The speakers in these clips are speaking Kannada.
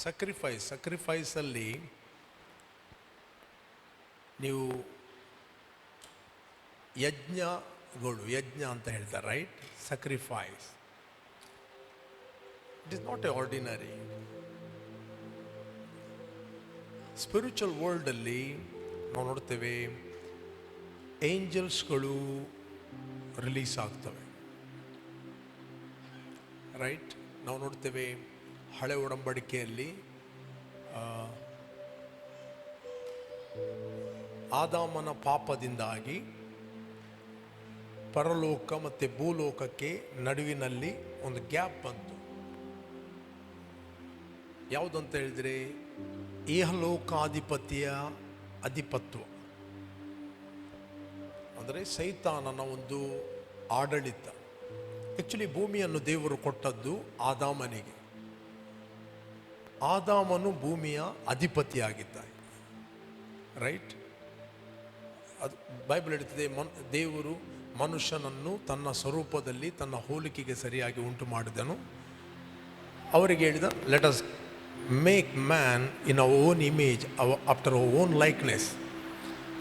ಸಕ್ರಿಫೈಸಲ್ಲಿ ನೀವು ಯಜ್ಞ ಅಂತ ಹೇಳ್ತಾರೆ, right? Sacrifice it is not a ordinary. Spiritual ವರ್ಲ್ಡಲ್ಲಿ ನಾವು ನೋಡ್ತೇವೆ, ಏಂಜಲ್ಸ್ಗಳು ರಿಲೀಸ್ ಆಗ್ತವೆ, ರೈಟ್? ನಾವು ನೋಡ್ತೇವೆ ಹಳೆ ಒಡಂಬಡಿಕೆಯಲ್ಲಿ ಆದಾಮನ ಪಾಪದಿಂದಾಗಿ ಪರಲೋಕ ಮತ್ತು ಭೂಲೋಕಕ್ಕೆ ನಡುವಿನಲ್ಲಿ ಒಂದು ಗ್ಯಾಪ್ ಬಂತು. ಯಾವುದಂತ ಹೇಳಿದರೆ ಇಹಲೋಕಾಧಿಪತಿಯ ಅಧಿಪತ್ವ, ಅಂದರೆ ಸೈತಾನನ ಒಂದು ಆಡಳಿತ. ಆ್ಯಕ್ಚುಲಿ ಭೂಮಿಯನ್ನು ದೇವರು ಕೊಟ್ಟದ್ದು ಆದಾಮನಿಗೆ. ಆದಾಮನು ಭೂಮಿಯ ಅಧಿಪತಿಯಾಗಿದ್ದ, ರೈಟ್? ಅದು ಬೈಬಲ್ ಹೇಳ್ತದೆ, ದೇವರು ಮನುಷ್ಯನನ್ನು ತನ್ನ ಸ್ವರೂಪದಲ್ಲಿ ತನ್ನ ಹೋಲಿಕೆಗೆ ಸರಿಯಾಗಿ ಉಂಟು ಮಾಡಿದನು. ಅವರಿಗೆ ಹೇಳಿದ, let us make man in our own image, after our own likeness,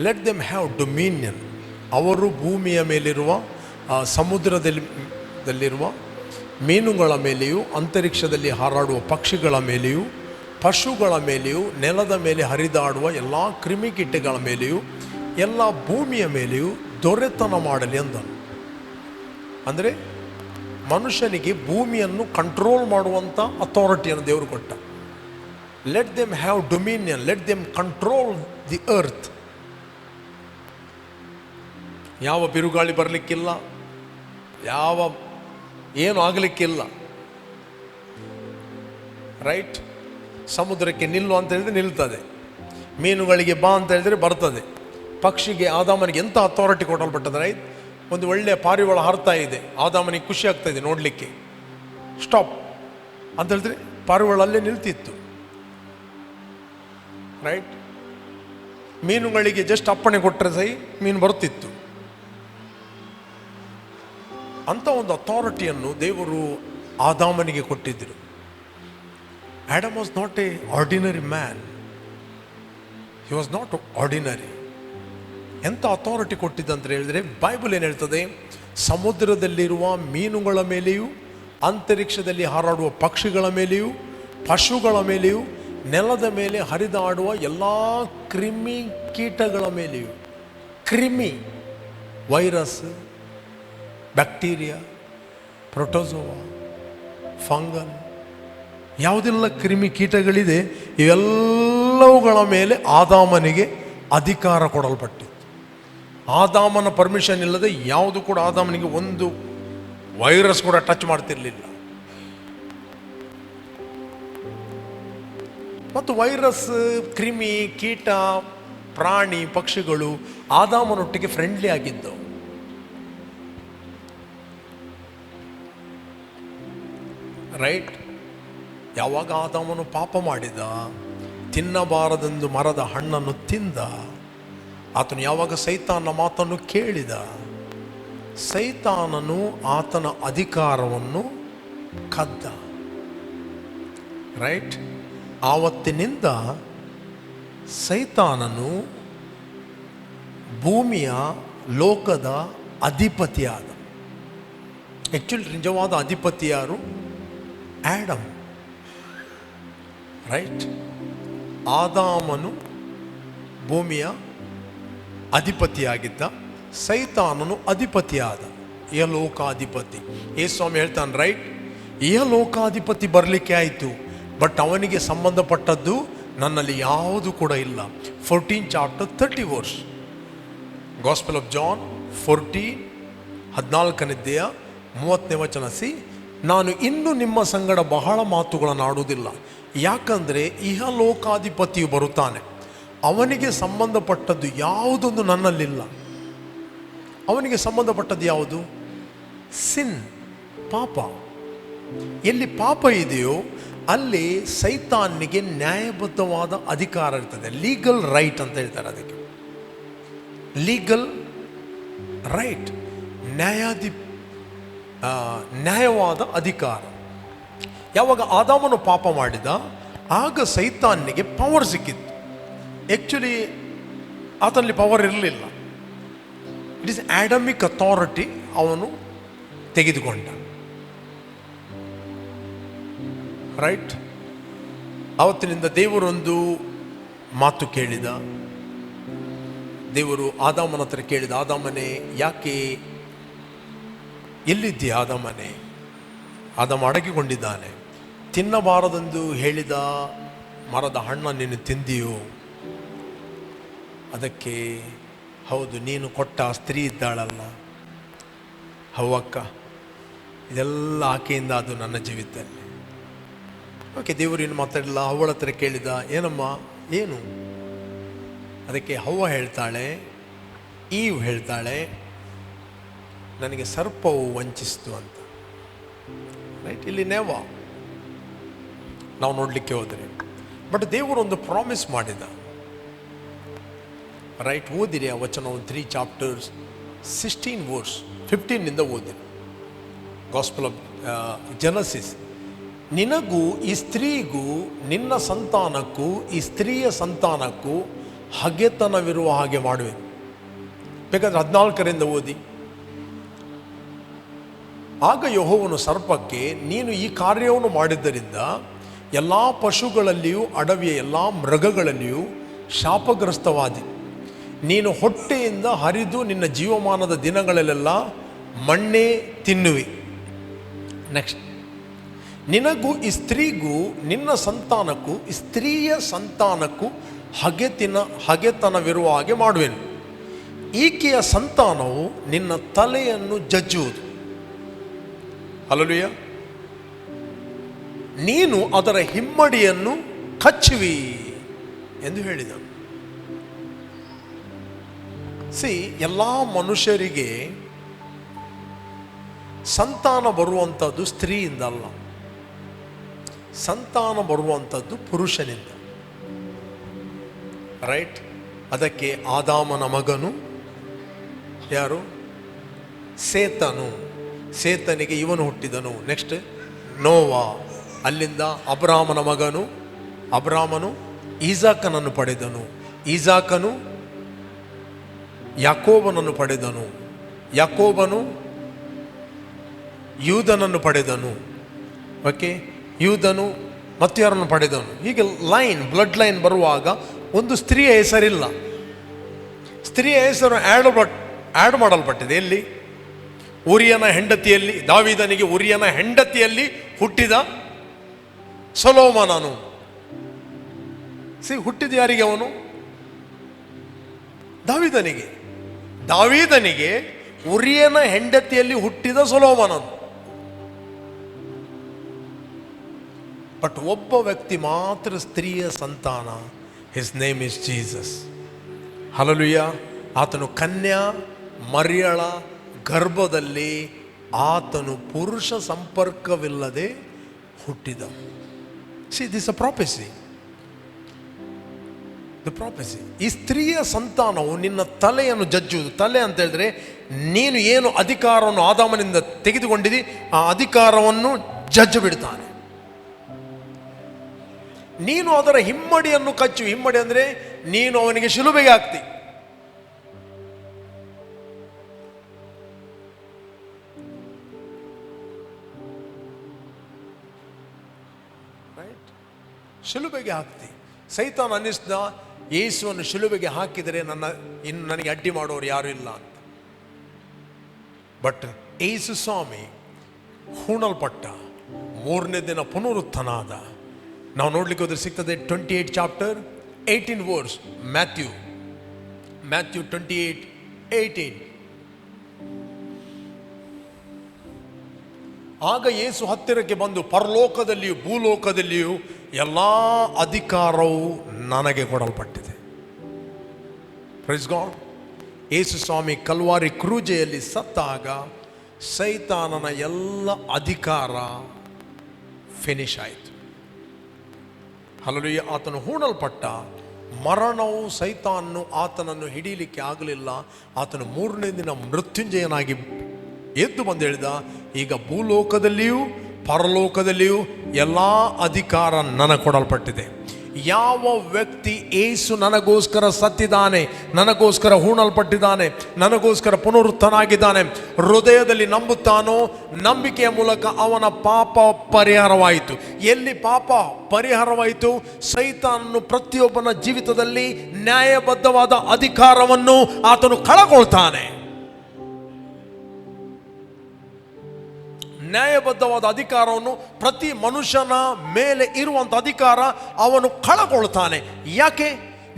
let them have dominion. ಅವರು ಭೂಮಿಯ ಮೇಲಿರುವ ಸಮುದ್ರದಲ್ಲಿರುವ ಮೀನುಗಳ ಮೇಲೆಯೂ, ಅಂತರಿಕ್ಷದಲ್ಲಿ ಹಾರಾಡುವ ಪಕ್ಷಿಗಳ ಮೇಲೆಯೂ, ಪಶುಗಳ ಮೇಲೆಯೂ, ನೆಲದ ಮೇಲೆ ಹರಿದಾಡುವ ಎಲ್ಲ ಕ್ರಿಮಿಕೀಟಗಳ ಮೇಲೆಯೂ, ಎಲ್ಲ ಭೂಮಿಯ ಮೇಲೆಯೂ ದೊರೆತನ ಮಾಡಲಿ ಅಂದನು. ಅಂದರೆ ಮನುಷ್ಯನಿಗೆ ಭೂಮಿಯನ್ನು ಕಂಟ್ರೋಲ್ ಮಾಡುವಂಥ ಅಥಾರಿಟಿಯನ್ನು ದೇವರು ಕೊಟ್ಟ. Let them have dominion, let them control the earth. ಯಾವ ಬಿರುಗಾಳಿ ಬರಲಿಕ್ಕಿಲ್ಲ, ಏನು ಆಗಲಿಕ್ಕಿಲ್ಲ, ರೈಟ್? ಸಮುದ್ರಕ್ಕೆ ನಿಲ್ಲು ಅಂತ ಹೇಳಿದ್ರೆ ನಿಲ್ತದೆ, ಮೀನುಗಳಿಗೆ ಬಾ ಅಂತ ಹೇಳಿದ್ರೆ ಬರ್ತದೆ. ಪಕ್ಷಿಗೆ ಆದಾಮನಿಗೆ ಎಂಥ ಅಥಾರಿಟಿ ಕೊಡಲ್ಪಟ್ಟದ, ರೈಟ್? ಒಂದು ಒಳ್ಳೆಯ ಪಾರಿವಾಳ ಹಾರ್ತಾ ಇದೆ, ಆದಾಮನಿಗೆ ಖುಷಿ ಆಗ್ತಾ ಇದೆ ನೋಡಲಿಕ್ಕೆ. ಸ್ಟಾಪ್ ಅಂತ ಹೇಳಿದ್ರೆ ಪಾರಿವಾಳ ಅಲ್ಲೇ ನಿಲ್ತಿತ್ತು, ರೈಟ್? ಮೀನುಗಳಿಗೆ ಜಸ್ಟ್ ಅಪ್ಪಣೆ ಕೊಟ್ಟರೆ ಸಹಿ ಮೀನು ಬರ್ತಿತ್ತು. ಅಂಥ ಒಂದು ಅಥಾರಿಟಿಯನ್ನು ದೇವರು ಆದಾಮನಿಗೆ ಕೊಟ್ಟಿದ್ದರು. Adam was not a ordinary man, he was not ordinary. ಎಂಥ ಅಥಾರಿಟಿ ಕೊಟ್ಟಿದ್ದಂತ ಹೇಳಿದರೆ, ಬೈಬಲ್ ಏನು ಹೇಳ್ತದೆ? ಸಮುದ್ರದಲ್ಲಿರುವ ಮೀನುಗಳ ಮೇಲೆಯೂ, ಅಂತರಿಕ್ಷದಲ್ಲಿ ಹಾರಾಡುವ ಪಕ್ಷಿಗಳ ಮೇಲೆಯೂ, ಪಶುಗಳ ಮೇಲೆಯೂ, ನೆಲದ ಮೇಲೆ ಹರಿದಾಡುವ ಎಲ್ಲ ಕ್ರಿಮಿ ಕೀಟಗಳ ಮೇಲೆಯೂ. ಕ್ರಿಮಿ, ವೈರಸ್, ಬ್ಯಾಕ್ಟೀರಿಯಾ, ಪ್ರೋಟೋಜೋವಾ, ಫಂಗಲ್, ಯಾವುದೆಲ್ಲ ಕ್ರಿಮಿ ಕೀಟಗಳಿದೆ, ಇವೆಲ್ಲವುಗಳ ಮೇಲೆ ಆದಾಮನಿಗೆ ಅಧಿಕಾರ ಕೊಡಲ್ಪಟ್ಟಿತ್ತು. ಆದಾಮನ ಪರ್ಮಿಷನ್ ಇಲ್ಲದೆ ಯಾವುದು ಕೂಡ ಆದಾಮನಿಗೆ ಒಂದು ವೈರಸ್ ಕೂಡ ಟಚ್ ಮಾಡ್ತಿರ್ಲಿಲ್ಲ. ಮತ್ತು ವೈರಸ್, ಕ್ರಿಮಿ, ಕೀಟ, ಪ್ರಾಣಿ, ಪಕ್ಷಿಗಳು ಆದಾಮನೊಟ್ಟಿಗೆ ಫ್ರೆಂಡ್ಲಿ ಆಗಿದ್ದವು, ರೈಟ್? ಯಾವಾಗ ಆದಾಮನು ಪಾಪ ಮಾಡಿದ, ತಿನ್ನಬಾರದೆಂದು ಮರದ ಹಣ್ಣನ್ನು ತಿಂದ, ಆತನು ಯಾವಾಗ ಸೈತಾನನ ಮಾತನ್ನು ಕೇಳಿದ, ಸೈತಾನನು ಆತನ ಅಧಿಕಾರವನ್ನು ಕದ್ದ, ರೈಟ್? ಆವತ್ತಿನಿಂದ ಸೈತಾನನು ಭೂಮಿಯ, ಲೋಕದ ಅಧಿಪತಿಯಾದ. ಆ್ಯಕ್ಚುಲಿ ನಿಜವಾದ ಅಧಿಪತಿ ಯಾರು? Adam, right? ಆದಾಮನು ಭೂಮಿಯ ಅಧಿಪತಿಯಾಗಿದ್ದ, ಸೈತಾನನು ಅಧಿಪತಿಯಾದ, ಇಹಲೋಕಾಧಿಪತಿ. ಯೇಸುಸ್ವಾಮಿ ಹೇಳ್ತಾನೆ, ರೈಟ್? ಇಹಲೋಕಾಧಿಪತಿ ಬರಲಿಕ್ಕೆ ಆಯಿತು, ಬಟ್ ಅವನಿಗೆ ಸಂಬಂಧಪಟ್ಟದ್ದು ನನ್ನಲ್ಲಿ ಯಾವುದು ಕೂಡ ಇಲ್ಲ. 14 chapter 30 verse, gospel of John 14 30 ವಚನ. ನಾನು ಇನ್ನು ನಿಮ್ಮ ಸಂಗಡ ಬಹಳ ಮಾತುಗಳನ್ನು ಆಡುವುದಿಲ್ಲ, ಯಾಕಂದರೆ ಇಹಲೋಕಾಧಿಪತಿಯು ಬರುತ್ತಾನೆ, ಅವನಿಗೆ ಸಂಬಂಧಪಟ್ಟದ್ದು ಯಾವುದೊಂದು ನನ್ನಲ್ಲಿಲ್ಲ. ಅವನಿಗೆ ಸಂಬಂಧಪಟ್ಟದ್ದು ಯಾವುದು? ಸಿನ್, ಪಾಪ. ಎಲ್ಲಿ ಪಾಪ ಇದೆಯೋ ಅಲ್ಲಿ ಸೈತಾನಿಗೆ ನ್ಯಾಯಬದ್ಧವಾದ ಅಧಿಕಾರ ಇರ್ತದೆ. ಲೀಗಲ್ ರೈಟ್ ಅಂತ ಹೇಳ್ತಾರೆ ಅದಕ್ಕೆ. ಲೀಗಲ್ ರೈಟ್, ನ್ಯಾಯವಾದ ಅಧಿಕಾರ. ಯಾವಾಗ ಆದಾಮನು ಪಾಪ ಮಾಡಿದ, ಆಗ ಸೈತಾನಿಗೆ ಪವರ್ ಸಿಕ್ಕಿತ್ತು. ಆ್ಯಕ್ಚುಲಿ ಆತನಲ್ಲಿ ಪವರ್ ಇರಲಿಲ್ಲ. ಇಟ್ ಈಸ್ ಆಡಮಿಕ್ ಅಥಾರಿಟಿ ಅವನು ತೆಗೆದುಕೊಂಡ. ರೈಟ್. ಆವತ್ತಿನಿಂದ ದೇವರೊಂದು ಮಾತು ಕೇಳಿದ. ದೇವರು ಆದಾಮನ ಹತ್ರ ಕೇಳಿದ, ಆದಾಮನೇ ಯಾಕೆ ಎಲ್ಲಿದ್ದೀಯ ಆದಾಮನೇ? ಆದಾಮ ಅಡಗಿಕೊಂಡಿದ್ದಾನೆ. ತಿನ್ನಬಾರದೆಂದು ಹೇಳಿದ ಮರದ ಹಣ್ಣು ನೀನು ತಿಂದಿಯೋ? ಅದಕ್ಕೆ ಹೌದು, ನೀನು ಕೊಟ್ಟ ಸ್ತ್ರೀ ಇದ್ದಾಳಲ್ಲ ಹವ್ವಕ್ಕ, ಇದೆಲ್ಲ ಆಕೆಯಿಂದ ಅದು ನನ್ನ ಜೀವಿತದಲ್ಲಿ. ಓಕೆ, ದೇವರು ಏನು ಮಾತಾಡಲಿಲ್ಲ. ಹವ್ವಳ ಹತ್ರ ಕೇಳಿದ, ಏನಮ್ಮ ಏನು? ಅದಕ್ಕೆ ಹವ್ವ ಹೇಳ್ತಾಳೆ, ಈವ್ ಹೇಳ್ತಾಳೆ, ನನಗೆ ಸರ್ಪವು ವಂಚಿಸ್ತು ಅಂತ. ರೈಟ್. ಇಲ್ಲಿ ನಾವು ನೋಡಲಿಕ್ಕೆ ಹೋದರೆ, ಬಟ್ ದೇವರು ಒಂದು ಪ್ರಾಮಿಸ್ ಮಾಡಿದ. ರೈಟ್. ಓದಿರಿ ಆ ವಚನ 3 ಚಾಪ್ಟರ್ಸ್ 16 ವರ್ಸ್ 15 ಓದಿರಿ. Gospel of genesis. ನಿನಗೂ ಈ ಸ್ತ್ರೀಗೂ ನಿನ್ನ ಸಂತಾನಕ್ಕೂ ಈ ಸ್ತ್ರೀಯ ಸಂತಾನಕ್ಕೂ ಹಗೆತನವಿರುವ ಹಾಗೆ ಮಾಡುವೆನು. ಬೇಕಾದ್ರೆ 14 ಓದಿ. ಆಗ ಯೆಹೋವನು ಸರ್ಪಕ್ಕೆ, ನೀನು ಈ ಕಾರ್ಯವನ್ನು ಮಾಡಿದ್ದರಿಂದ ಎಲ್ಲ ಪಶುಗಳಲ್ಲಿಯೂ ಅಡವಿಯ ಎಲ್ಲ ಮೃಗಗಳಲ್ಲಿಯೂ ಶಾಪಗ್ರಸ್ತವಾದಿ. ನೀನು ಹೊಟ್ಟೆಯಿಂದ ಹರಿದು ನಿನ್ನ ಜೀವಮಾನದ ದಿನಗಳಲ್ಲೆಲ್ಲ ಮಣ್ಣೇ ತಿನ್ನುವಿ. ನೆಕ್ಸ್ಟ್. ನಿನಗೂ ಈ ಸ್ತ್ರೀಗೂ ನಿನ್ನ ಸಂತಾನಕ್ಕೂ ಈ ಸ್ತ್ರೀಯ ಸಂತಾನಕ್ಕೂ ಹಗೆತನವಿರುವ ಹಾಗೆ ಮಾಡುವೆನು. ಈಕೆಯ ಸಂತಾನವು ನಿನ್ನ ತಲೆಯನ್ನು ಜಜ್ಜುವುದು. ಹಲ್ಲೆಲೂಯಾ. ನೀನು ಅದರ ಹಿಮ್ಮಡಿಯನ್ನು ಕಚ್ಚುವಿ ಎಂದು ಹೇಳಿದ. ಎಲ್ಲ ಮನುಷ್ಯರಿಗೆ ಸಂತಾನ ಬರುವಂಥದ್ದು ಸ್ತ್ರೀಯಿಂದಲ್ಲ, ಸಂತಾನ ಬರುವಂಥದ್ದು ಪುರುಷನಿಂದ. ರೈಟ್. ಅದಕ್ಕೆ ಆದಾಮನ ಮಗನು ಯಾರು? ಸೇತನು. ಸೇತನಿಗೆ ಇವನು ಹುಟ್ಟಿದನು. ನೆಕ್ಸ್ಟ್ ನೋವಾ. ಅಲ್ಲಿಂದ ಅಬ್ರಾಮನ ಮಗನು. ಅಬ್ರಾಮನು ಈಸಾಕನನ್ನು ಪಡೆದನು. ಈಸಾಕನು ಯಾಕೋಬನನ್ನು ಪಡೆದನು. ಯಾಕೋಬನು ಯೂದನನ್ನು ಪಡೆದನು. ಓಕೆ. ಯೂದನು ಮತ್ತು ಯಾರನ್ನು ಪಡೆದನು. ಹೀಗೆ ಲೈನ್, ಬ್ಲಡ್ ಲೈನ್ ಬರುವಾಗ ಒಂದು ಸ್ತ್ರೀಯ ಹೆಸರಿಲ್ಲ. ಸ್ತ್ರೀಯ ಹೆಸರು ಆ್ಯಡ್ ಮಾಡಲ್ಪಟ್ಟಿದೆ. ಎಲ್ಲಿ? ಉರಿಯನ ಹೆಂಡತಿಯಲ್ಲಿ. ದಾವೀದನಿಗೆ ಉರಿಯನ ಹೆಂಡತಿಯಲ್ಲಿ ಹುಟ್ಟಿದ ಸೊಲೊಮೋನನು. ಹುಟ್ಟಿದ ಯಾರಿಗೆ ಅವನು? ದಾವೀದನಿಗೆ. ದಾವೀದನಿಗೆ ಉರಿಯನ ಹೆಂಡತಿಯಲ್ಲಿ ಹುಟ್ಟಿದ ಸೊಲೊಮೋನನು. ಬಟ್ ಒಬ್ಬ ವ್ಯಕ್ತಿ ಮಾತ್ರ ಸ್ತ್ರೀಯ ಸಂತಾನ. His name is Jesus. Hallelujah. ಆತನು ಕನ್ಯಾ ಮರಿಯಳ ಗರ್ಭದಲ್ಲಿ ಆತನು ಪುರುಷ ಸಂಪರ್ಕವಿಲ್ಲದೆ ಹುಟ್ಟಿದ. This a prophecy. The prophecy. ಈ ಸ್ತ್ರೀಯ ಸಂತಾನವು ನಿನ್ನ ತಲೆಯನ್ನು ಜಜ್ಜುವುದು. ತಲೆ ಅಂತ ಹೇಳಿದ್ರೆ ನೀನು ಏನು ಅಧಿಕಾರವನ್ನು ಆದಾಮನಿಂದ ತೆಗೆದುಕೊಂಡಿದ್ದಿ ಆ ಅಧಿಕಾರವನ್ನು ಜಜ್ಜು ಬಿಡ್ತಾನೆ. ನೀನು ಅದರ ಹಿಮ್ಮಡಿಯನ್ನು ಕಚ್ಚು. ಹಿಮ್ಮಡಿ ಅಂದರೆ ನೀನು ಅವನಿಗೆ ಶಿಲುಬೆಗೆ ಹಾಕ್ತಿ. ಶಿಲುಬೆಗೆ ಹಾಕ್ತಿ. ಸೈತಾನ್ ಅನ್ನಿಸ್ದ, ಯೇಸುವನ್ನು ಶಿಲುಬೆಗೆ ಹಾಕಿದರೆ ಇನ್ನು ನನಗೆ ಅಡ್ಡಿ ಮಾಡೋರು ಯಾರು ಇಲ್ಲ ಅಂತ. ಬಟ್ ಯೇಸು ಸ್ವಾಮಿ ಹೂಣಲ್ಪಟ್ಟ, 3ನೇ ದಿನ ಪುನರುತ್ಥಾನಾದ. ನಾವು ನೋಡ್ಲಿಕ್ಕೆ ಹೋದ್ರೆ ಸಿಗ್ತದೆ 28 ಚಾಪ್ಟರ್ 18 ವರ್ಸ್. ಮ್ಯಾಥ್ಯೂ 28:18. ಆಗ ಯೇಸು ಹತ್ತಿರಕ್ಕೆ ಬಂದು, ಪರಲೋಕದಲ್ಲಿಯೂ ಭೂಲೋಕದಲ್ಲಿಯೂ ಎಲ್ಲ ಅಧಿಕಾರವು ನನಗೆ ಕೊಡಲ್ಪಟ್ಟಿದೆ. Praise God. Yesu Swami Calvary ಕ್ರೂಜೆಯಲ್ಲಿ ಸತ್ತಾಗ ಸೈತಾನನ ಎಲ್ಲ ಅಧಿಕಾರ ಫಿನಿಶ್ ಆಯಿತು. ಹಲ್ಲೆಲೂಯಾ. ಆತನು ಹೂಣಲ್ಪಟ್ಟ. ಮರಣವು ಸೈತಾನನು ಆತನನ್ನು ಹಿಡೀಲಿಕ್ಕೆ ಆಗಲಿಲ್ಲ. ಆತನು 3ನೇ ದಿನ ಮೃತ್ಯುಂಜಯನಾಗಿ ಎದ್ದು ಬಂದು ಹೇಳಿದ, ಈಗ ಭೂಲೋಕದಲ್ಲಿಯೂ ಪರಲೋಕದಲ್ಲಿಯೂ ಎಲ್ಲ ಅಧಿಕಾರ ನನಗೆ ಕೊಡಲ್ಪಟ್ಟಿದೆ. ಯಾವ ವ್ಯಕ್ತಿ ಏಸು ನನಗೋಸ್ಕರ ಸತ್ತಿದ್ದಾನೆ, ನನಗೋಸ್ಕರ ಹೂಣಲ್ಪಟ್ಟಿದ್ದಾನೆ, ನನಗೋಸ್ಕರ ಪುನರುತ್ಥನಾಗಿದ್ದಾನೆ, ಹೃದಯದಲ್ಲಿ ನಂಬುತ್ತಾನೋ, ನಂಬಿಕೆಯ ಮೂಲಕ ಅವನ ಪಾಪ ಪರಿಹಾರವಾಯಿತು. ಎಲ್ಲಿ ಪಾಪ ಪರಿಹಾರವಾಯಿತು, ಸೈತಾನನು ಪ್ರತಿಯೊಬ್ಬನ ಜೀವಿತದಲ್ಲಿ ನ್ಯಾಯಬದ್ಧವಾದ ಅಧಿಕಾರವನ್ನು ಆತನು ಕಳಕೊಳ್ತಾನೆ. ನ್ಯಾಯಬದ್ಧವಾದ ಅಧಿಕಾರವನ್ನು, ಪ್ರತಿ ಮನುಷ್ಯನ ಮೇಲೆ ಇರುವಂಥ ಅಧಿಕಾರ ಅವನು ಕಳಕೊಳ್ತಾನೆ. ಯಾಕೆ?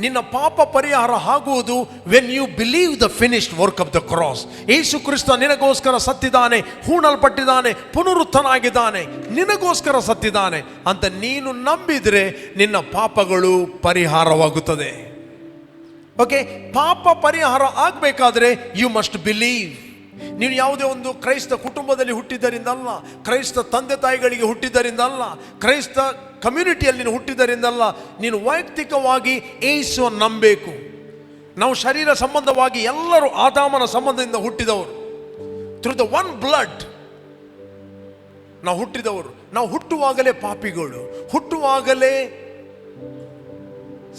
ನಿನ್ನ ಪಾಪ ಪರಿಹಾರ ಆಗುವುದು when you believe the finished work of the cross. Yesu Krista ನಿನಗೋಸ್ಕರ ಸತ್ತಿದ್ದಾನೆ, ಹೂಣಲ್ಪಟ್ಟಿದ್ದಾನೆ, ಪುನರುತ್ಥನಾಗಿದ್ದಾನೆ, ನಿನಗೋಸ್ಕರ ಸತ್ತಿದ್ದಾನೆ ಅಂತ ನೀನು ನಂಬಿದರೆ ನಿನ್ನ ಪಾಪಗಳು ಪರಿಹಾರವಾಗುತ್ತದೆ. ಓಕೆ, ಪಾಪ ಪರಿಹಾರ ಆಗಬೇಕಾದ್ರೆ ಯು ಮಸ್ಟ್ ಬಿಲೀವ್. ನೀನು ಯಾವುದೇ ಒಂದು ಕ್ರೈಸ್ತ ಕುಟುಂಬದಲ್ಲಿ ಹುಟ್ಟಿದ್ದರಿಂದಲ್ಲ, ಕ್ರೈಸ್ತ ತಂದೆ ತಾಯಿಗಳಿಗೆ ಹುಟ್ಟಿದ್ದರಿಂದಲ್ಲ, ಕ್ರೈಸ್ತ ಕಮ್ಯುನಿಟಿಯಲ್ಲಿ ನೀನು ಹುಟ್ಟಿದ್ದರಿಂದಲ್ಲ, ನೀನು ವೈಯಕ್ತಿಕವಾಗಿ ಯೇಸುವನ್ನು ನಂಬಬೇಕು. ನಾವು ಶರೀರ ಸಂಬಂಧವಾಗಿ ಎಲ್ಲರೂ ಆದಾಮನ ಸಂಬಂಧದಿಂದ ಹುಟ್ಟಿದವರು. ಥ್ರೂ ದ ಒನ್ ಬ್ಲಡ್ ನಾವು ಹುಟ್ಟಿದವರು. ನಾವು ಹುಟ್ಟುವಾಗಲೇ ಪಾಪಿಗಳು, ಹುಟ್ಟುವಾಗಲೇ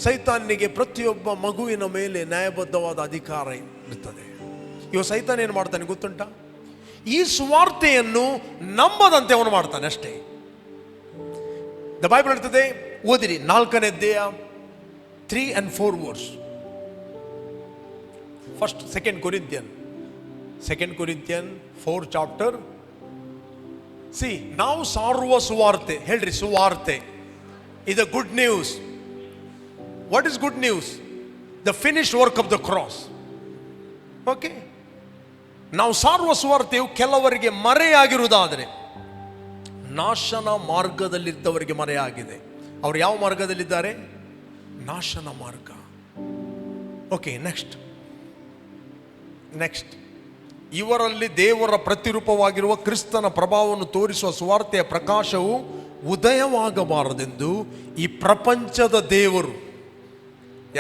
ಸೈತಾನಿಗೆ ಪ್ರತಿಯೊಬ್ಬ ಮಗುವಿನ ಮೇಲೆ ನ್ಯಾಯಬದ್ಧವಾದ ಅಧಿಕಾರ ಇರ್ತದೆ. ಇವ ಸೈತಾನ ಏನು ಮಾಡ್ತಾನೆ ಗೊತ್ತುಂಟ? ಈ ಸುವಾರ್ತೆಯನ್ನು ನಂಬದಂತೆ ಅವನು ಮಾಡ್ತಾನೆ ಅಷ್ಟೇ. ದ ಬೈಬಲ್ ಹೇಳ್ತದೆ, ಓದಿರಿ 4ನೇ ಅಧ್ಯಾಯ 3 and 4 verse. First 2 Corinthian 4 chapter. ನಾವು ಸಾರುವ ಸುವಾರ್ತೆ, ಹೇಳ್ರಿ ಸುವಾರ್ತೆ. ಇದು good news. What is good news? The finished work of the cross. Okay, ನಾವು ಸಾರುವ ಸುವಾರ್ತೆಯು ಕೆಲವರಿಗೆ ಮರೆಯಾಗಿರುವುದಾದರೆ, ನಾಶನ ಮಾರ್ಗದಲ್ಲಿದ್ದವರಿಗೆ ಮರೆಯಾಗಿದೆ. ಅವರು ಯಾವ ಮಾರ್ಗದಲ್ಲಿದ್ದಾರೆ? ನಾಶನ ಮಾರ್ಗ. ಓಕೆ, ನೆಕ್ಸ್ಟ್ ಇವರಲ್ಲಿ ದೇವರ ಪ್ರತಿರೂಪವಾಗಿರುವ ಕ್ರಿಸ್ತನ ಪ್ರಭಾವವನ್ನು ತೋರಿಸುವ ಸುವಾರ್ತೆಯ ಪ್ರಕಾಶವು ಉದಯವಾಗಬಾರದೆಂದು ಈ ಪ್ರಪಂಚದ ದೇವರು.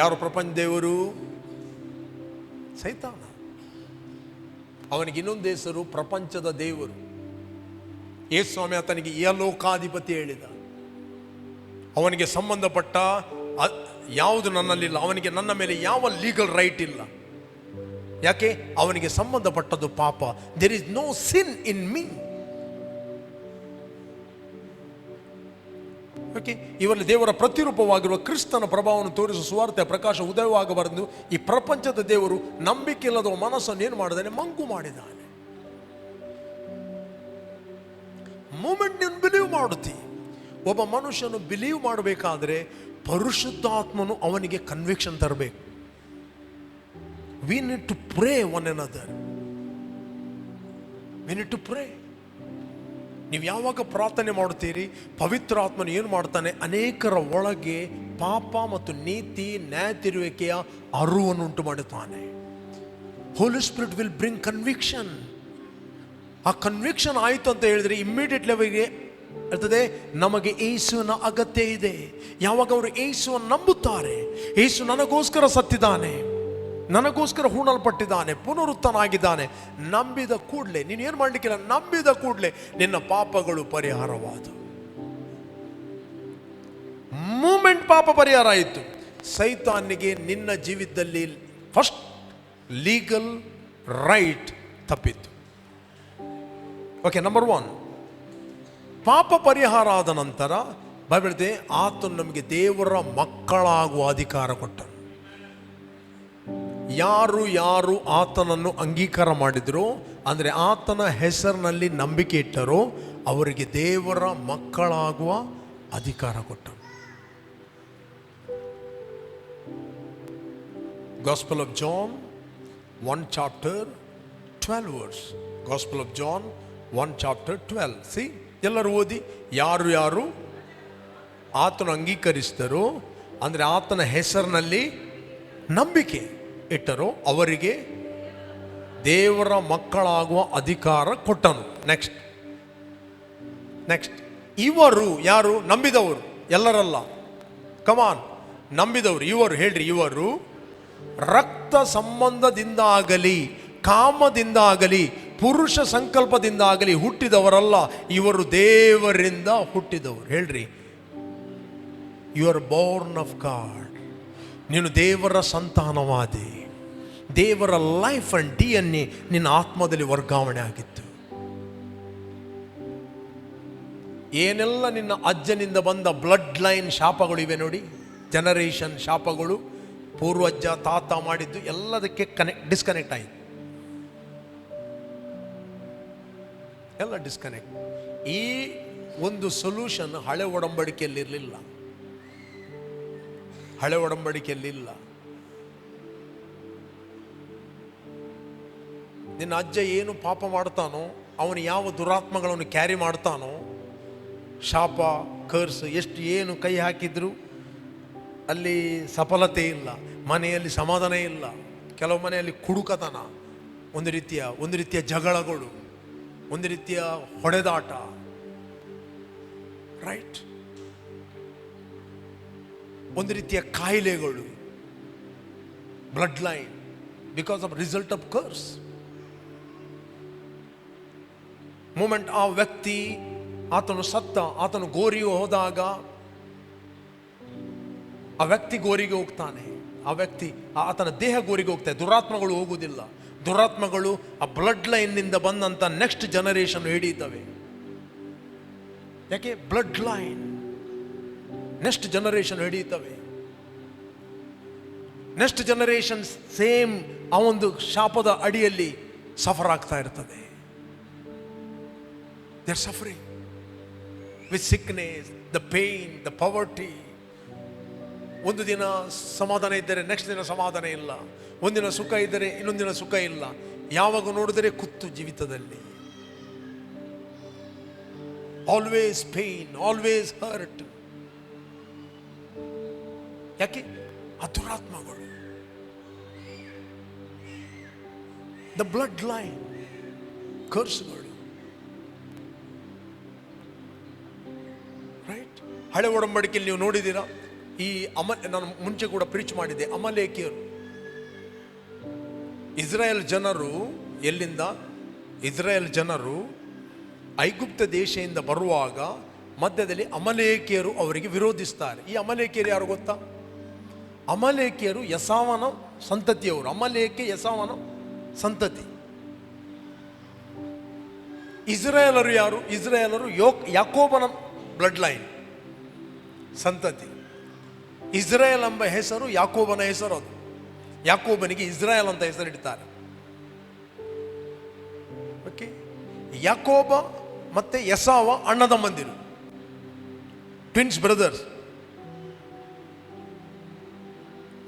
ಯಾರು ಪ್ರಪಂಚ ದೇವರು? ಸೈತಾನ. ಅವನಿಗೆ ಇನ್ನೊಂದು ಹೆಸರು ಪ್ರಪಂಚದ ದೇವರು. ಯೇಸು ಸ್ವಾಮಿ ಆತನಿಗೆ ಯಲೋಕಾಧಿಪತಿ ಹೇಳಿದ. ಅವನಿಗೆ ಸಂಬಂಧಪಟ್ಟ ಯಾವುದು ನನ್ನಲ್ಲಿಲ್ಲ, ಅವನಿಗೆ ನನ್ನ ಮೇಲೆ ಯಾವ ಲೀಗಲ್ ರೈಟ್ ಇಲ್ಲ. ಯಾಕೆ? ಅವನಿಗೆ ಸಂಬಂಧಪಟ್ಟದ್ದು ಪಾಪ. There is no sin in me. Okay, ಇವರಲ್ಲಿ ದೇವರ ಪ್ರತಿರೂಪವಾಗಿರುವ ಕ್ರಿಸ್ತನ ಪ್ರಭಾವವನ್ನು ತೋರಿಸುವ ಸುವಾರ್ತೆಯ ಪ್ರಕಾಶ ಉದಯವಾಗಬಾರದು ಈ ಪ್ರಪಂಚದ ದೇವರು ನಂಬಿಕೆ ಇಲ್ಲದ ಮನಸ್ಸನ್ನು ಏನು ಮಾಡಿದಾನೆ? ಮಂಕು ಮಾಡಿದ್ದಾನೆ. ಮೂಮೆಂಟ್ ನೀನು ಬಿಲೀವ್ ಮಾಡುತ್ತಿ. ಒಬ್ಬ ಮನುಷ್ಯನು ಬಿಲೀವ್ ಮಾಡಬೇಕಾದ್ರೆ ಪರಿಶುದ್ಧಾತ್ಮನು ಅವನಿಗೆ ಕನ್ವಿಕ್ಷನ್ ತರಬೇಕು. We need to pray one another. We need to pray. ನೀವು ಯಾವಾಗ ಪ್ರಾರ್ಥನೆ ಮಾಡುತ್ತೀರಿ, ಪವಿತ್ರ ಆತ್ಮನು ಏನು ಮಾಡ್ತಾನೆ? ಅನೇಕರ ಒಳಗೆ ಪಾಪ ಮತ್ತು ನೀತಿ, ನ್ಯಾಯ ತಿರುವಿಕೆಯ ಅರಿವನ್ನು ಉಂಟು ಮಾಡುತ್ತಾನೆ. ಹೋಲಿ ಸ್ಪಿರಿಟ್ ವಿಲ್ ಬ್ರಿಂಗ್ ಕನ್ವಿಕ್ಷನ್. ಆ ಕನ್ವಿಕ್ಷನ್ ಆಯಿತು ಅಂತ ಹೇಳಿದ್ರೆ ಇಮ್ಮಿಡಿಯೇಟ್ಲಿ ಅವರಿಗೆ ಇರ್ತದೆ, ನಮಗೆ ಯೇಸುವಿನ ಅಗತ್ಯ ಇದೆ. ಯಾವಾಗ ಅವರು ಯೇಸುವನ್ನು ನಂಬುತ್ತಾರೆ, ಯೇಸು ನನಗೋಸ್ಕರ ಸತ್ತಿದ್ದಾನೆ, ನನಗೋಸ್ಕರ ಹೂಣಲ್ಪಟ್ಟಿದ್ದಾನೆ, ಪುನರುತ್ಥನಾಗಿದ್ದಾನೆ, ನಂಬಿದ ಕೂಡಲೇ, ನೀನು ಏನು ಮಾಡಲಿಕ್ಕಿಲ್ಲ, ನಂಬಿದ ಕೂಡಲೇ ನಿನ್ನ ಪಾಪಗಳು ಪರಿಹಾರವಾದವು. ಮೂಮೆಂಟ್ ಪಾಪ ಪರಿಹಾರ ಆಯಿತು. ಸೈತಾನಿಗೆ ನಿನ್ನ ಜೀವಿತದಲ್ಲಿ ಫಸ್ಟ್ ಲೀಗಲ್ ರೈಟ್ ತಪ್ಪಿತ್ತು. ಓಕೆ, ನಂಬರ್ 1, ಪಾಪ ಪರಿಹಾರ ಆದ ನಂತರ ಬೈಬಲ್ ಆತನು ನಮಗೆ ದೇವರ ಮಕ್ಕಳಾಗುವ ಅಧಿಕಾರ ಕೊಟ್ಟನು. ಯಾರು ಆತನನ್ನು ಅಂಗೀಕಾರ ಮಾಡಿದರೋ, ಅಂದರೆ ಆತನ ಹೆಸರಿನಲ್ಲಿ ನಂಬಿಕೆ ಇಟ್ಟರೋ, ಅವರಿಗೆ ದೇವರ ಮಕ್ಕಳಾಗುವ ಅಧಿಕಾರ ಕೊಟ್ಟನು. Gospel of John 1 chapter 12 verse. Gospel of John 1 chapter 12. See, ಎಲ್ಲರೂ ಓದಿ. ಯಾರು ಆತನು ಅಂಗೀಕರಿಸಿದರೋ, ಅಂದರೆ ಆತನ ಹೆಸರಿನಲ್ಲಿ ನಂಬಿಕೆ ಇಟ್ಟರೋ, ಅವರಿಗೆ ದೇವರ ಮಕ್ಕಳಾಗುವ ಅಧಿಕಾರ ಕೊಟ್ಟನು. ನೆಕ್ಸ್ಟ್ ಇವರು ಯಾರು? ನಂಬಿದವರು, ಎಲ್ಲರಲ್ಲ. ಕಮಾನ್, ನಂಬಿದವರು. ಇವರು ಹೇಳ್ರಿ, ಇವರು ರಕ್ತ ಸಂಬಂಧದಿಂದಾಗಲಿ ಕಾಮದಿಂದಾಗಲಿ ಪುರುಷ ಸಂಕಲ್ಪದಿಂದಾಗಲಿ ಹುಟ್ಟಿದವರಲ್ಲ, ಇವರು ದೇವರಿಂದ ಹುಟ್ಟಿದವರು. ಹೇಳ್ರಿ, you are born of God. ನೀನು ದೇವರ ಸಂತಾನವಾದಿ. ದೇವರ ಲೈಫ್ ಅಂಡ್ DNA ನಿನ್ನ ಆತ್ಮದಲ್ಲಿ ವರ್ಗಾವಣೆ ಆಗಿತ್ತು. ಏನೆಲ್ಲ ನಿನ್ನ ಅಜ್ಜನಿಂದ ಬಂದ ಬ್ಲಡ್ ಲೈನ್ ಶಾಪಗಳು ಇವೆ ನೋಡಿ, ಜನರೇಷನ್ ಶಾಪಗಳು, ಪೂರ್ವಜ್ಜ ತಾತ ಮಾಡಿದ್ದು ಎಲ್ಲದಕ್ಕೆ ಡಿಸ್ಕನೆಕ್ಟ್ ಆಯಿತು. ಎಲ್ಲ ಡಿಸ್ಕನೆಕ್ಟ್. ಈ ಒಂದು ಸೊಲ್ಯೂಷನ್ ಹಳೆ ಒಡಂಬಡಿಕೆಯಲ್ಲಿರಲಿಲ್ಲ. ಹಳೆ ಒಡಂಬಡಿಕೆಯಲ್ಲಿಲ್ಲ. ನಿನ್ನ ಅಜ್ಜ ಏನು ಪಾಪ ಮಾಡ್ತಾನೋ, ಅವನು ಯಾವ ದುರಾತ್ಮಗಳನ್ನು ಕ್ಯಾರಿ ಮಾಡ್ತಾನೋ, ಶಾಪ ಕರ್ಸ್ ಎಷ್ಟು ಏನು ಕೈ ಹಾಕಿದ್ರು ಅಲ್ಲಿ ಸಫಲತೆ ಇಲ್ಲ, ಮನೆಯಲ್ಲಿ ಸಮಾಧಾನ ಇಲ್ಲ. ಕೆಲವು ಮನೆಯಲ್ಲಿ ಕುಡುಕತನ, ಒಂದು ರೀತಿಯ ಜಗಳಗಳು, ಒಂದು ರೀತಿಯ ಹೊಡೆದಾಟ, ರೈಟ್, ಒಂದು ರೀತಿಯ ಕಾಯಿಲೆಗಳು, blood line, because of result of curse. Moment ಆ ವ್ಯಕ್ತಿ ಆತನು ಸತ್ತ, ಆತನು ಗೋರಿಗೆ ಹೋದಾಗ ಆ ವ್ಯಕ್ತಿ ಗೋರಿಗೆ ಹೋಗ್ತಾನೆ, ಆ ವ್ಯಕ್ತಿ ಆತನ ದೇಹ ಗೋರಿಗೆ ಹೋಗ್ತಾನೆ, ದುರಾತ್ಮಗಳು ಹೋಗುವುದಿಲ್ಲ. ದುರಾತ್ಮಗಳು ಆ ಬ್ಲಡ್ ಲೈನ್ನಿಂದ ಬಂದಂತ ನೆಕ್ಸ್ಟ್ ಜನರೇಷನ್ ಹಿಡಿಯುತ್ತವೆ. ಯಾಕೆ? ಬ್ಲಡ್ ಲೈನ್ ನೆಕ್ಸ್ಟ್ ಜನರೇಷನ್ ಹಿಡಿಯುತ್ತವೆ. ನೆಕ್ಸ್ಟ್ ಜನರೇಷನ್ ಸೇಮ್ ಆ ಒಂದು ಶಾಪದ ಅಡಿಯಲ್ಲಿ ಸಫರ್ ಆಗ್ತಾ ಇರ್ತದೆ. They are suffering with sickness, the pain, the poverty. ಒಂದು ದಿನ ಸಮಾಧಾನ ಇದ್ದರೆ ನೆಕ್ಸ್ಟ್ ದಿನ ಸಮಾಧಾನ ಇಲ್ಲ, ಒಂದಿನ ಸುಖ ಇದ್ದರೆ ಇನ್ನೊಂದಿನ ಸುಖ ಇಲ್ಲ. ಯಾವಾಗ ನೋಡಿದರೆ ಕುತ್ತು ಜೀವಿತದಲ್ಲಿ. Always pain, always hurt. ಯಾಕೆ? ಆ ದುರಾತ್ಮಗಳು, ದ ಬ್ಲಡ್ ಲೈನ್ ಕರ್ಸ್ಗಳು. ರೈಟ್? ಹಳೆ ಒಡಂಬಡಿಕೆಯಲ್ಲಿ ನೀವು ನೋಡಿದ್ದೀರಾ, ಈ ನಾನು ಮುಂಚೆ ಕೂಡ ಪ್ರೀಚ್ ಮಾಡಿದ್ದೆ, ಅಮಲೇಕಿಯರು. ಇಸ್ರಾಯೇಲ್ ಜನರು ಎಲ್ಲಿಂದ? ಇಸ್ರಾಯೇಲ್ ಜನರು ಐಗುಪ್ತ ದೇಶದಿಂದ ಬರುವಾಗ ಮಧ್ಯದಲ್ಲಿ ಅಮಲೇಕಿಯರು ಅವರಿಗೆ ವಿರೋಧಿಸ್ತಾರೆ. ಈ ಅಮಲೇಕಿಯರು ಯಾರು ಗೊತ್ತಾ? ಅಮಲೇಕಿಯರು ಯಸಾವನ ಸಂತತಿಯವರು. ಅಮಲೇಕೆ ಯಸಾವನ ಸಂತತಿ. ಇಸ್ರಾಯೇಲರು ಯಾರು? ಇಸ್ರಾಯೇಲರು ಯಾಕೋಬನ ಬ್ಲಡ್ ಲೈನ್ ಸಂತತಿ. ಇಸ್ರಾಯೇಲ್ ಎಂಬ ಹೆಸರು ಯಾಕೋಬನ ಹೆಸರು. ಅದು ಯಾಕೋಬನಿಗೆ ಇಸ್ರಾಯೇಲ್ ಅಂತ ಹೆಸರಿಡ್ತಾರೆ. ಓಕೆ, ಯಾಕೋಬ ಮತ್ತೆ ಯಸಾವ ಅಣ್ಣದ ಮಂದಿರು, ಟ್ವಿನ್ಸ್ ಬ್ರದರ್ಸ್.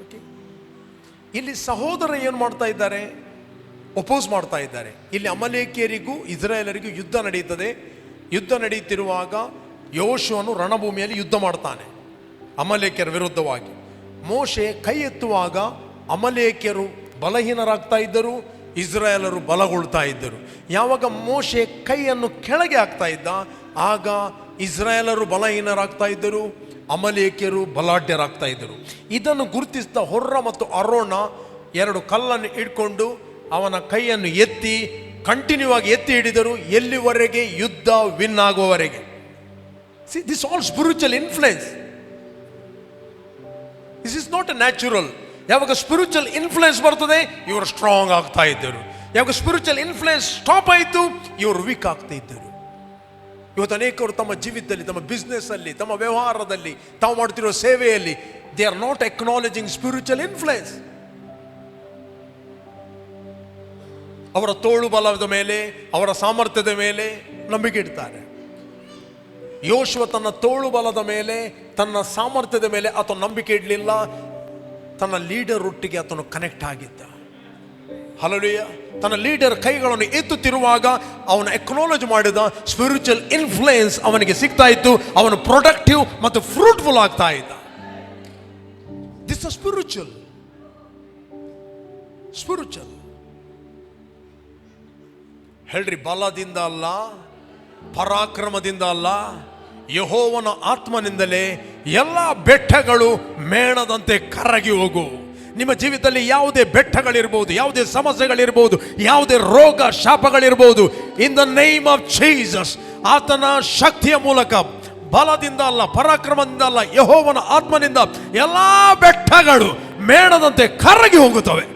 ಓಕೆ, ಇಲ್ಲಿ ಸಹೋದರ ಏನು ಮಾಡ್ತಾ ಇದ್ದಾರೆ? ಒಪೋಸ್ ಮಾಡ್ತಾ ಇದ್ದಾರೆ. ಇಲ್ಲಿ ಅಮಲೇಕಿಯರಿಗೂ ಇಸ್ರಾಯೇಲರಿಗೂ ಯುದ್ಧ ನಡೆಯುತ್ತದೆ. ಯುದ್ಧ ನಡೆಯುತ್ತಿರುವಾಗ ಯೋಶುವನು ರಣಭೂಮಿಯಲ್ಲಿ ಯುದ್ಧ ಮಾಡ್ತಾನೆ ಅಮಲೇಕ್ಯರ ವಿರುದ್ಧವಾಗಿ. ಮೋಶೆ ಕೈ ಎತ್ತುವಾಗ ಅಮಲೇಕ್ಯರು ಬಲಹೀನರಾಗ್ತಾ ಇದ್ದರು, ಇಸ್ರಾಯೇಲರು ಬಲಗೊಳ್ತಾ ಇದ್ದರು. ಯಾವಾಗ ಮೋಶೆ ಕೈಯನ್ನು ಕೆಳಗೆ ಹಾಕ್ತಾ ಇದ್ದ, ಆಗ ಇಸ್ರಾಯೇಲರು ಬಲಹೀನರಾಗ್ತಾ ಇದ್ದರು, ಅಮಲೇಕ್ಯರು ಬಲಾಢ್ಯರಾಗ್ತಾ ಇದ್ದರು. ಇದನ್ನು ಗುರುತಿಸಿದ ಹೊರ್ರ ಮತ್ತು ಅರೋಣ ಎರಡು ಕಲ್ಲನ್ನು ಇಟ್ಕೊಂಡು ಅವನ ಕೈಯನ್ನು ಎತ್ತಿ ಕಂಟಿನ್ಯೂ ಆಗಿ ಎತ್ತಿ ಹಿಡಿದರು, ಎಲ್ಲಿವರೆಗೆ? ಯುದ್ಧ ವಿನ್ ಆಗುವವರೆಗೆ. See, this all spiritual influence. This is not a natural. ಯಾವಾಗ ಸ್ಪಿರಿಚುವಲ್ ಇನ್ಫ್ಲುಯೆನ್ಸ್ ಬರ್ತದೆ, ಇವರು ಸ್ಟ್ರಾಂಗ್ ಆಗ್ತಾ ಇದ್ದರು. ಯಾವಾಗ ಸ್ಪಿರಿಚುವಲ್ ಇನ್ಫ್ಲುಯೆನ್ಸ್ ಸ್ಟಾಪ್ ಆಯಿತು, ಇವರು ವೀಕ್ ಆಗ್ತಾ ಇದ್ದರು. ಇವತ್ತು ಅನೇಕರು ತಮ್ಮ ಜೀವಿತದಲ್ಲಿ, ತಮ್ಮ ಬಿಸ್ನೆಸ್ ಅಲ್ಲಿ, ತಮ್ಮ ವ್ಯವಹಾರದಲ್ಲಿ, ತಾವು ಮಾಡ್ತಿರೋ ಸೇವೆಯಲ್ಲಿ, they are not acknowledging spiritual influence. ಅವರ ತೋಳು ಬಲದ ಮೇಲೆ, ಅವರ ಸಾಮರ್ಥ್ಯದ ಮೇಲೆ ನಂಬಿಕೆ ಇಡ್ತಾರೆ. ಯೋಶುವ ತನ್ನ ತೋಳು ಬಲದ ಮೇಲೆ, ತನ್ನ ಸಾಮರ್ಥ್ಯದ ಮೇಲೆ ಆತನ ನಂಬಿಕೆ ಇಡಲಿಲ್ಲ. ತನ್ನ ಲೀಡರ್ ಒಟ್ಟಿಗೆ ಆತನು ಕನೆಕ್ಟ್ ಆಗಿದ್ದ. ಹಲ್ಲೆಲೂಯ. ತನ್ನ ಲೀಡರ್ ಕೈಗಳನ್ನು ಎತ್ತುತ್ತಿರುವಾಗ ಅವನು ಎಕ್ನಾಲಜ್ ಮಾಡಿದ. ಸ್ಪಿರಿಚುವಲ್ ಇನ್ಫ್ಲುಯೆನ್ಸ್ ಅವನಿಗೆ ಸಿಗ್ತಾ ಇತ್ತು. ಅವನು ಪ್ರೊಡಕ್ಟಿವ್ ಮತ್ತು ಫ್ರೂಟ್ಫುಲ್ ಆಗ್ತಾ ಇದ್ದ. This is spiritual. ಹೇಳ್ರಿ, ಬಲದಿಂದ ಅಲ್ಲ, ಪರಾಕ್ರಮದಿಂದ ಅಲ್ಲ, ಯೆಹೋವನ ಆತ್ಮನಿಂದಲೇ ಎಲ್ಲ ಬೆಟ್ಟಗಳು ಮೇಣದಂತೆ ಕರಗಿ ಹೋಗು. ನಿಮ್ಮ ಜೀವಿತದಲ್ಲಿ ಯಾವುದೇ ಬೆಟ್ಟಗಳಿರ್ಬೋದು, ಯಾವುದೇ ಸಮಸ್ಯೆಗಳಿರ್ಬೋದು, ಯಾವುದೇ ರೋಗ ಶಾಪಗಳಿರ್ಬೋದು, in the name of Jesus, ಆತನ ಶಕ್ತಿಯ ಮೂಲಕ, ಬಲದಿಂದ ಅಲ್ಲ, ಪರಾಕ್ರಮದಿಂದ ಅಲ್ಲ, ಯೆಹೋವನ ಆತ್ಮನಿಂದ ಎಲ್ಲಾ ಬೆಟ್ಟಗಳು ಮೇಣದಂತೆ ಕರಗಿ ಹೋಗುತ್ತವೆ.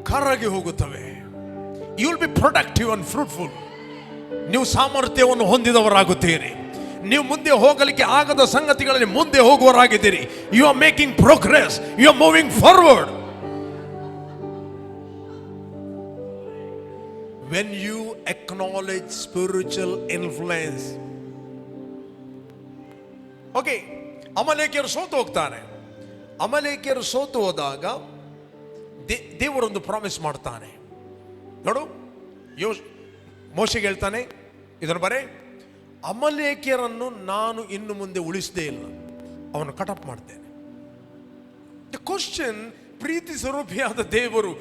ಕರಗಿ ಹೋಗುತ್ತವೆ. You will be productive and fruitful. ನೀವು ಸಾಮರ್ಥ್ಯವನ್ನು ಹೊಂದಿದವರಾಗುತ್ತೀರಿ. ನೀವು ಮುಂದೆ ಹೋಗಲಿಕ್ಕೆ ಆಗದ ಸಂಗತಿಗಳಲ್ಲಿ ಮುಂದೆ ಹೋಗುವವರಾಗಿದ್ದೀರಿ. You are making progress, you are moving forward. When you acknowledge spiritual influence. Okay, ಅಮಲೇಕ್ಯರು ಸೋತು ಹೋಗ್ತಾನೆ. ಅಮಲೇಕ್ಯರು ಸೋತು ಹೋದಾಗ ದೇವರೊಂದು ಪ್ರಾಮಿಸ್ ಮಾಡ್ತಾನೆ. ನೋಡು, ಮೋಶೆಗೆ ಹೇಳ್ತಾನೆ, ಇದನ್ನು ಬರೇ, ಅಮಲೇಕ್ಯರನ್ನು ನಾನು ಇನ್ನು ಮುಂದೆ ಉಳಿಸದೇ ಇಲ್ಲ, ಅವನು ಕಟಪ್ ಮಾಡ್ತೇನೆ. ದ ಕ್ವಶನ್, ಪ್ರೀತಿ ಸ್ವರೂಪಿಯಾದ ದೇವರು,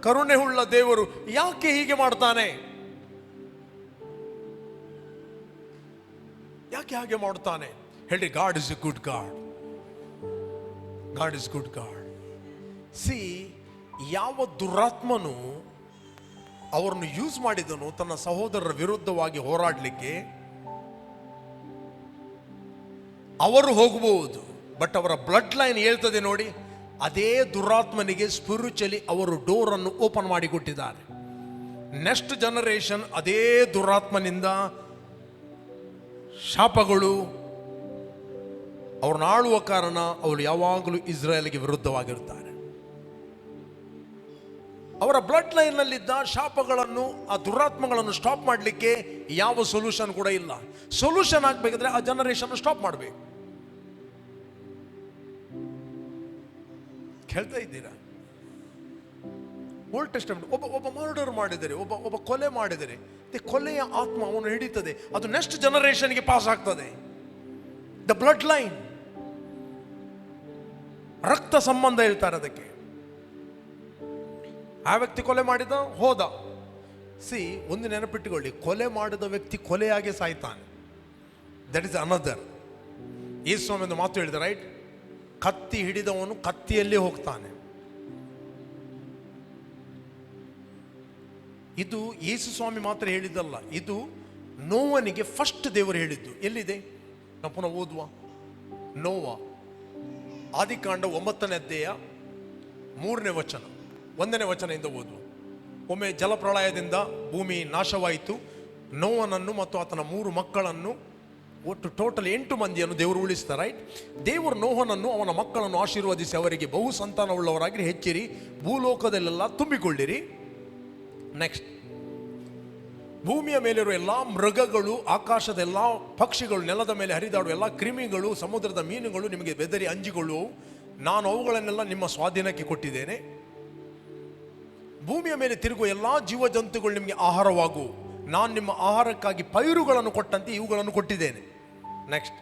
ಕರುಣೆ ಉಳ್ಳ ದೇವರು ಯಾಕೆ ಹೀಗೆ ಮಾಡ್ತಾನೆ? ಯಾಕೆ ಹಾಗೆ ಮಾಡ್ತಾನೆ ಹೇಳಿ? God is A good god. God is good god. C, ಯಾವ ದುರಾತ್ಮನು ಅವರನ್ನು ಯೂಸ್ ಮಾಡಿದನು ತನ್ನ ಸಹೋದರರ ವಿರುದ್ಧವಾಗಿ ಹೋರಾಡಲಿಕ್ಕೆ, ಅವರು ಹೋಗಬಹುದು, ಬಟ್ ಅವರ ಬ್ಲಡ್ ಲೈನ್ ಹೇಳ್ತದೆ ನೋಡಿ, ಅದೇ ದುರಾತ್ಮನಿಗೆ ಸ್ಪಿರಿಚುವಲಿ ಅವರು ಡೋರ್ ಅನ್ನು ಓಪನ್ ಮಾಡಿ ಕೊಟ್ಟಿದ್ದಾರೆ. ನೆಕ್ಸ್ಟ್ ಜನರೇಷನ್ ಅದೇ ದುರಾತ್ಮನಿಂದ ಶಾಪಗಳು ಅವ್ರನ್ನ ಆಳುವ ಕಾರಣ ಅವರು ಯಾವಾಗಲೂ ಇಸ್ರಾಯೇಲ್ಗೆ ವಿರುದ್ಧವಾಗಿರ್ತಾರೆ. ಅವರ ಬ್ಲಡ್ ಲೈನ್ನಲ್ಲಿದ್ದ ಶಾಪಗಳನ್ನು, ಆ ದುರಾತ್ಮಗಳನ್ನು ಸ್ಟಾಪ್ ಮಾಡಲಿಕ್ಕೆ ಯಾವ ಸೊಲ್ಯೂಷನ್ ಕೂಡ ಇಲ್ಲ. ಸೊಲ್ಯೂಷನ್ ಆಗಬೇಕಾದ್ರೆ ಆ ಜನರೇಷನ್ ಸ್ಟಾಪ್ ಮಾಡಬೇಕು. ಕೇಳ್ತಾ ಇದ್ದೀರಾ? ಓಲ್ಡ್ ಟೆಸ್ಟಮೆಂಟ್ ಒಬ್ಬ ಮರ್ಡರ್ ಮಾಡಿದರೆ, ಒಬ್ಬ ಕೊಲೆ ಮಾಡಿದರೆ, ಕೊಲೆಯ ಆತ್ಮ ಅವನು ಹಿಡಿತದೆ, ಅದು ನೆಕ್ಸ್ಟ್ ಜನರೇಷನ್ಗೆ ಪಾಸ್ ಆಗ್ತದೆ. ದ ಬ್ಲಡ್ ಲೈನ್, ರಕ್ತ ಸಂಬಂಧ ಹೇಳ್ತಾರೆ ಅದಕ್ಕೆ. ಆ ವ್ಯಕ್ತಿ ಕೊಲೆ ಮಾಡಿದ, ಹೋದ. ಸಿ, ಒಂದು ನೆನಪಿಟ್ಟುಕೊಳ್ಳಿ, ಕೊಲೆ ಮಾಡಿದ ವ್ಯಕ್ತಿ ಕೊಲೆಯಾಗಿ ಸಾಯ್ತಾನೆ. That is another. Yesu Swami ಒಂದು ಮಾತು ಹೇಳಿದ, ರೈಟ್? ಕತ್ತಿ ಹಿಡಿದವನು ಕತ್ತಿಯಲ್ಲೇ ಹೋಗ್ತಾನೆ. ಇದು ಯೇಸು ಸ್ವಾಮಿ ಮಾತ್ರ ಹೇಳಿದ್ದಲ್ಲ, ಇದು ನೋವನಿಗೆ ಫಸ್ಟ್ ದೇವರು ಹೇಳಿದ್ದು. ಎಲ್ಲಿದೆ? ನಾವು ಪುನಃ ಓದುವ. ನೋವ ಆದಿಕಾಂಡ 9ನೇ ಅಧ್ಯಾಯ 3ನೇ ವಚನ, 1ನೇ ವಚನದಿಂದ ಓದುವ. ಒಮ್ಮೆ ಜಲಪ್ರಳಯದಿಂದ ಭೂಮಿ ನಾಶವಾಯಿತು. ನೋವನನ್ನು ಮತ್ತು ಆತನ 3 ಮಕ್ಕಳನ್ನು, ಒಟ್ಟು ಟೋಟಲ್ 8 ಮಂದಿಯನ್ನು ದೇವರು ಉಳಿಸ್ತಾರೆ. ರೈಟ್? ದೇವರು ನೋಹನನ್ನು ಅವನ ಮಕ್ಕಳನ್ನು ಆಶೀರ್ವದಿಸಿ ಅವರಿಗೆ ಬಹು ಸಂತಾನವುಳ್ಳವರಾಗಿ ಹೆಚ್ಚಿರಿ, ಭೂಲೋಕದಲ್ಲೆಲ್ಲ ತುಂಬಿಕೊಳ್ಳಿರಿ. ನೆಕ್ಸ್ಟ್, ಭೂಮಿಯ ಮೇಲಿರುವ ಎಲ್ಲ ಮೃಗಗಳು, ಆಕಾಶದ ಎಲ್ಲ ಪಕ್ಷಿಗಳು, ನೆಲದ ಮೇಲೆ ಹರಿದಾಡುವ ಎಲ್ಲ ಕ್ರಿಮಿಗಳು, ಸಮುದ್ರದ ಮೀನುಗಳು ನಿಮಗೆ ಬೆದರಿ ಅಂಜಿಕೊಳ್ಳುವವು. ನಾನು ಅವುಗಳನ್ನೆಲ್ಲ ನಿಮ್ಮ ಸ್ವಾಧೀನಕ್ಕೆ ಕೊಟ್ಟಿದ್ದೇನೆ. ಭೂಮಿಯ ಮೇಲೆ ತಿರುಗುವ ಎಲ್ಲ ಜೀವ ಜಂತುಗಳು ನಿಮಗೆ ಆಹಾರವಾಗುವು. ನಾನು ನಿಮ್ಮ ಆಹಾರಕ್ಕಾಗಿ ಪೈರುಗಳನ್ನು ಕೊಟ್ಟಂತೆ ಇವುಗಳನ್ನು ಕೊಟ್ಟಿದ್ದೇನೆ. ನೆಕ್ಸ್ಟ್,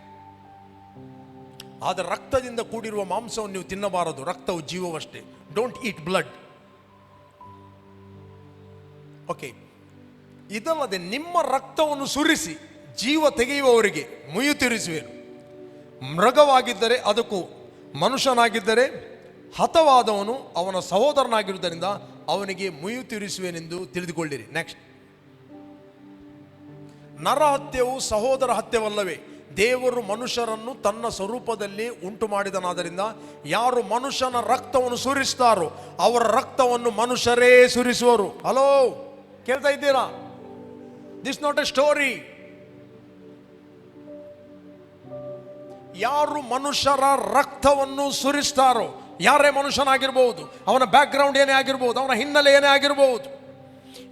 ಆದರೆ ರಕ್ತದಿಂದ ಕೂಡಿರುವ ಮಾಂಸವನ್ನು ನೀವು ತಿನ್ನಬಾರದು, ರಕ್ತವು ಜೀವವಷ್ಟೇ. Don't eat blood. ಓಕೆ, ಇದಲ್ಲದೆ ನಿಮ್ಮ ರಕ್ತವನ್ನು ಸುರಿಸಿ ಜೀವ ತೆಗೆಯುವವರಿಗೆ ಮುಯ್ಯಿ ತೀರಿಸುವೆನು. ಮೃಗವಾಗಿದ್ದರೆ ಅದಕ್ಕೂ, ಮನುಷ್ಯನಾಗಿದ್ದರೆ ಹತವಾದವನು ಅವನ ಸಹೋದರನಾಗಿರುವುದರಿಂದ ಅವನಿಗೆ ಮುಯ್ಯಿ ತೀರಿಸುವೆನೆಂದು ತಿಳಿದುಕೊಳ್ಳಿರಿ. ನೆಕ್ಸ್ಟ್, ನರಹತ್ಯವು ಸಹೋದರ ಹತ್ಯವಲ್ಲವೇ? ದೇವರು ಮನುಷ್ಯರನ್ನು ತನ್ನ ಸ್ವರೂಪದಲ್ಲಿ ಉಂಟು ಮಾಡಿದನಾದ್ದರಿಂದ ಯಾರು ಮನುಷ್ಯನ ರಕ್ತವನ್ನು ಸುರಿಸ್ತಾರೋ ಅವರ ರಕ್ತವನ್ನು ಮನುಷ್ಯರೇ ಸುರಿಸುವರು. ಹಲೋ, ಕೇಳ್ತಾ ಇದ್ದೀರಾ? This not A story. ಯಾರು ಮನುಷ್ಯರ ರಕ್ತವನ್ನು ಸುರಿಸ್ತಾರೋ, ಯಾರೇ ಮನುಷ್ಯನಾಗಿರ್ಬೋದು, ಅವನ ಬ್ಯಾಕ್ ಗ್ರೌಂಡ್ ಏನೇ ಆಗಿರ್ಬೋದು, ಅವನ ಹಿನ್ನೆಲೆ ಏನೇ ಆಗಿರ್ಬೋದು,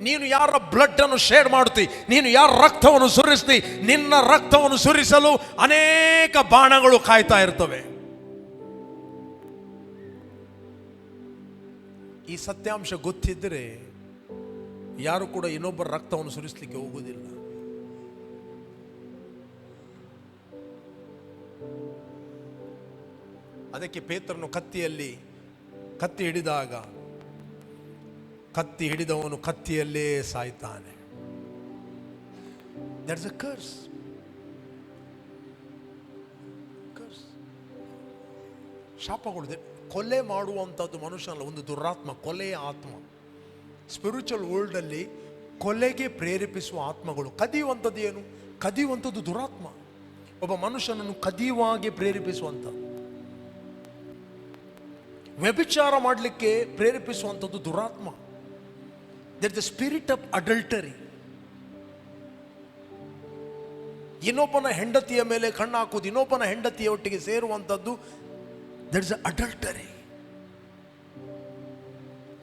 ನೀನು ಯಾರ ಬ್ಲಡ್ ಅನ್ನು ಶೇರ್ ಮಾಡ್ತಿ, ನೀನು ಯಾರ ರಕ್ತವನ್ನು ಸುರಿಸ್ತಿ, ನಿನ್ನ ರಕ್ತವನ್ನು ಸುರಿಸಲು ಅನೇಕ ಬಾಣಗಳು ಕಾಯ್ತಾ ಇರ್ತವೆ. ಈ ಸತ್ಯಾಂಶ ಗೊತ್ತಿದ್ದರೆ ಯಾರು ಕೂಡ ಇನ್ನೊಬ್ಬರ ರಕ್ತವನ್ನು ಸುರಿಸಲಿಕ್ಕೆ ಹೋಗುವುದಿಲ್ಲ. ಅದಕ್ಕೆ ಪೇತ್ರನು ಕತ್ತಿ ಹಿಡಿದಾಗ ಕತ್ತಿ ಹಿಡಿದವನು ಕತ್ತಿಯಲ್ಲೇ ಸಾಯ್ತಾನೆ. That's a ಕರ್ಸ್. ಶಾಪಗಳು. ಕೊಲೆ ಮಾಡುವಂಥದ್ದು ಮನುಷ್ಯನಲ್ಲ, ಒಂದು ದುರಾತ್ಮ, ಕೊಲೆಯ ಆತ್ಮ. ಸ್ಪಿರಿಚುವಲ್ ವರ್ಲ್ಡಲ್ಲಿ ಕೊಲೆಗೆ ಪ್ರೇರೇಪಿಸುವ ಆತ್ಮಗಳು. ಕದಿಯುವಂಥದ್ದು ಏನು? ಕದಿಯುವಂಥದ್ದು ದುರಾತ್ಮ. ಒಬ್ಬ ಮನುಷ್ಯನನ್ನು ಕದಿಯುವಾಗೆ ಪ್ರೇರೇಪಿಸುವಂಥದ್ದು. ವ್ಯಭಿಚಾರ ಮಾಡಲಿಕ್ಕೆ ಪ್ರೇರೇಪಿಸುವಂಥದ್ದು ದುರಾತ್ಮ. That is the spirit of adultery. ಇನ್ನೊಬ್ಬನ ಹೆಂಡತಿಯ ಮೇಲೆ ಕಣ್ಣು ಹಾಕುವುದು, ಇನ್ನೊಬ್ಬನ ಹೆಂಡತಿಯ ಒಟ್ಟಿಗೆ ಸೇರುವಂಥದ್ದು, ದಟ್ ಇಸ್ ಅಡಲ್ಟರಿ.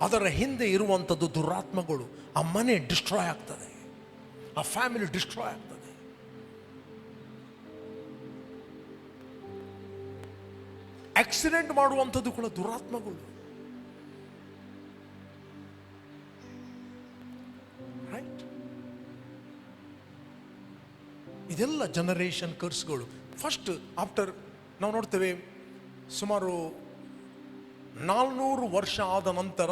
ಅದರ ಹಿಂದೆ ಇರುವಂಥದ್ದು ದುರಾತ್ಮಗಳು. ಆ ಮನೆ ಡಿಸ್ಟ್ರಾಯ್ ಆಗ್ತದೆ, ಆ ಫ್ಯಾಮಿಲಿ ಡಿಸ್ಟ್ರಾಯ್ ಆಗ್ತದೆ. ಆಕ್ಸಿಡೆಂಟ್ ಮಾಡುವಂಥದ್ದು ಕೂಡ ದುರಾತ್ಮಗಳು. ರೈಟ್? ಇದೆಲ್ಲ ಜನರೇಷನ್ ಕರ್ಸ್ಗಳು. ಫಸ್ಟ್ ಆಫ್ಟರ್ ನಾವು ನೋಡ್ತೇವೆ, ಸುಮಾರು 400 ವರ್ಷ ಆದ ನಂತರ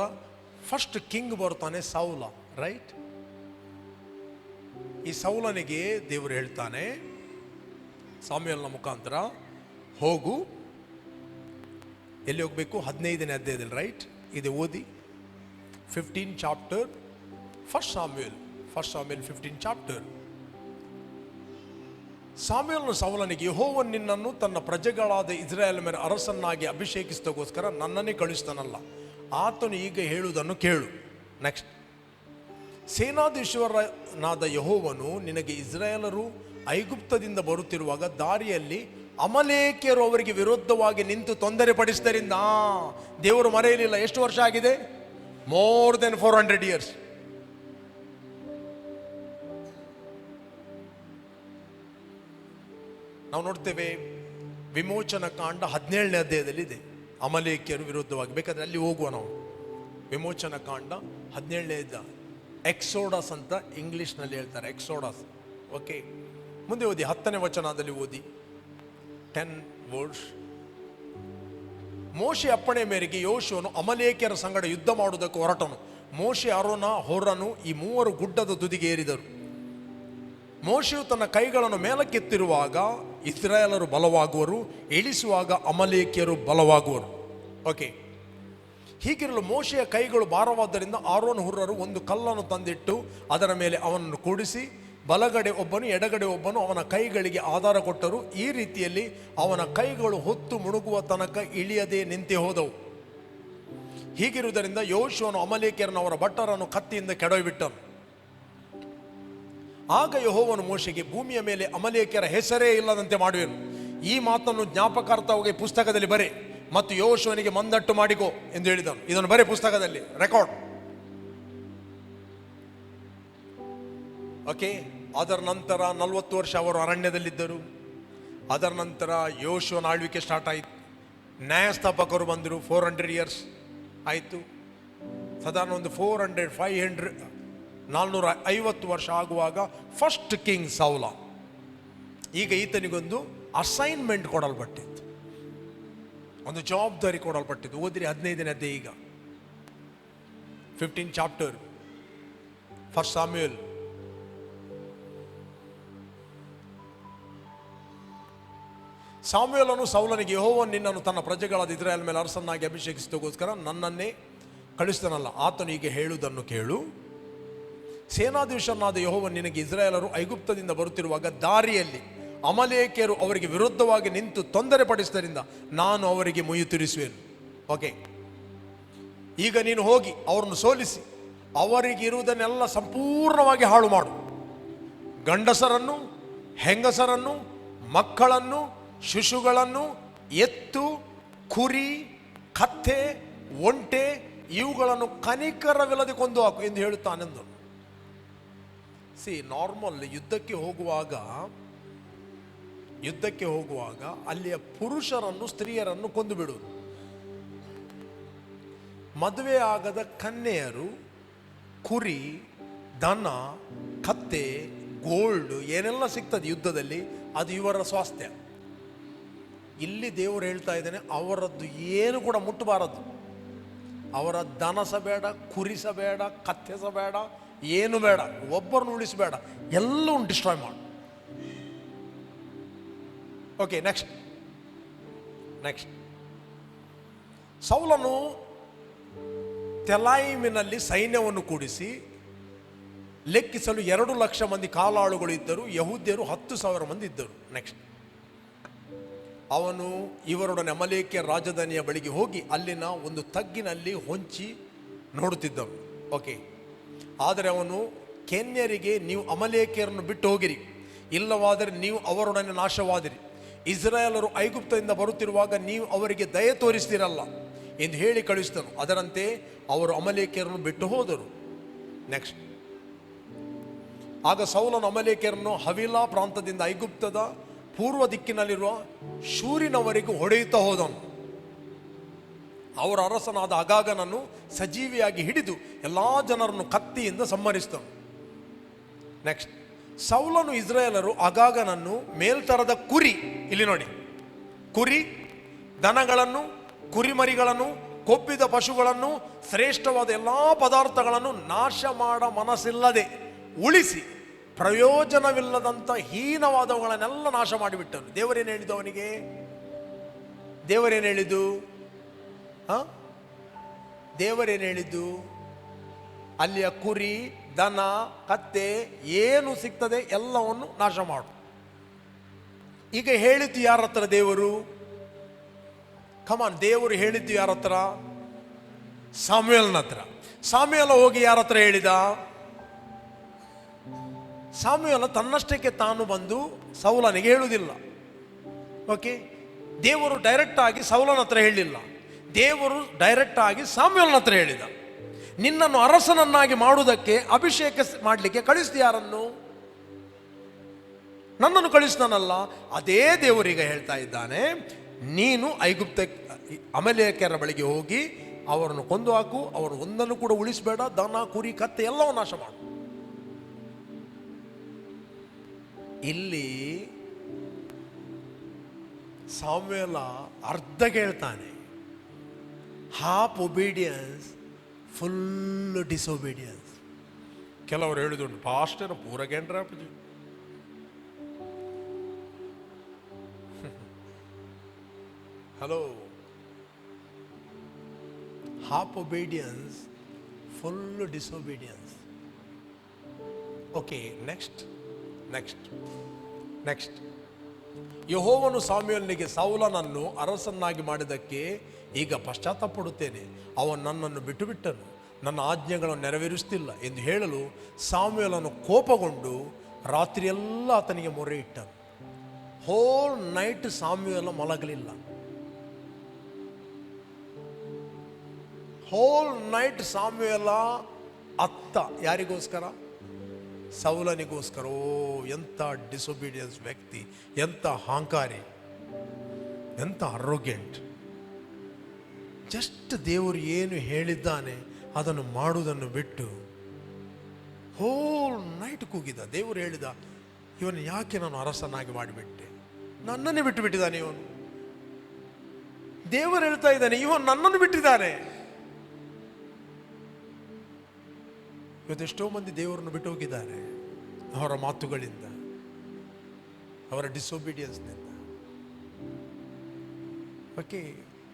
ಫಸ್ಟ್ ಕಿಂಗ್ ಬರ್ತಾನೆ, ಸೌಲ. ರೈಟ್? ಈ ಸೌಲನಿಗೆ ದೇವರು ಹೇಳ್ತಾನೆ ಸಾಮ್ಯಲ್ನ ಮುಖಾಂತರ, ಹೋಗು. ಎಲ್ಲಿ ಹೋಗಬೇಕು? 15ನೇ ಅಧ್ಯಾಯದಲ್ಲಿ. ರೈಟ್? ಇದು ಓದಿ. 15 ಚಾಪ್ಟರ್, ಫಸ್ಟ್ ಸಾಮ್ಯಲ್ 15 ಚಾಪ್ಟರ್. ಸಾಮ್ಯಲ್ನ ಸೌಲನಿಗೆ, ಯೆಹೋವನು ನಿನ್ನನ್ನು ತನ್ನ ಪ್ರಜೆಗಳಾದ ಇಸ್ರಾಯೇಲ್ ಮೇಲೆ ಅರಸನ್ನಾಗಿ ಅಭಿಷೇಕಿಸಿದಗೋಸ್ಕರ ನನ್ನನ್ನೇ ಕಳಿಸ್ತಾನಲ್ಲ, ಆತನು ಈಗ ಹೇಳುವುದನ್ನು ಕೇಳು. ನೆಕ್ಸ್ಟ್, ಸೇನಾಧೀಶ್ವರನಾದ ಯೆಹೋವನು ನಿನಗೆ ಇಸ್ರಾಯೇಲರು ಐಗುಪ್ತದಿಂದ ಬರುತ್ತಿರುವಾಗ ದಾರಿಯಲ್ಲಿ ಅಮಲೇಕ್ಯರು ಅವರಿಗೆ ವಿರುದ್ಧವಾಗಿ ನಿಂತು ತೊಂದರೆ ಪಡಿಸಿದ್ದರಿಂದ ದೇವರು ಮರೆಯಲಿಲ್ಲ. ಎಷ್ಟು ವರ್ಷ ಆಗಿದೆ? More than 400 years. ನಾವು ನೋಡ್ತೇವೆ, ವಿಮೋಚನ ಕಾಂಡ 17ನೇ ಅಧ್ಯಾಯದಲ್ಲಿ ಇದೆ, ಅಮಲೇಕ್ಯರು ವಿರುದ್ಧವಾಗಿ. ಬೇಕಾದ್ರೆ ಅಲ್ಲಿ ಹೋಗುವ ನಾವು. ವಿಮೋಚನ ಕಾಂಡ 17ನೇ ಅಧ್ಯಾಯ. ಎಕ್ಸೋಡಸ್ ಅಂತ ಇಂಗ್ಲಿಷ್ನಲ್ಲಿ ಹೇಳ್ತಾರೆ, ಎಕ್ಸೋಡಸ್. ಓಕೆ, ಮುಂದೆ ಓದಿ. 10ನೇ ವಚನದಲ್ಲಿ ಓದಿ, 10 ವರ್ಡ್ಸ್. ಮೋಶೆ ಅಪ್ಪಣೆ ಮೇರೆಗೆ ಯೋಶುವನು ಅಮಲೇಕ್ಯರ ಸಂಗಡ ಯುದ್ಧ ಮಾಡುವುದಕ್ಕೆ ಹೊರಟನು. ಮೋಶೆ, ಅರೋನ, ಹೊರನು ಈ ಮೂವರು ಗುಡ್ಡದ ತುದಿಗೆ ಏರಿದರು. ಮೋಶೆಯು ತನ್ನ ಕೈಗಳನ್ನು ಮೇಲಕ್ಕೆತ್ತಿರುವಾಗ ಇಸ್ರಾಯೇಲರು ಬಲವಾಗುವರು, ಇಳಿಸುವಾಗ ಅಮಲೇಕ್ಯರು ಬಲವಾಗುವರು. ಓಕೆ, ಹೀಗಿರಲು ಮೋಶೆಯ ಕೈಗಳು ಭಾರವಾದ್ದರಿಂದ ಆರೋನ್ ಹುರ್ರರು ಒಂದು ಕಲ್ಲನ್ನು ತಂದಿಟ್ಟು ಅದರ ಮೇಲೆ ಅವನನ್ನು ಕೂಡಿಸಿ, ಬಲಗಡೆ ಒಬ್ಬನು ಎಡಗಡೆ ಒಬ್ಬನು ಅವನ ಕೈಗಳಿಗೆ ಆಧಾರ ಕೊಟ್ಟರು. ಈ ರೀತಿಯಲ್ಲಿ ಅವನ ಕೈಗಳು ಹೊತ್ತು ಮುಳುಗುವ ತನಕ ಇಳಿಯದೆ ನಿಂತೆ ಹೋದವು. ಹೀಗಿರುವುದರಿಂದ ಯೋಶುವನು ಅಮಲೇಕ್ಯರನ್ನು ಅವರ ಭಟ್ಟರನ್ನು ಕತ್ತಿಯಿಂದ ಕೆಡವಿಬಿಟ್ಟನು. ಆಗ ಯೆಹೋವನು ಮೋಶೆಗೆ, ಭೂಮಿಯ ಮೇಲೆ ಅಮಲೇಕ್ಯರ ಹೆಸರೇ ಇಲ್ಲದಂತೆ ಮಾಡುವೆನು. ಈ ಮಾತನ್ನು ಜ್ಞಾಪಕಾರ್ಥವಾಗಿ ಪುಸ್ತಕದಲ್ಲಿ ಬರೆ ಮತ್ತು ಯೋಶುವನಿಗೆ ಮಂದಟ್ಟು ಮಾಡಿಕೋ ಎಂದು ಹೇಳಿದನು. ಇದನ್ನು ಬರೆ ಪುಸ್ತಕದಲ್ಲಿ, ರೆಕಾರ್ಡ್. ಓಕೆ, ಅದರ ನಂತರ 40 ವರ್ಷ ಅವರು ಅರಣ್ಯದಲ್ಲಿದ್ದರು. ಅದರ ನಂತರ ಯೋಶುವನ ಆಳ್ವಿಕೆ ಸ್ಟಾರ್ಟ್ ಆಯಿತು. ನ್ಯಾಯಸ್ಥಾಪಕರು ಬಂದರು. 400 ಇಯರ್ಸ್ ಆಯಿತು. ಸಾಧಾರಣ ಒಂದು 450 ವರ್ಷ ಆಗುವಾಗ ಫಸ್ಟ್ ಕಿಂಗ್ ಸೌಲ. ಈಗ ಈತನಿಗೊಂದು ಅಸೈನ್ಮೆಂಟ್ ಕೊಡಲ್ಪಟ್ಟಿತ್ತು, ಒಂದು ಜವಾಬ್ದಾರಿ ಕೊಡಲ್ಪಟ್ಟಿತ್ತು. ಓದ್ರಿ 15ನೇ ಅಧ್ಯಾಯ. ಈಗ 15 ಚಾಪ್ಟರ್, ಫಸ್ಟ್ ಸಾಮ್ಯುಯಲ್. ಸಾಮ್ಯುಯೇಲನು ಸೌಲನಿಗೆ, ಯೆಹೋವನು ನಿನ್ನನ್ನು ತನ್ನ ಪ್ರಜೆಗಳಾದ ಇಸ್ರಾಯೇಲ್ ಮೇಲೆ ಅರಸನ್ನಾಗಿ ಅಭಿಷೇಕಿಸಿದಗೋಸ್ಕರ ನನ್ನನ್ನೇ ಕಳಿಸ್ತಾನಲ್ಲ, ಆತನು ಹೀಗೆ ಹೇಳುವುದನ್ನು ಕೇಳು. ಸೇನಾಧೀಶನಾದ ಯೆಹೋವನು ನಿನಗೆ ಇಸ್ರಾಯೇಲರು ಐಗುಪ್ತದಿಂದ ಬರುತ್ತಿರುವಾಗ ದಾರಿಯಲ್ಲಿ ಅಮಲೇಕ್ಯರು ಅವರಿಗೆ ವಿರುದ್ಧವಾಗಿ ನಿಂತು ತೊಂದರೆ ಪಡಿಸಿದ್ದರಿಂದ ನಾನು ಅವರಿಗೆ ಮುಯ್ಯಿ ತೀರಿಸುವೆನು. ಓಕೆ, ಈಗ ನೀನು ಹೋಗಿ ಅವರನ್ನು ಸೋಲಿಸಿ ಅವರಿಗಿರುವುದನ್ನೆಲ್ಲ ಸಂಪೂರ್ಣವಾಗಿ ಹಾಳು ಮಾಡು. ಗಂಡಸರನ್ನು, ಹೆಂಗಸರನ್ನು, ಮಕ್ಕಳನ್ನು, ಶಿಶುಗಳನ್ನು, ಎತ್ತು, ಕುರಿ, ಕತ್ತೆ, ಒಂಟೆ ಇವುಗಳನ್ನು ಕನಿಕರವಿಲ್ಲದೆ ಕೊಂದು ಹಾಕು ಎಂದು ಹೇಳುತ್ತಾನೆಂದು. ನಾರ್ಮಲ್ ಯುದ್ಧಕ್ಕೆ ಹೋಗುವಾಗ ಅಲ್ಲಿಯ ಪುರುಷರನ್ನು, ಸ್ತ್ರೀಯರನ್ನು ಕೊಂದು ಬಿಡುವುದು. ಮದುವೆ ಆಗದ ಕನ್ಯೆಯರು, ಕುರಿ, ದನ, ಕತ್ತೆ, ಗೋಲ್ಡ್ ಏನೆಲ್ಲ ಸಿಗ್ತದೆ ಯುದ್ಧದಲ್ಲಿ, ಅದು ಇವರ ಸ್ವಾಸ್ಥ್ಯ. ಇಲ್ಲಿ ದೇವರು ಹೇಳ್ತಾ ಇದ್ದಾನೆ, ಅವರದ್ದು ಏನು ಕೂಡ ಮುಟ್ಟಬಾರದು. ಅವರ ದನಸಬೇಡ, ಕುರಿಸಬೇಡ, ಕತ್ತೆಸಬೇಡ, ಏನು ಬೇಡ, ಒಬ್ಬರನ್ನು ಉಳಿಸಬೇಡ, ಎಲ್ಲವನ್ನು ಡಿಸ್ಟ್ರಾಯ್ ಮಾಡು. ಓಕೆ, ನೆಕ್ಸ್ಟ್ ಸೌಲನು ತೆಲಾಯಿಮಿನಲ್ಲಿ ಸೈನ್ಯವನ್ನು ಕೂಡಿಸಿ ಲೆಕ್ಕಿಸಲು 2,00,000 ಮಂದಿ ಕಾಲಾಳುಗಳು ಇದ್ದರು. ಯಹೂದ್ಯರು 10,000 ಮಂದಿ ಇದ್ದರು. ನೆಕ್ಸ್ಟ್, ಅವನು ಇವರೊಡನೆ ಅಮಲೇಕ್ಯ ರಾಜಧಾನಿಯ ಬಳಿಗೆ ಹೋಗಿ ಅಲ್ಲಿನ ಒಂದು ತಗ್ಗಿನಲ್ಲಿ ಹೊಂಚಿ ನೋಡುತ್ತಿದ್ದನು. ಓಕೆ, ಆದರೆ ಅವನು ಕೆನ್ಯರಿಗೆ, ನೀವು ಅಮಲೇಕ್ಯರನ್ನು ಬಿಟ್ಟು ಹೋಗಿರಿ, ಇಲ್ಲವಾದರೆ ನೀವು ಅವರೊಡನೆ ನಾಶವಾದಿರಿ. ಇಸ್ರಾಯೇಲರು ಐಗುಪ್ತದಿಂದ ಬರುತ್ತಿರುವಾಗ ನೀವು ಅವರಿಗೆ ದಯೆ ತೋರಿಸ್ತಿರಲ್ಲ ಎಂದು ಹೇಳಿ ಕಳಿಸಿದನು. ಅದರಂತೆ ಅವರು ಅಮಲೇಕ್ಯರನ್ನು ಬಿಟ್ಟು ಹೋದರು. ನೆಕ್ಸ್ಟ್, ಆಗ ಸೌಲನು ಅಮಲೇಕ್ಯರನ್ನು ಹವಿಲಾ ಪ್ರಾಂತದಿಂದ ಐಗುಪ್ತದ ಪೂರ್ವ ದಿಕ್ಕಿನಲ್ಲಿರುವ ಶೂರಿನವರೆಗೂ ಹೊಡೆಯುತ್ತಾ ಹೋದನು. ಅವರ ಅರಸನಾದ ಅಗಾಗನನ್ನು ಸಜೀವಿಯಾಗಿ ಹಿಡಿದು ಎಲ್ಲ ಜನರನ್ನು ಕತ್ತಿಯಿಂದ ಸಂಹರಿಸಿದನು. ನೆಕ್ಸ್ಟ್, ಸೌಲನು ಇಸ್ರಾಯೇಲರು ಅಗಾಗನನ್ನು ಮೇಲ್ತರದ ಕುರಿ, ಇಲ್ಲಿ ನೋಡಿ, ಕುರಿ, ದನಗಳನ್ನು, ಕುರಿಮರಿಗಳನ್ನು, ಕೊಬ್ಬಿದ ಪಶುಗಳನ್ನು, ಶ್ರೇಷ್ಠವಾದ ಎಲ್ಲ ಪದಾರ್ಥಗಳನ್ನು ನಾಶ ಮಾಡ ಮನಸ್ಸಿಲ್ಲದೆ ಉಳಿಸಿ ಪ್ರಯೋಜನವಿಲ್ಲದಂಥ ಹೀನವಾದವುಗಳನ್ನೆಲ್ಲ ನಾಶ ಮಾಡಿಬಿಟ್ಟನು. ದೇವರೇನು ಹೇಳಿದ್ದು ಅವನಿಗೆ? ದೇವರೇನು ಹೇಳಿದ್ದು? ದೇವರೇನು ಹೇಳಿದ್ದು? ಅಲ್ಲಿಯ ಕುರಿ, ದನ, ಕತ್ತೆ ಏನು ಸಿಗ್ತದೆ ಎಲ್ಲವನ್ನು ನಾಶ ಮಾಡು. ಈಗ ಹೇಳಿದ್ದು ಯಾರ ಹತ್ರ? ದೇವರು. ಕಮಾನ್, ದೇವರು ಹೇಳಿದ್ದು ಯಾರ ಹತ್ರ? ಸಾಮ್ಯೇಲನ ಹತ್ರ. ಸಾಮ್ಯೇಲ ಹೋಗಿ ಯಾರ ಹತ್ರ ಹೇಳಿದ? ಸಾಮ್ಯೇಲ ತನ್ನಷ್ಟಕ್ಕೆ ತಾನು ಬಂದು ಸೌಲನಿಗೆ ಹೇಳುವುದಿಲ್ಲ. ಓಕೆ, ದೇವರು ಡೈರೆಕ್ಟ್ ಆಗಿ ಸೌಲನ ಹತ್ರ ಹೇಳಿಲ್ಲ, ದೇವರು ಡೈರೆಕ್ಟ್ ಆಗಿ ಸಾಮ್ಯೇಲನ ಹತ್ರ ಹೇಳಿದ. ನಿನ್ನನ್ನು ಅರಸನನ್ನಾಗಿ ಮಾಡುವುದಕ್ಕೆ ಅಭಿಷೇಕ ಮಾಡಲಿಕ್ಕೆ ಕಳಿಸಿದ ಯಾರನ್ನು? ನನ್ನನ್ನು ಕಳಿಸ್ತಾನಲ್ಲ. ಅದೇ ದೇವರೀಗ ಹೇಳ್ತಾ ಇದ್ದಾನೆ, ನೀನು ಐಗುಪ್ತ ಅಮಲೇಕ್ಯರ ಬಳಿಗೆ ಹೋಗಿ ಅವರನ್ನು ಕೊಂದು ಹಾಕು, ಅವರು ಒಂದನ್ನು ಕೂಡ ಉಳಿಸಬೇಡ, ದನ, ಕುರಿ, ಕತ್ತೆ ಎಲ್ಲವೂ ನಾಶ ಮಾಡು. ಇಲ್ಲಿ ಸಾಮ್ಯೇಲ ಅರ್ಧ ಹೇಳ್ತಾನೆ, ಹಾಫ್ ಒಬೀಡಿಯನ್ಸ್, ಫುಲ್ ಡಿಸೊಬೀಡಿಯನ್ಸ್. ಕೆಲವರು ಹೇಳಿದುಂಟು, ಪಾಸ್ಟರ್ ಪೂರ ಗೆಂಡ್ರ. Hello, half obedience, full disobedience. Okay, next. ಯೆಹೋವನು ಸಾಮ್ಯೇಲನಿಗೆ, ಸೌಲನನ್ನು ಅರಸನ್ನಾಗಿ ಮಾಡಿದ್ದಕ್ಕೆ ಈಗ ಪಶ್ಚಾತ್ತಾಪಪಡುತ್ತೇನೆ. ಅವನು ನನ್ನನ್ನು ಬಿಟ್ಟು ಬಿಟ್ಟನು, ನನ್ನ ಆಜ್ಞೆಗಳನ್ನು ನೆರವೇರಿಸುತ್ತಿಲ್ಲ ಎಂದು ಹೇಳಲು ಸಾಮ್ಯೇಲನು ಕೋಪಗೊಂಡು ರಾತ್ರಿಯೆಲ್ಲ ಆತನಿಗೆ ಮೊರೆ ಇಟ್ಟನು. ಹೋಲ್ ನೈಟ್ ಸಾಮ್ಯೇಲ ಮಲಗಲಿಲ್ಲ. ಹೋಲ್ ನೈಟ್ ಸಾಮ್ಯೇಲ ಅತ್ತ ಯಾರಿಗೋಸ್ಕರ? ಸೌಲನಿಗೋಸ್ಕರ. ಓ, ಎಂಥ ಡಿಸೊಬೀಡಿಯನ್ಸ್ ವ್ಯಕ್ತಿ, ಎಂಥ ಅಹಂಕಾರಿ, ಎಂಥ ಅರೋಗ್ಯಂಟ್. ಜಸ್ಟ್ ದೇವರು ಏನು ಹೇಳಿದ್ದಾನೆ ಅದನ್ನು ಮಾಡುವುದನ್ನು ಬಿಟ್ಟು ಹೋಲ್ ನೈಟ್ ಕೂಗಿದ. ದೇವರು ಹೇಳಿದ, ಇವನು ಯಾಕೆ ನಾನು ಅರಸನಾಗಿ ಮಾಡಿಬಿಟ್ಟೆ? ನನ್ನನ್ನೇ ಬಿಟ್ಟು ಬಿಟ್ಟಿದ್ದಾನೆ ಇವನು. ದೇವರು ಹೇಳ್ತಾ ಇದ್ದಾನೆ, ಇವನು ನನ್ನನ್ನು ಬಿಟ್ಟಿದ್ದಾನೆ. ಇವತ್ತೆಷ್ಟೋ ಮಂದಿ ದೇವರನ್ನು ಬಿಟ್ಟು ಹೋಗಿದ್ದಾರೆ, ಅವರ ಮಾತುಗಳಿಂದ, ಅವರ ಡಿಸೊಬೀಡಿಯನ್ಸ್ನಿಂದ. ಓಕೆ,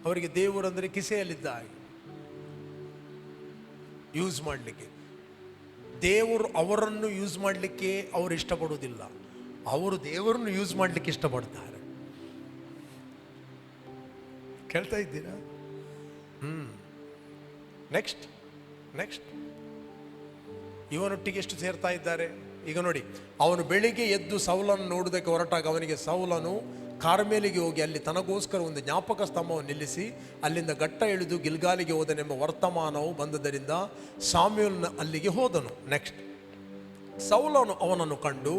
ಅವರಿಗೆ ದೇವರು ಅಂದರೆ ಕಿಸೆಯಲ್ಲಿದ್ದ ಯೂಸ್ ಮಾಡಲಿಕ್ಕೆ. ದೇವರು ಅವರನ್ನು ಯೂಸ್ ಮಾಡಲಿಕ್ಕೆ ಅವರು ಇಷ್ಟಪಡುವುದಿಲ್ಲ, ಅವರು ದೇವರನ್ನು ಯೂಸ್ ಮಾಡಲಿಕ್ಕೆ ಇಷ್ಟಪಡ್ತಾರೆ. ಕೇಳ್ತಾ ಇದ್ದೀರಾ? ನೆಕ್ಸ್ಟ್ ಇವನೊಟ್ಟಿಗೆ ಎಷ್ಟು ಸೇರ್ತಾ ಇದ್ದಾರೆ ಈಗ ನೋಡಿ. ಅವನು ಬೆಳಿಗ್ಗೆ ಎದ್ದು ಸೌಲನ್ನು ನೋಡುವುದಕ್ಕೆ ಹೊರಟಾಗ ಅವನಿಗೆ ಸೌಲನು ಕಾರ್ಮೇಲಿಗೆ ಹೋಗಿ ಅಲ್ಲಿ ತನಗೋಸ್ಕರ ಒಂದು ಜ್ಞಾಪಕ ಸ್ತಂಭವನ್ನು ನಿಲ್ಲಿಸಿ ಅಲ್ಲಿಂದ ಗಟ್ಟ ಇಳಿದು ಗಿಲ್ಗಾಲಿಗೆ ಹೋದನೆಂಬ ವರ್ತಮಾನವು ಬಂದದರಿಂದ ಸಾಮ್ಯೇಲನ ಅಲ್ಲಿಗೆ ಹೋದನು. ನೆಕ್ಸ್ಟ್, ಸೌಲನು ಅವನನ್ನು ಕಂಡು,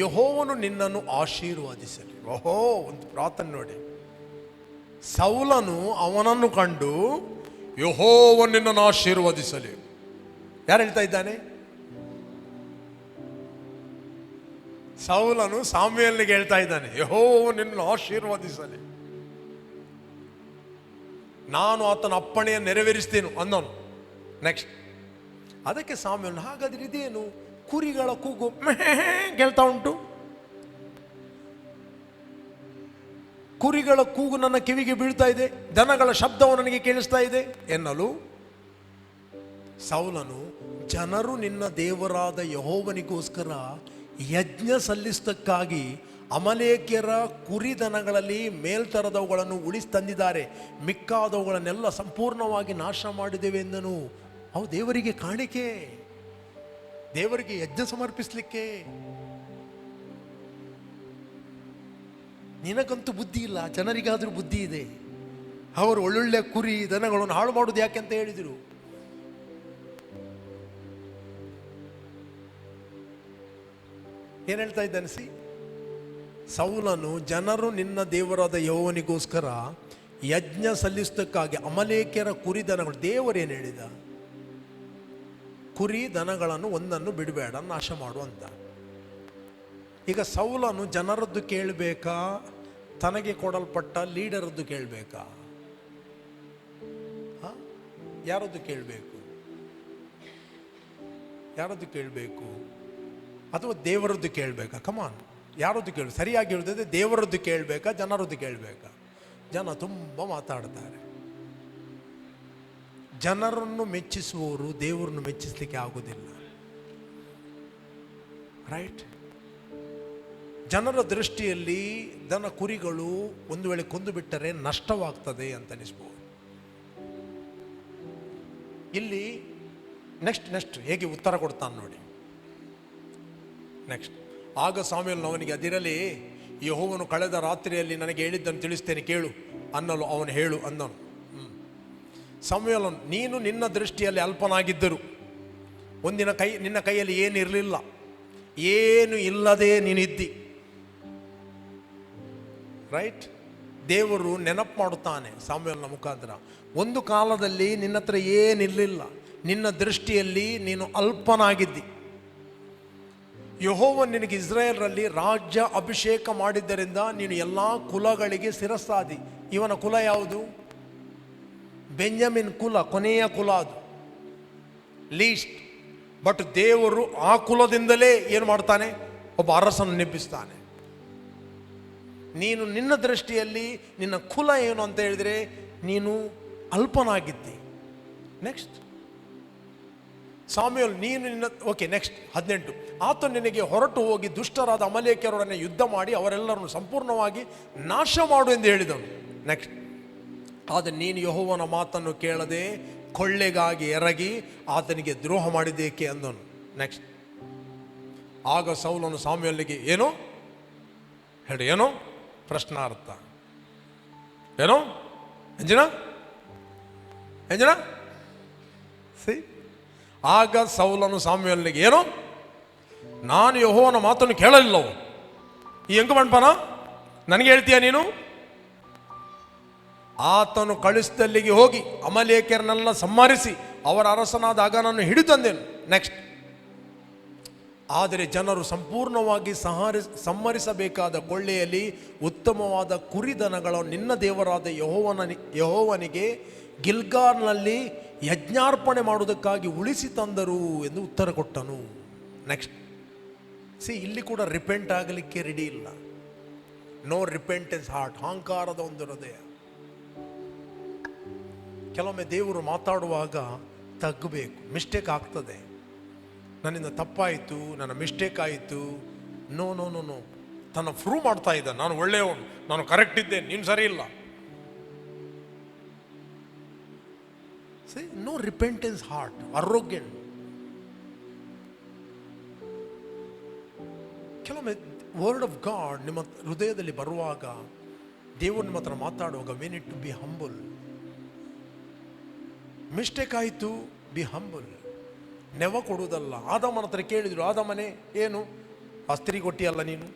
ಯೆಹೋವನು ನಿನ್ನನ್ನು ಆಶೀರ್ವದಿಸಲಿ. ಓಹೋ, ಒಂದು ಪ್ರಾರ್ಥನೆ ನೋಡಿ. ಸೌಲನು ಅವನನ್ನು ಕಂಡು, ಯೆಹೋವನು ನಿನ್ನನ್ನು ಆಶೀರ್ವದಿಸಲಿ. ಯಾರು ಹೇಳ್ತಾ ಇದ್ದಾನೆ? ಸೌಲನು ಸಾಮ್ಯೇಲನಿಗೆ ಹೇಳ್ತಾ ಇದ್ದಾನೆ, ಯೆಹೋವನು ನಿನ್ನನ್ನು ಆಶೀರ್ವದಿಸಲಿ, ನಾನು ಆತನ ಅಪ್ಪಣೆಯನ್ನು ನೆರವೇರಿಸ್ತೇನು ಅಂದನು. ನೆಕ್ಸ್ಟ್, ಅದಕ್ಕೆ ಸಾಮ್ಯೇಲನು, ಹಾಗಾದ್ರೆ ಇದೇನು ಕುರಿಗಳ ಕೂಗು ಕೇಳ್ತಾ ಉಂಟು? ಕುರಿಗಳ ಕೂಗು ನನ್ನ ಕಿವಿಗೆ ಬೀಳ್ತಾ ಇದೆ, ದನಗಳ ಶಬ್ದವು ನನಗೆ ಕೇಳಿಸ್ತಾ ಇದೆ ಎನ್ನಲು ಸೌಲನು, ಜನರು ನಿನ್ನ ದೇವರಾದ ಯೆಹೋವನಿಗೋಸ್ಕರ ಯಜ್ಞ ಸಲ್ಲಿಸತಕ್ಕಾಗಿ ಅಮಲೇಕ್ಯರ ಕುರಿದನಗಳಲ್ಲಿ ಮೇಲ್ತರದವುಗಳನ್ನು ಉಳಿಸಿ ತಂದಿದ್ದಾರೆ, ಮಿಕ್ಕಾದವುಗಳನ್ನೆಲ್ಲ ಸಂಪೂರ್ಣವಾಗಿ ನಾಶ ಮಾಡಿದ್ದೇವೆ ಎಂದನು. ಅವು ದೇವರಿಗೆ ಕಾಣಿಕೆ, ದೇವರಿಗೆ ಯಜ್ಞ ಸಮರ್ಪಿಸಲಿಕ್ಕೆ. ನಿನಗಂತೂ ಬುದ್ಧಿ ಇಲ್ಲ, ಜನರಿಗಾದರೂ ಬುದ್ಧಿ ಇದೆ. ಅವರು ಒಳ್ಳೊಳ್ಳೆ ಕುರಿ ದನಗಳನ್ನು ಹಾಳು ಮಾಡೋದು ಯಾಕೆ ಅಂತ ಹೇಳಿದರು. ಏನು ಹೇಳ್ತಾ ಇದ್ದಾನೆ? ಸೌಲನು, ಜನರು ನಿನ್ನ ದೇವರಾದ ಯೆಹೋವನಿಗೋಸ್ಕರ ಯಜ್ಞ ಸಲ್ಲಿಸತಕ್ಕಾಗಿ ಅಮಲೇಕ್ಯರ ಕುರಿ ದನಗಳು. ದೇವರೇನು ಹೇಳಿದ? ಕುರಿ ದನಗಳನ್ನು ಒಂದನ್ನು ಬಿಡಬೇಡ, ನಾಶ ಮಾಡು ಅಂತ. ಈಗ ಸೌಲನು ಜನರದ್ದು ಕೇಳಬೇಕಾ, ತನಗೆ ಕೊಡಲ್ಪಟ್ಟ ಲೀಡರದ್ದು ಕೇಳಬೇಕಾ? ಯಾರದ್ದು ಕೇಳಬೇಕು? ಯಾರದ್ದು ಕೇಳಬೇಕು? ಅಥವಾ ದೇವರದ್ದು ಕೇಳಬೇಕಾ? ಕಮಾನ್, ಯಾರದ್ದು ಕೇಳ? ಸರಿಯಾಗಿ ಹೇಳಿದ್ರೆ ದೇವರದ್ದು ಕೇಳಬೇಕಾ, ಜನರದ್ದು ಕೇಳಬೇಕಾ? ಜನ ತುಂಬ ಮಾತಾಡ್ತಾರೆ. ಜನರನ್ನು ಮೆಚ್ಚಿಸುವವರು ದೇವರನ್ನು ಮೆಚ್ಚಿಸಲಿಕ್ಕೆ ಆಗೋದಿಲ್ಲ. ರೈಟ್? ಜನರ ದೃಷ್ಟಿಯಲ್ಲಿ ದನ ಕುರಿಗಳು ಒಂದು ವೇಳೆ ಕೊಂದು ಬಿಟ್ಟರೆ ನಷ್ಟವಾಗ್ತದೆ ಅಂತ ಅನಿಸ್ಬೋದು. ಇಲ್ಲಿ ನೆಕ್ಸ್ಟ್ ಹೇಗೆ ಉತ್ತರ ಕೊಡ್ತಾನೆ ನೋಡಿ. ನೆಕ್ಸ್ಟ್, ಆಗ ಸಾಮ್ಯೇಲನು ಅವನಿಗೆ, ಅದಿರಲಿ, ಯೆಹೋವನು ಕಳೆದ ರಾತ್ರಿಯಲ್ಲಿ ನನಗೆ ಹೇಳಿದ್ದನ್ನು ತಿಳಿಸ್ತೇನೆ ಕೇಳು ಅನ್ನಲು ಅವನು ಹೇಳು ಅಂದನು. ಸಾಮ್ಯೇಲನು, ನೀನು ನಿನ್ನ ದೃಷ್ಟಿಯಲ್ಲಿ ಅಲ್ಪನಾಗಿದ್ದರು, ನಿನ್ನ ಕೈಯಲ್ಲಿ ಏನಿರಲಿಲ್ಲ, ಏನು ಇಲ್ಲದೆ ನೀನಿದ್ದಿ. ರೈಟ್? ದೇವರು ನೆನಪು ಮಾಡುತ್ತಾನೆ ಸಾಮ್ಯೇಲನ ಮುಖಾಂತರ. ಒಂದು ಕಾಲದಲ್ಲಿ ನಿನ್ನ ಹತ್ರ ಏನಿರಲಿಲ್ಲ, ನಿನ್ನ ದೃಷ್ಟಿಯಲ್ಲಿ ನೀನು ಅಲ್ಪನಾಗಿದ್ದಿ. ಯೆಹೋವನು ನಿನಗೆ ಇಸ್ರಾಯೇಲರಲ್ಲಿ ರಾಜ್ಯ ಅಭಿಷೇಕ ಮಾಡಿದ್ದರಿಂದ ನೀನು ಎಲ್ಲ ಕುಲಗಳಿಗೆ ಶಿರಸ್ಸಾದಿ. ಇವನ ಕುಲ ಯಾವುದು? ಬೆಂಜಮಿನ್ ಕುಲ, ಕೊನೆಯ ಕುಲ, ಅದು ಲೀಸ್ಟ್. ಬಟ್ ದೇವರು ಆ ಕುಲದಿಂದಲೇ ಏನು ಮಾಡ್ತಾನೆ? ಒಬ್ಬ ಅರಸನ್ನು ನೆಬ್ಬಿಸ್ತಾನೆ. ನೀನು ನಿನ್ನ ದೃಷ್ಟಿಯಲ್ಲಿ ನಿನ್ನ ಕುಲ ಏನು ಅಂತ ಹೇಳಿದರೆ ನೀನು ಅಲ್ಪನಾಗಿದ್ದಿ. ನೆಕ್ಸ್ಟ್ ಸಾಮ್ಯೇಲ್, ನೀನು ನಿನ್ನ ಓಕೆ. ನೆಕ್ಸ್ಟ್ 18, ಆತನು ನಿನಗೆ ಹೊರಟು ಹೋಗಿ ದುಷ್ಟರಾದ ಅಮಲೇಕ್ಯರೊಡನೆ ಯುದ್ಧ ಮಾಡಿ ಅವರೆಲ್ಲರನ್ನು ಸಂಪೂರ್ಣವಾಗಿ ನಾಶ ಮಾಡು ಎಂದು ಹೇಳಿದನು. ನೆಕ್ಸ್ಟ್, ಆದರೆ ನೀನು ಯೆಹೋವನ ಮಾತನ್ನು ಕೇಳದೆ ಕೊಳ್ಳೆಗಾಗಿ ಎರಗಿ ಆತನಿಗೆ ದ್ರೋಹ ಮಾಡಿದ್ದೇಕೆ ಅಂದನು. ನೆಕ್ಸ್ಟ್, ಆಗ ಸೌಲನು ಸಾಮ್ಯೇಲನಿಗೆ, ಏನೋ ಹೇಳಿ, ಏನೋ ಪ್ರಶ್ನಾರ್ಥ, ಏನೋ ಎಂಜಿನ ಸಿ. ಆಗ ಸೌಲನು ಸಾಮ್ಯೇಲನಿಗೆ, ಏನೋ ನಾನು ಯೆಹೋವನ ಮಾತನ್ನು ಕೇಳಲಿಲ್ಲವು, ಈ ಹೆಂಗ ಬಣ್ಪನ ನನಗೆ ಹೇಳ್ತೀಯ ನೀನು? ಆತನು ಕಳಿಸಿದಲ್ಲಿಗೆ ಹೋಗಿ ಅಮಲೇಕ್ಯರನ್ನೆಲ್ಲ ಸಂಹರಿಸಿ ಅವರ ಅರಸನಾದ ಅಗನನ್ನು ಹಿಡಿತಂದೆನು. ನೆಕ್ಸ್ಟ್, ಆದರೆ ಜನರು ಸಂಪೂರ್ಣವಾಗಿ ಸಂಹರಿಸಬೇಕಾದ ಕೊಳ್ಳೆಯಲ್ಲಿ ಉತ್ತಮವಾದ ಕುರಿದನಗಳು ನಿನ್ನ ದೇವರಾದ ಯೆಹೋವನಿಗೆ ಗಿಲ್ಗಾಲ್ನಲ್ಲಿ ಯಜ್ಞಾರ್ಪಣೆ ಮಾಡುವುದಕ್ಕಾಗಿ ಉಳಿಸಿ ತಂದರು ಎಂದು ಉತ್ತರ ಕೊಟ್ಟನು. ನೆಕ್ಸ್ಟ್, ಇಲ್ಲಿ ಕೂಡ ರಿಪೆಂಟ್ ಆಗಲಿಕ್ಕೆ ರೆಡಿ ಇಲ್ಲ. ನೋ ರಿಪೆಂಟೆನ್ಸ್ ಹಾರ್ಟ್, ಅಹಂಕಾರದ ಒಂದು ಹೃದಯ. ಕೆಲವೊಮ್ಮೆ ದೇವರು ಮಾತಾಡುವಾಗ ತಗ್ಗಬೇಕು. ಮಿಸ್ಟೇಕ್ ಆಗ್ತದೆ, ನನ್ನಿಂದ ತಪ್ಪಾಯಿತು, ನನ್ನ ಮಿಸ್ಟೇಕ್ ಆಯಿತು. ನೋ ನೋ ನೋ ನೋ ತನ್ನ ಪ್ರೂವ್ ಮಾಡ್ತಾ ಇದ್ದ, ನಾನು ಒಳ್ಳೆಯವನು, ನಾನು ಕರೆಕ್ಟ್ ಇದ್ದೇನೆ, ನೀನು ಸರಿ ಇಲ್ಲ. No repentance heart, arrogant. ಕೆಲವೊಮ್ಮೆ ವರ್ಡ್ ಆಫ್ ಗಾಡ್ ನಿಮ್ಮ ಹೃದಯದಲ್ಲಿ ಬರುವಾಗ, ದೇವರು ನಿಮ್ಮ ಹತ್ರ ಮಾತಾಡುವಾಗ, we need to be humble. Mistake ಆಯಿತು, ಬಿ ಹಂಬಲ್. ನೆವ ಕೊಡುವುದಲ್ಲ. ಆದಾಮನ ಹತ್ರ ಕೇಳಿದ್ರು, ಆದಾಮನೇ ಏನು ಆ ಸ್ತ್ರೀ ಕೊಟ್ಟಿಯಲ್ಲ ನೀನು?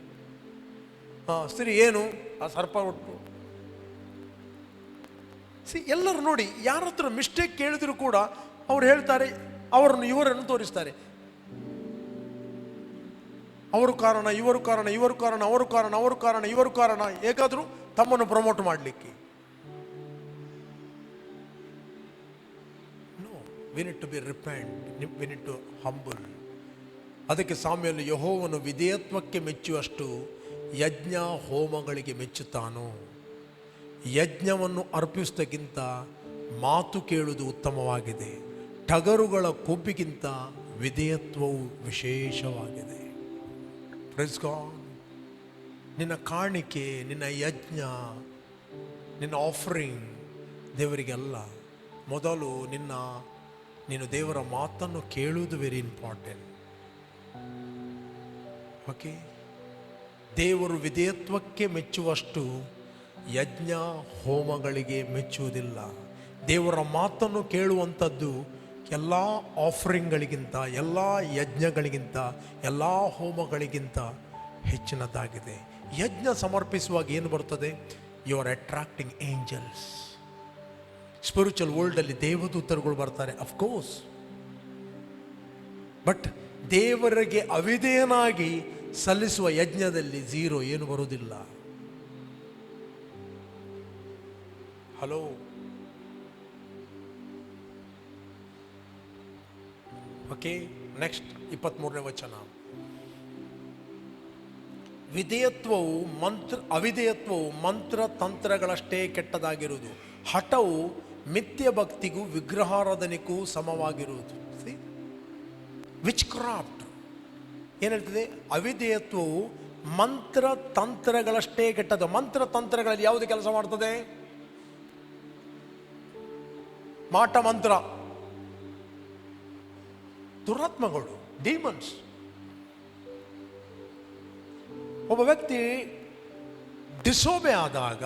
ಸ್ತ್ರೀ ಏನು ಆ ಸರ್ಪ ಒಟ್ಟು? ಎಲ್ಲರೂ ನೋಡಿ, ಯಾರ ಹತ್ರ ಮಿಸ್ಟೇಕ್ ಕೇಳಿದ್ರು ಕೂಡ ಅವ್ರು ಹೇಳ್ತಾರೆ, ಅವರನ್ನು ಇವರನ್ನು ತೋರಿಸ್ತಾರೆ. ಅವರು ಕಾರಣ, ಇವರು ಕಾರಣ, ಇವರು ಕಾರಣ, ಅವರು ಕಾರಣ, ಅವರು ಕಾರಣ, ಇವರು ಕಾರಣ, ಹೇಗಾದರೂ ತಮ್ಮನ್ನು ಪ್ರಮೋಟ್ ಮಾಡಲಿಕ್ಕೆ. We need to be repent, we need to humble. ಅದಕ್ಕೆ ಸಾಮ್ಯೇಲ್, ಯೆಹೋವನು ವಿಧೇಯತ್ವಕ್ಕೆ ಮೆಚ್ಚುವಷ್ಟು ಯಜ್ಞ ಹೋಮಗಳಿಗೆ ಮೆಚ್ಚುತ್ತಾನೋ. ಯಜ್ಞವನ್ನು ಅರ್ಪಿಸುವುದಕ್ಕಿಂತ ಮಾತು ಕೇಳುವುದು ಉತ್ತಮವಾಗಿದೆ. ಟಗರುಗಳ ಕೊಬ್ಬಿಗಿಂತ ವಿಧೇಯತ್ವವು ವಿಶೇಷವಾಗಿದೆ. Praise God. ನಿನ್ನ ಕಾಣಿಕೆ, ನಿನ್ನ ಯಜ್ಞ, ನಿನ್ನ ಆಫರಿಂಗ್ ದೇವರಿಗೆಲ್ಲ. ಮೊದಲು ನೀನು ದೇವರ ಮಾತನ್ನು ಕೇಳುವುದು ವೆರಿ ಇಂಪಾರ್ಟೆಂಟ್. ಓಕೆ. ದೇವರು ವಿಧೇಯತ್ವಕ್ಕೆ ಮೆಚ್ಚುವಷ್ಟು ಯಜ್ಞ ಹೋಮಗಳಿಗೆ ಮೆಚ್ಚುವುದಿಲ್ಲ. ದೇವರ ಮಾತನ್ನು ಕೇಳುವಂಥದ್ದು ಎಲ್ಲ ಆಫರಿಂಗ್ಗಳಿಗಿಂತ, ಎಲ್ಲ ಯಜ್ಞಗಳಿಗಿಂತ, ಎಲ್ಲ ಹೋಮಗಳಿಗಿಂತ ಹೆಚ್ಚಿನದಾಗಿದೆ. ಯಜ್ಞ ಸಮರ್ಪಿಸುವಾಗ ಏನು ಬರ್ತದೆ? You are attracting angels. Spiritual ವರ್ಲ್ಡಲ್ಲಿ ದೇವದೂತರುಗಳು ಬರ್ತಾರೆ, ಅಫ್ಕೋರ್ಸ್. ಬಟ್ ದೇವರಿಗೆ ಅವಿಧೇಯನಾಗಿ ಸಲ್ಲಿಸುವ ಯಜ್ಞದಲ್ಲಿ ಝೀರೋ, ಏನು ಬರುವುದಿಲ್ಲ. ಹಲೋ. ಓಕೆ, ನೆಕ್ಸ್ಟ್ 23ನೇ ವಚನ. ಅವಿಧೇಯತ್ವವು ಮಂತ್ರ ತಂತ್ರಗಳಷ್ಟೇ ಕೆಟ್ಟದಾಗಿರುವುದು, ಹಠವು ಮಿಥ್ಯ ಭಕ್ತಿಗೂ ವಿಗ್ರಹಾರಾಧನೆಗೂ ಸಮವಾಗಿರುವುದು. ವಿಚ್ ಕ್ರಾಫ್ಟ್ ಏನು ಹೇಳ್ತದೆ? ಅವಿಧೇಯತ್ವವು ಮಂತ್ರ ತಂತ್ರಗಳಷ್ಟೇ ಕೆಟ್ಟದ್ದು. ಮಂತ್ರ ತಂತ್ರಗಳಲ್ಲಿ ಯಾವುದು ಕೆಲಸ ಮಾಡ್ತದೆ? ಮಾಟ ಮಂತ್ರ, ದುರಾತ್ಮಗಳು, ಡೀಮನ್ಸ್. ಒಬ್ಬ ವ್ಯಕ್ತಿ ಡಿಸೋಬೆ ಆದಾಗ,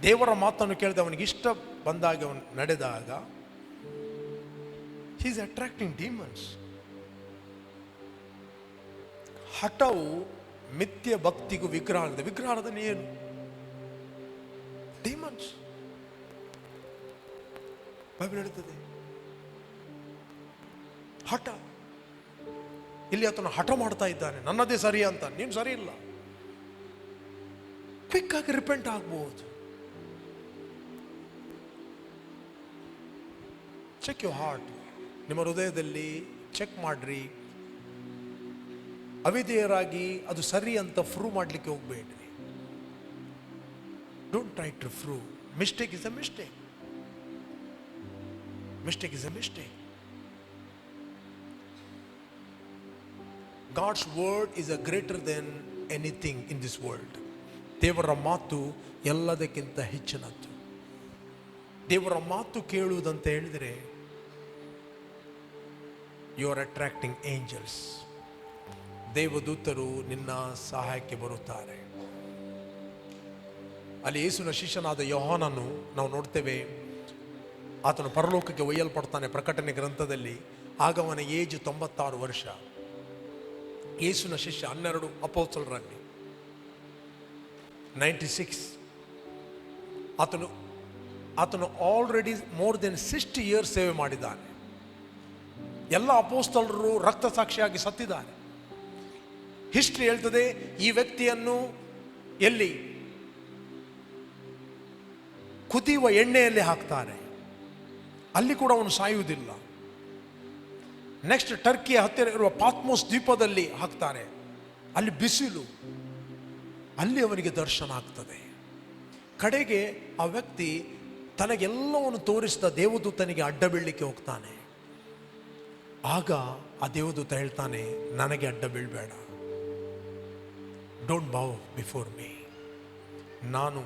ದೇವರ ಮಾತನ್ನು ಕೇಳಿದ ಅವನಿಗೆ ಇಷ್ಟ ಬಂದಾಗ ಅವನು ನಡೆದಾಗ, ಹಿ ಈಸ್ ಅಟ್ರಾಕ್ಟಿಂಗ್ ಡೀಮನ್ಸ್. ಹಠವು ಮಿಥ್ಯ ಭಕ್ತಿಗೂ ವಿಗ್ರಹಾರಾಧನೆ ಏನು? ಡೀಮನ್ಸ್. ಬೈಬಲ್ ಹೇಳ್ತದೆ ಹಠ. ಇಲ್ಲಿ ಆತನು ಹಠ ಮಾಡ್ತಾ ಇದ್ದಾನೆ, ನನ್ನದೇ ಸರಿ ಅಂತ. ನೀನು ಸರಿ ಇಲ್ಲ. ಕ್ವಿಕ್ ಆಗಿ ರಿಪೆಂಟ್ ಆಗ್ಬಹುದು. Check your heart. ನಿಮ್ಮ ಹೃದಯದಲ್ಲಿ ಚೆಕ್ ಮಾಡ್ರಿ. ಅವಿಧೇಯರಾಗಿ ಅದು ಸರಿ ಅಂತ ಪ್ರೂವ್ ಮಾಡಲಿಕ್ಕೆ ಹೋಗಬೇಡ್ರಿ. Don't try to prove. Mistake is a mistake. Mistake is a mistake. God's word is a greater than anything in this world. ದೇವರ ಮಾತು ಎಲ್ಲದಕ್ಕಿಂತ ಹೆಚ್ಚಿನದ್ದು. ದೇವರ ಮಾತು ಕೇಳುವುದಂತ ಹೇಳಿದರೆ ಯು ಆರ್ ಅಟ್ರಾಕ್ಟಿಂಗ್ ಏಂಜಲ್ಸ್. ದೇವದೂತರು ನಿನ್ನ ಸಹಾಯಕ್ಕೆ ಬರುತ್ತಾರೆ. ಅಲ್ಲಿ ಯೇಸುವಿನ ಶಿಷ್ಯನಾದ ಯೋಹಾನನು ನಾವು ನೋಡ್ತೇವೆ, ಆತನು ಪರಲೋಕಕ್ಕೆ ಒಯ್ಯಲ್ಪಡ್ತಾನೆ ಪ್ರಕಟಣೆ ಗ್ರಂಥದಲ್ಲಿ. ಆಗ ಅವನ ಏಜ್ 96 ವರ್ಷ. ಯೇಸುವಿನ ಶಿಷ್ಯ 12 ಅಪೊಸ್ತಲರಲ್ಲಿ 96. ಆತನು ಆಲ್ರೆಡಿ ಮೋರ್ ದೆನ್ 60 ಇಯರ್ಸ್ ಸೇವೆ ಮಾಡಿದ್ದಾನೆ. ಎಲ್ಲ ಅಪೊಸ್ತಲರು ರಕ್ತ ಸಾಕ್ಷಿಯಾಗಿ ಸತ್ತಿದ್ದಾರೆ. ಹಿಸ್ಟ್ರಿ ಹೇಳ್ತದೆ ಈ ವ್ಯಕ್ತಿಯನ್ನು ಎಲ್ಲಿ ಕುದಿಯುವ ಎಣ್ಣೆಯಲ್ಲಿ ಹಾಕ್ತಾರೆ, ಅಲ್ಲಿ ಕೂಡ ಅವನು ಸಾಯುವುದಿಲ್ಲ. ನೆಕ್ಸ್ಟ್ ಟರ್ಕಿಯ ಹತ್ತಿರ ಇರುವ ಪಾತ್ಮೋಸ್ ದ್ವೀಪದಲ್ಲಿ ಹಾಕ್ತಾರೆ, ಅಲ್ಲಿ ಬಿಸಿಲು, ಅಲ್ಲಿ ಅವನಿಗೆ ದರ್ಶನ ಆಗ್ತದೆ. ಕಡೆಗೆ ಆ ವ್ಯಕ್ತಿ ತನಗೆಲ್ಲವನ್ನು ತೋರಿಸಿದ ದೇವದೂತನಿಗೆ ಅಡ್ಡ ಬೀಳಲಿಕ್ಕೆ ಹೋಗ್ತಾನೆ. ಆಗ ಆ ದೇವದೂತ ಹೇಳ್ತಾನೆ, ನನಗೆ ಅಡ್ಡ ಬೀಳಬೇಡ, ಡೋಂಟ್ ಬೌ ಬಿಫೋರ್ ಮೀ. ನಾನು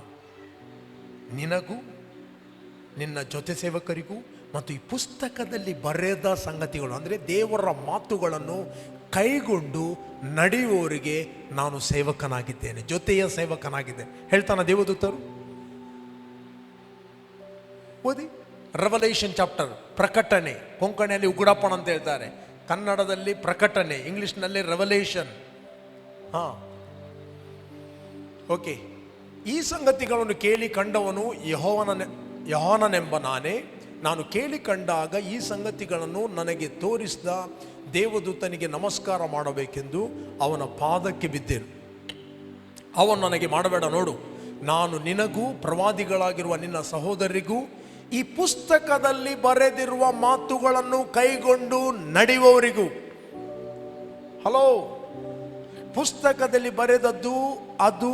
ನಿನಗೂ ನಿನ್ನ ಜೊತೆ ಸೇವಕರಿಗೂ ಮತ್ತು ಈ ಪುಸ್ತಕದಲ್ಲಿ ಬರೆದ ಸಂಗತಿಗಳು ಅಂದರೆ ದೇವರ ಮಾತುಗಳನ್ನು ಕೈಗೊಂಡು ನಡೆಯುವವರಿಗೆ ನಾನು ಸೇವಕನಾಗಿದ್ದೇನೆ, ಜೊತೆಯ ಸೇವಕನಾಗಿದ್ದೇನೆ ಹೇಳ್ತಾನ ದೇವದೂತರು. ಓದಿ ರೆವಲೇಷನ್ ಚಾಪ್ಟರ್, ಪ್ರಕಟಣೆ. ಕೊಂಕಣಿಯಲ್ಲಿ ಉಗುಡಪ್ಪಣ ಅಂತ ಹೇಳ್ತಾರೆ, ಕನ್ನಡದಲ್ಲಿ ಪ್ರಕಟಣೆ, ಇಂಗ್ಲಿಷ್ನಲ್ಲಿ ರೆವಲೇಷನ್. ಓಕೆ. ಈ ಸಂಗತಿಗಳನ್ನು ಕೇಳಿ ಕಂಡವನು ಯೋಹಾನನೆಂಬ ನಾನೇ. ನಾನು ಕೇಳಿ ಕಂಡಾಗ ಈ ಸಂಗತಿಗಳನ್ನು ನನಗೆ ತೋರಿಸಿದ ದೇವದೂತನಿಗೆ ನಮಸ್ಕಾರ ಮಾಡಬೇಕೆಂದು ಅವನ ಪಾದಕ್ಕೆ ಬಿದ್ದೆನು. ಅವನು ನನಗೆ ಮಾಡಬೇಡ, ನೋಡು, ನಾನು ನಿನಗೂ ಪ್ರವಾದಿಗಳಾಗಿರುವ ನಿನ್ನ ಸಹೋದರಿಗೂ ಈ ಪುಸ್ತಕದಲ್ಲಿ ಬರೆದಿರುವ ಮಾತುಗಳನ್ನು ಕೈಗೊಂಡು ನಡೆಯುವವರಿಗೂ. ಹಲೋ, ಪುಸ್ತಕದಲ್ಲಿ ಬರೆದದ್ದು ಅದು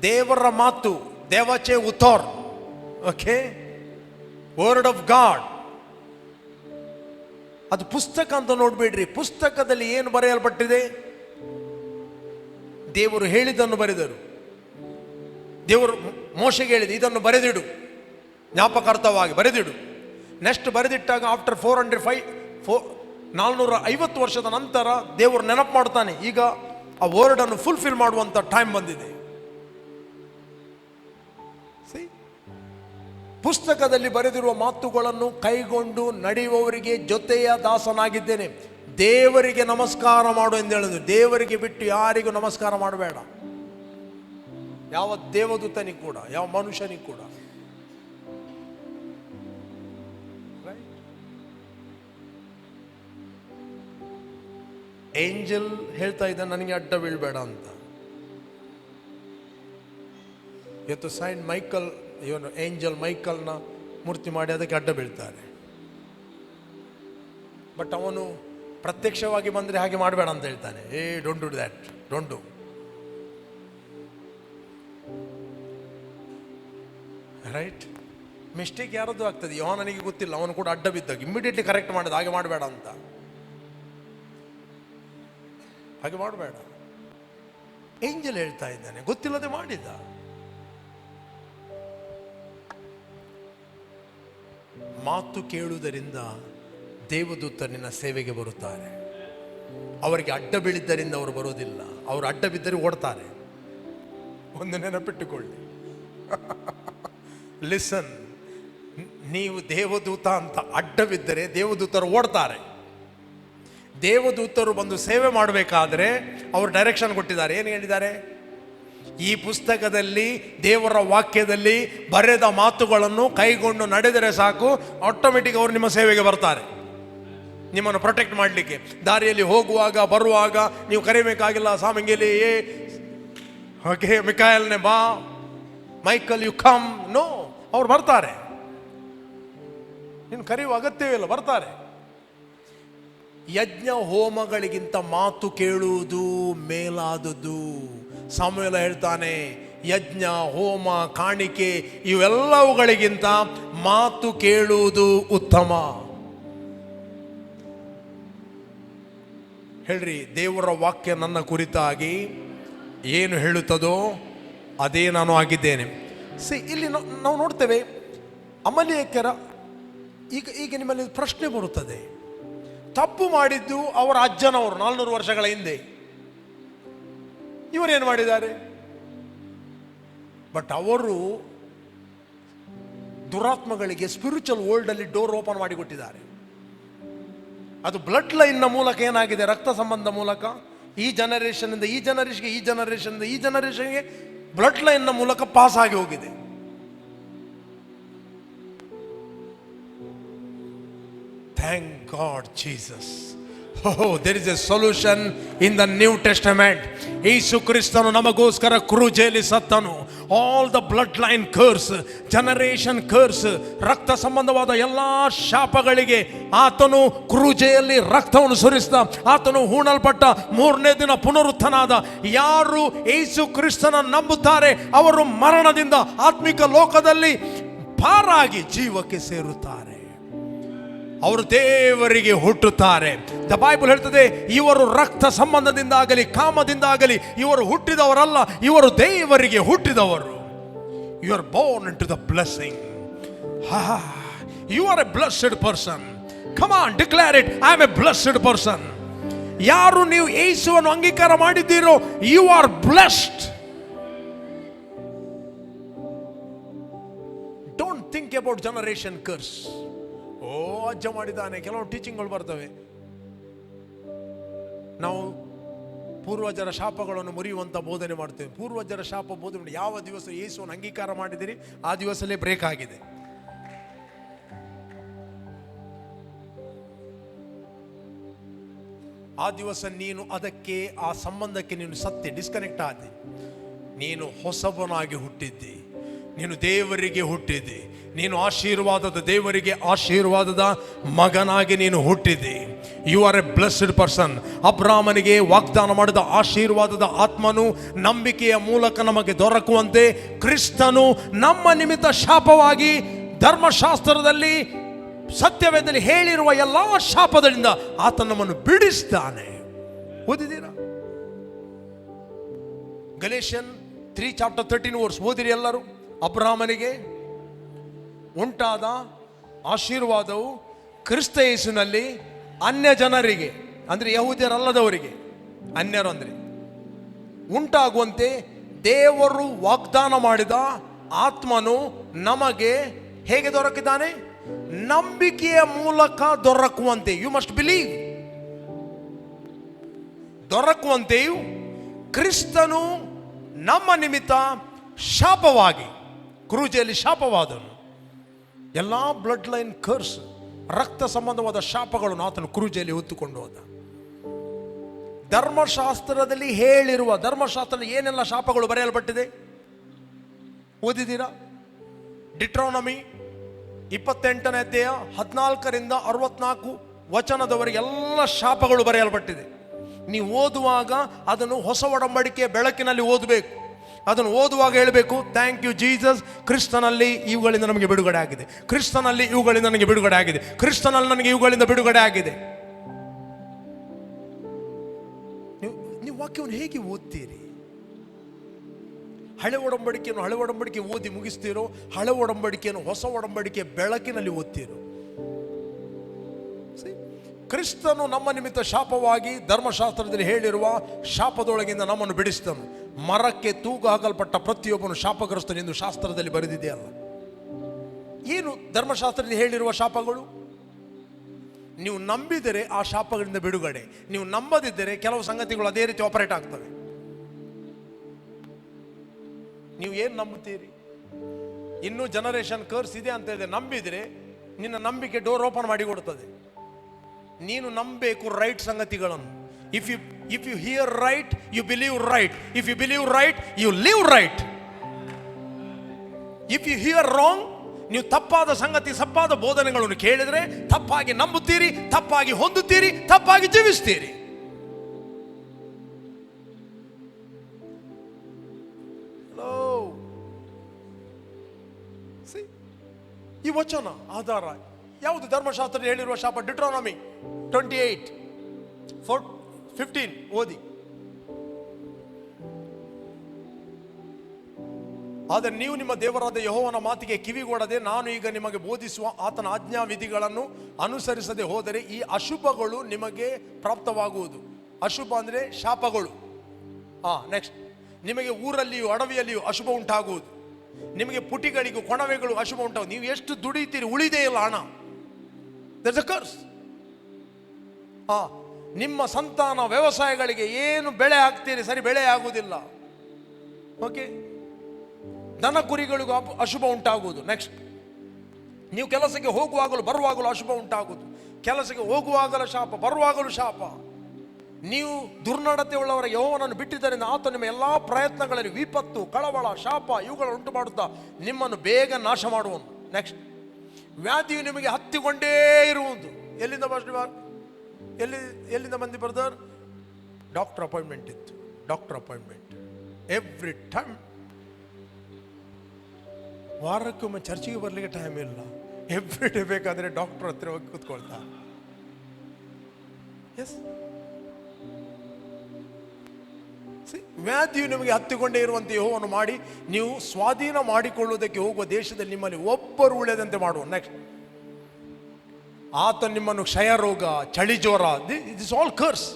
ದೇವರ ಮಾತು, ದೇವಾಚೆ ಉತ್ತೋರ್. Okay, word of God. ಅದು ಪುಸ್ತಕ ಅಂತ ನೋಡ್ಬೇಡ್ರಿ. ಪುಸ್ತಕದಲ್ಲಿ ಏನು ಬರೆಯಲ್ಪಟ್ಟಿದೆ? ದೇವರು ಹೇಳಿದ್ದನ್ನು ಬರೆದರು. ದೇವರು ಮೋಶೆಗೆ ಹೇಳಿದ, ಇದನ್ನು ಬರೆದಿಡು, ಜ್ಞಾಪಕಾರ್ಥವಾಗಿ ಬರೆದಿಡು. ನೆಕ್ಸ್ಟ್ ಬರೆದಿಟ್ಟಾಗ ಆಫ್ಟರ್ 450 ವರ್ಷದ ನಂತರ ದೇವರು ನೆನಪು ಮಾಡ್ತಾನೆ, ಈಗ ಆ ವರ್ಡನ್ನು ಫುಲ್ಫಿಲ್ ಮಾಡುವಂಥ ಟೈಮ್ ಬಂದಿದೆ. ಪುಸ್ತಕದಲ್ಲಿ ಬರೆದಿರುವ ಮಾತುಗಳನ್ನು ಕೈಗೊಂಡು ನಡೆಯುವವರಿಗೆ ಜೊತೆಯ ದಾಸನಾಗಿದ್ದೇನೆ. ದೇವರಿಗೆ ನಮಸ್ಕಾರ ಮಾಡು ಎಂದು ಹೇಳಿದ್ರು. ದೇವರಿಗೆ ಬಿಟ್ಟು ಯಾರಿಗೂ ನಮಸ್ಕಾರ ಮಾಡಬೇಡ, ಯಾವ ದೇವದೂತನಿಗೆ ಕೂಡ, ಯಾವ ಮನುಷ್ಯನಿಗೆ ಕೂಡ. ಏಂಜಲ್ ಹೇಳ್ತಾ ಇದ್ದ, ನನಗೆ ಅಡ್ಡ ಬೀಳ್ಬೇಡ ಅಂತ. ಇವತ್ತು ಸೈಂಟ್ ಮೈಕಲ್, ಇವನು ಏಂಜಲ್ ಮೈಕಲ್ನ ಮೂರ್ತಿ ಮಾಡಿ ಅದಕ್ಕೆ ಅಡ್ಡ ಬೀಳ್ತಾರೆ. ಬಟ್ ಅವನು ಪ್ರತ್ಯಕ್ಷವಾಗಿ ಬಂದರೆ ಹಾಗೆ ಮಾಡಬೇಡ ಅಂತ ಹೇಳ್ತಾನೆ. Don't do that, don't do. Right? Mistake ಯಾರದ್ದು ಆಗ್ತದೆ, ನನಗೆ ಗೊತ್ತಿಲ್ಲ, ಅವನು ಕೂಡ ಅಡ್ಡ ಬಿದ್ದಾಗ ಇಮ್ಮಿಡಿಯೇಟ್ಲಿ ಕರೆಕ್ಟ್ ಮಾಡಿದ, ಹಾಗೆ ಮಾಡಬೇಡ ಅಂತ. ಹಾಗೆ ಮಾಡಬೇಡ. ಏಂಜಲ್ ಹೇಳ್ತಾ ಇದ್ದಾನೆ, ಗೊತ್ತಿಲ್ಲದೆ ಮಾಡಿದ್ದ. ಮಾತು ಕೇಳುವುದರಿಂದ ದೇವದೂತರು ನಿನ್ನ ಸೇವೆಗೆ ಬರುತ್ತಾರೆ. ಅವರಿಗೆ ಅಡ್ಡ ಬೀಳಿದ್ದರಿಂದ ಅವರು ಬರೋದಿಲ್ಲ. ಅವರು ಅಡ್ಡ ಬಿದ್ದರೆ ಓಡ್ತಾರೆ. ಒಂದು ನೆನಪಿಟ್ಟುಕೊಳ್ಳಿ. ಲಿಸನ್, ನೀವು ದೇವದೂತ ಅಂತ ಅಡ್ಡ ಬಿದ್ದರೆ ದೇವದೂತರು ಓಡ್ತಾರೆ. ದೇವದೂತರು ಬಂದು ಸೇವೆ ಮಾಡಬೇಕಾದ್ರೆ ಅವರು ಡೈರೆಕ್ಷನ್ ಕೊಟ್ಟಿದ್ದಾರೆ. ಏನು ಹೇಳಿದ್ದಾರೆ? ಈ ಪುಸ್ತಕದಲ್ಲಿ ದೇವರ ವಾಕ್ಯದಲ್ಲಿ ಬರೆದ ಮಾತುಗಳನ್ನು ಕೈಗೊಂಡು ನಡೆದರೆ ಸಾಕು, ಆಟೋಮೆಟಿಕ್ ಅವರು ನಿಮ್ಮ ಸೇವೆಗೆ ಬರ್ತಾರೆ, ನಿಮ್ಮನ್ನು ಪ್ರೊಟೆಕ್ಟ್ ಮಾಡಲಿಕ್ಕೆ. ದಾರಿಯಲ್ಲಿ ಹೋಗುವಾಗ ಬರುವಾಗ ನೀವು ಕರಿಬೇಕಾಗಿಲ್ಲ, ಸಾಮಂಗೇಲಿ ಓಕೆ ಮಿಕಾಯಲ್ನೇ ಬಾ, ಮೈಕಲ್ ಯು ಕಮ್, ನೋ, ಅವ್ರು ಬರ್ತಾರೆ. ನೀನು ಕರೆಯುವ ಅಗತ್ಯವಿಲ್ಲ, ಬರ್ತಾರೆ. ಯಜ್ಞ ಹೋಮಗಳಿಗಿಂತ ಮಾತು ಕೇಳುವುದು ಮೇಲಾದುದು. ಸಾಮುವೇಲ ಹೇಳ್ತಾನೆ, ಯಜ್ಞ ಹೋಮ ಕಾಣಿಕೆ ಇವೆಲ್ಲವುಗಳಿಗಿಂತ ಮಾತು ಕೇಳುವುದು ಉತ್ತಮ. ಹೇಳ್ರಿ, ದೇವರ ವಾಕ್ಯ ನನ್ನ ಕುರಿತಾಗಿ ಏನು ಹೇಳುತ್ತದೋ ಅದೇ ನಾನು ಆಗಿದ್ದೇನೆ. ಇಲ್ಲಿ ನಾವು ನೋಡ್ತೇವೆ ಅಮಲೇಕರ. ಈಗ ನಿಮ್ಮಲ್ಲಿ ಪ್ರಶ್ನೆ ಬರುತ್ತದೆ, ತಪ್ಪು ಮಾಡಿದ್ದು ಅವರ ಅಜ್ಜನವರು 400 ವರ್ಷಗಳ ಹಿಂದೆ, ಇವರೇನು ಮಾಡಿದ್ದಾರೆ? ಬಟ್ ಅವರು ದುರಾತ್ಮಗಳಿಗೆ ಸ್ಪಿರಿಚುವಲ್ ವರ್ಲ್ಡ್ ಅಲ್ಲಿ ಡೋರ್ ಓಪನ್ ಮಾಡಿಕೊಟ್ಟಿದ್ದಾರೆ. ಅದು ಬ್ಲಡ್ ಲೈನ್ ನ ಮೂಲಕ ಏನಾಗಿದೆ, ರಕ್ತ ಸಂಬಂಧ ಮೂಲಕ ಈ ಜನರೇಷನ್ ಇಂದ ಈ ಜನರೇಷನ್ಗೆ, ಈ ಜನರೇಷನ್ ಇಂದ ಈ ಜನರೇಷನ್ಗೆ ಬ್ಲಡ್ ಲೈನ್ ನ ಮೂಲಕ ಪಾಸ್ ಆಗಿ ಹೋಗಿದೆ. Thank God, Jesus. Oh, there is a solution in the New Testament. ಯೇಸು ಕ್ರಿಸ್ತನು ನಮಗೋಸ್ಕರ ಕ್ರೂಜೆಯಲ್ಲಿ ಸತ್ತನು. All the blood line curse, generation curse, ರಕ್ತ ಸಂಬಂಧವಾದ ಎಲ್ಲಾ ಶಾಪಗಳಿಗೆ ಆತನು ಕ್ರೂಜೆಯಲ್ಲಿ ರಕ್ತವನ್ನು ಸುರಿಸಿದ. ಆತನು ಹೂಣಲ್ಪಟ್ಟ 3ನೇ ದಿನ ಪುನರುತ್ಥಾನಾದ. ಯಾರು ಯೇಸು ಕ್ರಿಸ್ತನ ನಂಬುತ್ತಾರೆ ಅವರು ಮರಣದಿಂದ ಆತ್ಮಿಕ ಲೋಕದಲ್ಲಿ ಪಾರಾಗಿ ಜೀವಕ್ಕೆ ಸೇರುತ್ತಾರೆ. ಅವರು ದೇವರಿಗೆ ಹುಟ್ಟುತ್ತಾರೆ. ದ ಬೈಬಲ್ ಹೇಳ್ತದೆ, ಇವರು ರಕ್ತ ಸಂಬಂಧದಿಂದಾಗಲಿ ಕಾಮದಿಂದಾಗಲಿ ಇವರು ಹುಟ್ಟಿದವರಲ್ಲ, ಇವರು ದೇವರಿಗೆ ಹುಟ್ಟಿದವರು. You are born into the blessing. You are a blessed person. Come on, declare it, I am a blessed person. ಯಾರು ನೀವು ಯೇಸುವನ್ನು ಅಂಗೀಕಾರ ಮಾಡಿದ್ದೀರೋ, you are blessed. Don't think about generation curse. ಅಜ್ಜ ಮಾಡಿದ್ದಾನೆ. ಕೆಲವು ಟೀಚಿಂಗ್ಗಳು ಬರ್ತವೆ, ನಾವು ಪೂರ್ವಜರ ಶಾಪಗಳನ್ನು ಮುರಿಯುವಂತ ಬೋಧನೆ ಮಾಡ್ತೇವೆ. ಪೂರ್ವಜರ ಶಾಪ ಬೋಧನೆ ಯಾವ ದಿವಸ ಯೇಸುವನ್ನು ಅಂಗೀಕಾರ ಮಾಡಿದಿರಿ ಆ ದಿವಸಲೇ ಬ್ರೇಕ್ ಆಗಿದೆ. ಆ ದಿವಸ ನೀನು ಅದಕ್ಕೆ, ಆ ಸಂಬಂಧಕ್ಕೆ ನೀನು ಸತ್ಯ ಡಿಸ್ಕನೆಕ್ಟ್ ಆದಿ. ನೀನು ಹೊಸಬನಾಗಿ ಹುಟ್ಟಿದ್ದಿ. ನೀನು ದೇವರಿಗೆ ಹುಟ್ಟಿದೆ. ನೀನು ಆಶೀರ್ವಾದದ ದೇವರಿಗೆ ಆಶೀರ್ವಾದದ ಮಗನಾಗಿ ನೀನು ಹುಟ್ಟಿದೆ. You are a blessed person. ಅಬ್ರಾಮನಿಗೆ ವಾಗ್ದಾನ ಮಾಡಿದ ಆಶೀರ್ವಾದದ ಆತ್ಮನು ನಂಬಿಕೆಯ ಮೂಲಕ ನಮಗೆ ದೊರಕುವಂತೆ ಕ್ರಿಸ್ತನು ನಮ್ಮ ನಿಮಿತ್ತ ಶಾಪವಾಗಿ ಧರ್ಮಶಾಸ್ತ್ರದಲ್ಲಿ ಸತ್ಯವೇದದಲ್ಲಿ ಹೇಳಿರುವ ಎಲ್ಲ ಶಾಪಗಳಿಂದ ಆತ ನಮ್ಮನ್ನು ಬಿಡಿಸ್ತಾನೆ. ಓದಿದ್ದೀರಾ? ಗಲೇಷಿಯನ್ 3:13 ಓದಿರಿ ಎಲ್ಲರೂ. ಅಬ್ರಾಮನಿಗೆ ಉಂಟಾದ ಆಶೀರ್ವಾದವು ಕ್ರಿಸ್ತ ಯೇಸುವಿನಲ್ಲಿ ಅನ್ಯ ಜನರಿಗೆ, ಅಂದರೆ ಯಹೂದ್ಯರಲ್ಲದವರಿಗೆ, ಅನ್ಯರು ಅಂದರೆ ಉಂಟಾಗುವಂತೆ ದೇವರು ವಾಗ್ದಾನ ಮಾಡಿದ ಆತ್ಮನು ನಮಗೆ ಹೇಗೆ ದೊರಕಿದ್ದಾನೆ? ನಂಬಿಕೆಯ ಮೂಲಕ ದೊರಕುವಂತೆ. You must believe. ದೊರಕುವಂತೆಯೂ ಕ್ರಿಸ್ತನು ನಮ್ಮ ನಿಮಿತ್ತ ಶಾಪವಾಗಿ, ಕ್ರೂಜೆಯಲ್ಲಿ ಶಾಪವಾದನು. ಎಲ್ಲ ಬ್ಲಡ್ ಲೈನ್ ಕರ್ಸ್, ರಕ್ತ ಸಂಬಂಧವಾದ ಶಾಪಗಳನ್ನು ಆತನು ಕ್ರೂಜೆಯಲ್ಲಿ ಹೊತ್ತುಕೊಂಡು ಹೋದ. ಧರ್ಮಶಾಸ್ತ್ರದಲ್ಲಿ ಹೇಳಿರುವ, ಧರ್ಮಶಾಸ್ತ್ರದಲ್ಲಿ ಏನೆಲ್ಲ ಶಾಪಗಳು ಬರೆಯಲ್ಪಟ್ಟಿದೆ ಓದಿದ್ದೀರಾ? ಡಿಟ್ರಾನಮಿ 28ನೇ ಅಧ್ಯಾಯ 14ರಿಂದ 64 ವಚನದವರೆಗೆ ಎಲ್ಲ ಶಾಪಗಳು ಬರೆಯಲ್ಪಟ್ಟಿದೆ. ನೀವು ಓದುವಾಗ ಅದನ್ನು ಹೊಸ ಒಡಂಬಡಿಕೆಯ ಬೆಳಕಿನಲ್ಲಿ ಓದಬೇಕು. ಅದನ್ನು ಓದುವಾಗ ಹೇಳಬೇಕು, ಥ್ಯಾಂಕ್ ಯು ಜೀಸಸ್, ಕ್ರಿಸ್ತನಲ್ಲಿ ಇವುಗಳಿಂದ ನಮಗೆ ಬಿಡುಗಡೆ ಆಗಿದೆ, ಕ್ರಿಸ್ತನಲ್ಲಿ ಇವುಗಳಿಂದ ನನಗೆ ಬಿಡುಗಡೆ ಆಗಿದೆ, ಕ್ರಿಸ್ತನಲ್ಲಿ ನನಗೆ ಇವುಗಳಿಂದ ಬಿಡುಗಡೆ ಆಗಿದೆ. ನೀವು ವಾಕ್ಯವನ್ನು ಹೇಗೆ ಓದ್ತೀರಿ? ಹಳೆ ಒಡಂಬಡಿಕೆ ಓದಿ ಮುಗಿಸ್ತೀರೋ, ಹಳೆ ಒಡಂಬಡಿಕೆಯನ್ನು ಹೊಸ ಒಡಂಬಡಿಕೆಯ ಬೆಳಕಿನಲ್ಲಿ ಓದ್ತೀರೋ? ಕ್ರಿಸ್ತನು ನಮ್ಮ ನಿಮಿತ್ತ ಶಾಪವಾಗಿ ಧರ್ಮಶಾಸ್ತ್ರದಲ್ಲಿ ಹೇಳಿರುವ ಶಾಪದೊಳಗಿಂದ ನಮ್ಮನ್ನು ಬಿಡಿಸ್ತನು. ಮರಕ್ಕೆ ತೂಗು ಹಾಕಲ್ಪಟ್ಟ ಪ್ರತಿಯೊಬ್ಬನು ಶಾಪಗ್ರಸ್ತನೆಂದು ಶಾಸ್ತ್ರದಲ್ಲಿ ಬರೆದಿದೆಯಲ್ಲ. ಏನು ಧರ್ಮಶಾಸ್ತ್ರದಲ್ಲಿ ಹೇಳಿರುವ ಶಾಪಗಳು? ನೀವು ನಂಬಿದರೆ ಆ ಶಾಪಗಳಿಂದ ಬಿಡುಗಡೆ, ನೀವು ನಂಬದಿದ್ದರೆ ಕೆಲವು ಸಂಗತಿಗಳು ಅದೇ ರೀತಿ ಆಪರೇಟ್ ಆಗ್ತವೆ. ನೀವು ಏನು ನಂಬುತ್ತೀರಿ? ಇನ್ನೂ ಜನರೇಷನ್ ಕರ್ಸ್ ಇದೆ ಅಂತ ಹೇಳಿದ್ರೆ ನಂಬಿದರೆ ನಿನ್ನ ನಂಬಿಕೆ ಡೋರ್ ಓಪನ್ ಮಾಡಿ ಕೊಡ್ತದೆ. ನೀನು ನಂಬಬೇಕು ರೈಟ್ ಸಂಗತಿಗಳನ್ನು. If you hear right, you believe right. If you believe right, you live right. If you hear wrong, ನೀವು ತಪ್ಪಾದ ಸಂಗತಿ, ತಪ್ಪಾದ ಬೋಧನೆಗಳನ್ನು ಕೇಳಿದರೆ ತಪ್ಪಾಗಿ ನಂಬುತ್ತೀರಿ, ತಪ್ಪಾಗಿ ಹೊಂದುತ್ತೀರಿ, ತಪ್ಪಾಗಿ ಜೀವಿಸ್ತೀರಿ. ಈ ವಚನ ಆಧಾರ ಯಾವುದು? ಧರ್ಮಶಾಸ್ತ್ರದಲ್ಲಿ ಹೇಳಿರುವ ಶಾಪ. ಡಿಟ್ರಾನಮಿ 28:15 ಓದಿ. ಆದರೆ ನೀವು ನಿಮ್ಮ ದೇವರಾದ ಯೆಹೋವನ ಮಾತಿಗೆ ಕಿವಿಗೊಡದೆ ನಾನು ಈಗ ನಿಮಗೆ ಬೋಧಿಸುವ ಆತನ ಆಜ್ಞಾ ವಿಧಿಗಳನ್ನು ಅನುಸರಿಸದೆ ಹೋದರೆ ಈ ಅಶುಭಗಳು ನಿಮಗೆ ಪ್ರಾಪ್ತವಾಗುವುದು. ಅಶುಭ ಅಂದರೆ ಶಾಪಗಳು. ನೆಕ್ಸ್ಟ್, ನಿಮಗೆ ಊರಲ್ಲಿಯೂ ಅಡವಿಯಲ್ಲಿಯೂ ಅಶುಭ ಉಂಟಾಗುವುದು. ನಿಮಗೆ ಪುಟಿಗಳಿಗೂ ಕೊಣವೆಗಳು ಅಶುಭ ಉಂಟಾಗುವುದು. ನೀವು ಎಷ್ಟು ದುಡಿತೀರಿ, ಉಳಿದೇ ಇಲ್ಲ ಹಣ. There's a curse. ನಿಮ್ಮ ಸಂತಾನ ವ್ಯವಸಾಯಗಳಿಗೆ ಏನು ಬೆಳೆ ಹಾಕ್ತೀರಿ, ಸರಿ ಬೆಳೆ ಆಗುವುದಿಲ್ಲ. ಓಕೆ, ದನ ಕುರಿಗಳಿಗೂ ಅಶುಭ ಉಂಟಾಗುವುದು. ನೆಕ್ಸ್ಟ್, ನೀವು ಕೆಲಸಕ್ಕೆ ಹೋಗುವಾಗಲೂ ಬರುವಾಗಲೂ ಅಶುಭ ಉಂಟಾಗುವುದು. ಕೆಲಸಕ್ಕೆ ಹೋಗುವಾಗಲೂ ಶಾಪ, ಬರುವಾಗಲೂ ಶಾಪ. ನೀವು ದುರ್ನಡತೆ ಉಳ್ಳವರ ಯೆಹೋವನನ್ನು ಬಿಟ್ಟಿದ್ದರಿಂದ ಆತ ನಿಮ್ಮ ಎಲ್ಲ ಪ್ರಯತ್ನಗಳಲ್ಲಿ ವಿಪತ್ತು, ಕಳವಳ, ಶಾಪ ಇವುಗಳನ್ನು ಉಂಟು ಮಾಡುತ್ತಾ ನಿಮ್ಮನ್ನು ಬೇಗ ನಾಶ ಮಾಡುವನು. ನೆಕ್ಸ್ಟ್, ವ್ಯಾಧಿಯು ನಿಮಗೆ ಹತ್ತಿಕೊಂಡೇ ಇರುವುದು. ಎಲ್ಲಿಂದ ಬಂದು ಬ್ರದರ್? ಡಾಕ್ಟರ್ ಅಪಾಯಿಂಟ್ಮೆಂಟ್ ಇತ್ತು. Doctor appointment every time. ವಾರಕ್ಕೊಮ್ಮೆ ಚರ್ಚಿಗೆ ಬರಲಿಕ್ಕೆ ಟೈಮ್ ಇಲ್ಲ. ಎವ್ರಿ ಡೇ ಬೇಕಾದರೆ ಡಾಕ್ಟರ್ ಹತ್ರ ಹೋಗಿ ಕೂತ್ಕೊಳ್ತಾ. ಎಸ್, ವ್ಯಾಧಿಯು ನಿಮಗೆ ಹತ್ತಿಕೊಂಡೇ ಇರುವಂತೆ ಯೆಹೋವನು ಮಾಡಿ ನೀವು ಸ್ವಾಧೀನ ಮಾಡಿಕೊಳ್ಳುವುದಕ್ಕೆ ಹೋಗುವ ದೇಶದಲ್ಲಿ ನಿಮ್ಮಲ್ಲಿ ಒಬ್ಬರು ಉಳಿಯದಂತೆ ಮಾಡುವ. ನೆಕ್ಸ್ಟ್, ಆತ ನಿಮ್ಮನ್ನು ಕ್ಷಯ ರೋಗ, ಚಳಿ ಜ್ವರ, ದಿಸ್ ಆಲ್ ಕರ್ಸ್,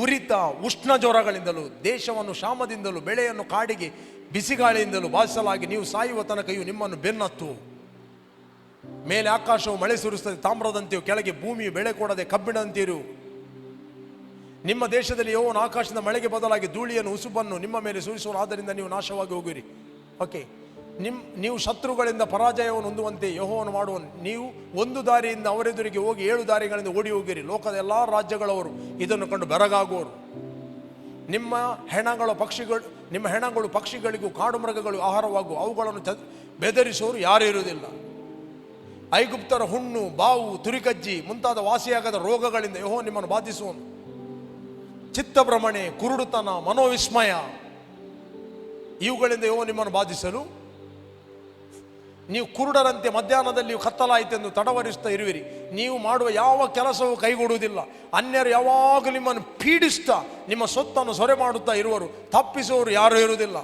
ಉರಿತ, ಉಷ್ಣ ಜ್ವರಗಳಿಂದಲೂ, ದೇಶವನ್ನು ಕ್ಷಾಮದಿಂದಲೂ, ಬೆಳೆಯನ್ನು ಕಾಡಿಗೆ ಬಿಸಿಗಾಳಿಯಿಂದಲೂ ಬಾಧಿಸಲಾಗಿ ನೀವು ಸಾಯುವ ತನಕಯೂ ನಿಮ್ಮನ್ನು ಬೆನ್ನತ್ತು. ಮೇಲೆ ಆಕಾಶವು ಮಳೆ ಸುರಿಸುತ್ತದೆ ತಾಮ್ರದಂತೆಯೂ, ಕೆಳಗೆ ಭೂಮಿಯು ಬೆಳೆ ಕೊಡದೆ ಕಬ್ಬಿಣದಂತೆಯೂ. ನಿಮ್ಮ ದೇಶದಲ್ಲಿ ಯೆಹೋವನು ಆಕಾಶದಿಂದ ಮಳೆಗೆ ಬದಲಾಗಿ ಧೂಳಿಯನ್ನು, ಉಸುಬನ್ನು ನಿಮ್ಮ ಮೇಲೆ ಸುರಿಸುವ, ಆದ್ದರಿಂದ ನೀವು ನಾಶವಾಗಿ ಹೋಗಿರಿ. ಓಕೆ, ನೀವು ಶತ್ರುಗಳಿಂದ ಪರಾಜಯವನ್ನು ಹೊಂದುವಂತೆ ಯೆಹೋವನು ಮಾಡುವನು. ನೀವು ಒಂದು ದಾರಿಯಿಂದ ಅವರೆದುರಿಗೆ ಹೋಗಿ 7 ದಾರಿಗಳಿಂದ ಓಡಿ ಹೋಗಿರಿ. ಲೋಕದ ಎಲ್ಲ ರಾಜ್ಯಗಳವರು ಇದನ್ನು ಕಂಡು ಬೆರಗಾಗುವರು. ನಿಮ್ಮ ಹೆಣಗಳು ಪಕ್ಷಿಗಳಿಗೂ ಕಾಡು ಮೃಗಗಳು ಆಹಾರವಾಗುವ, ಅವುಗಳನ್ನು ಬೆದರಿಸುವವರು ಯಾರೂ ಇರುವುದಿಲ್ಲ. ಐಗುಪ್ತರ ಹುಣ್ಣು, ಬಾವು, ತುರಿಕಜ್ಜಿ ಮುಂತಾದ ವಾಸಿಯಾಗದ ರೋಗಗಳಿಂದ ಯೆಹೋವನು ನಿಮ್ಮನ್ನು ಬಾಧಿಸುವನು. ಚಿತ್ತಭ್ರಮಣೆ, ಕುರುಡುತನ, ಮನೋವಿಸ್ಮಯ ಇವುಗಳಿಂದ ಯೆಹೋವನು ನಿಮ್ಮನ್ನು ಬಾಧಿಸಲು ನೀವು ಕುರುಡರಂತೆ ಮಧ್ಯಾಹ್ನದಲ್ಲಿ ಕತ್ತಲಾಯಿತೆಂದು ತಡವರಿಸ್ತಾ ಇರುವಿರಿ. ನೀವು ಮಾಡುವ ಯಾವ ಕೆಲಸವೂ ಕೈಗೂಡುವುದಿಲ್ಲ. ಅನ್ಯರು ಯಾವಾಗಲೂ ನಿಮ್ಮನ್ನು ಪೀಡಿಸ್ತಾ ನಿಮ್ಮ ಸೊತ್ತನ್ನು ಸೊರೆ ಮಾಡುತ್ತಾ ಇರುವರು. ತಪ್ಪಿಸುವವರು ಯಾರೂ ಇರುವುದಿಲ್ಲ.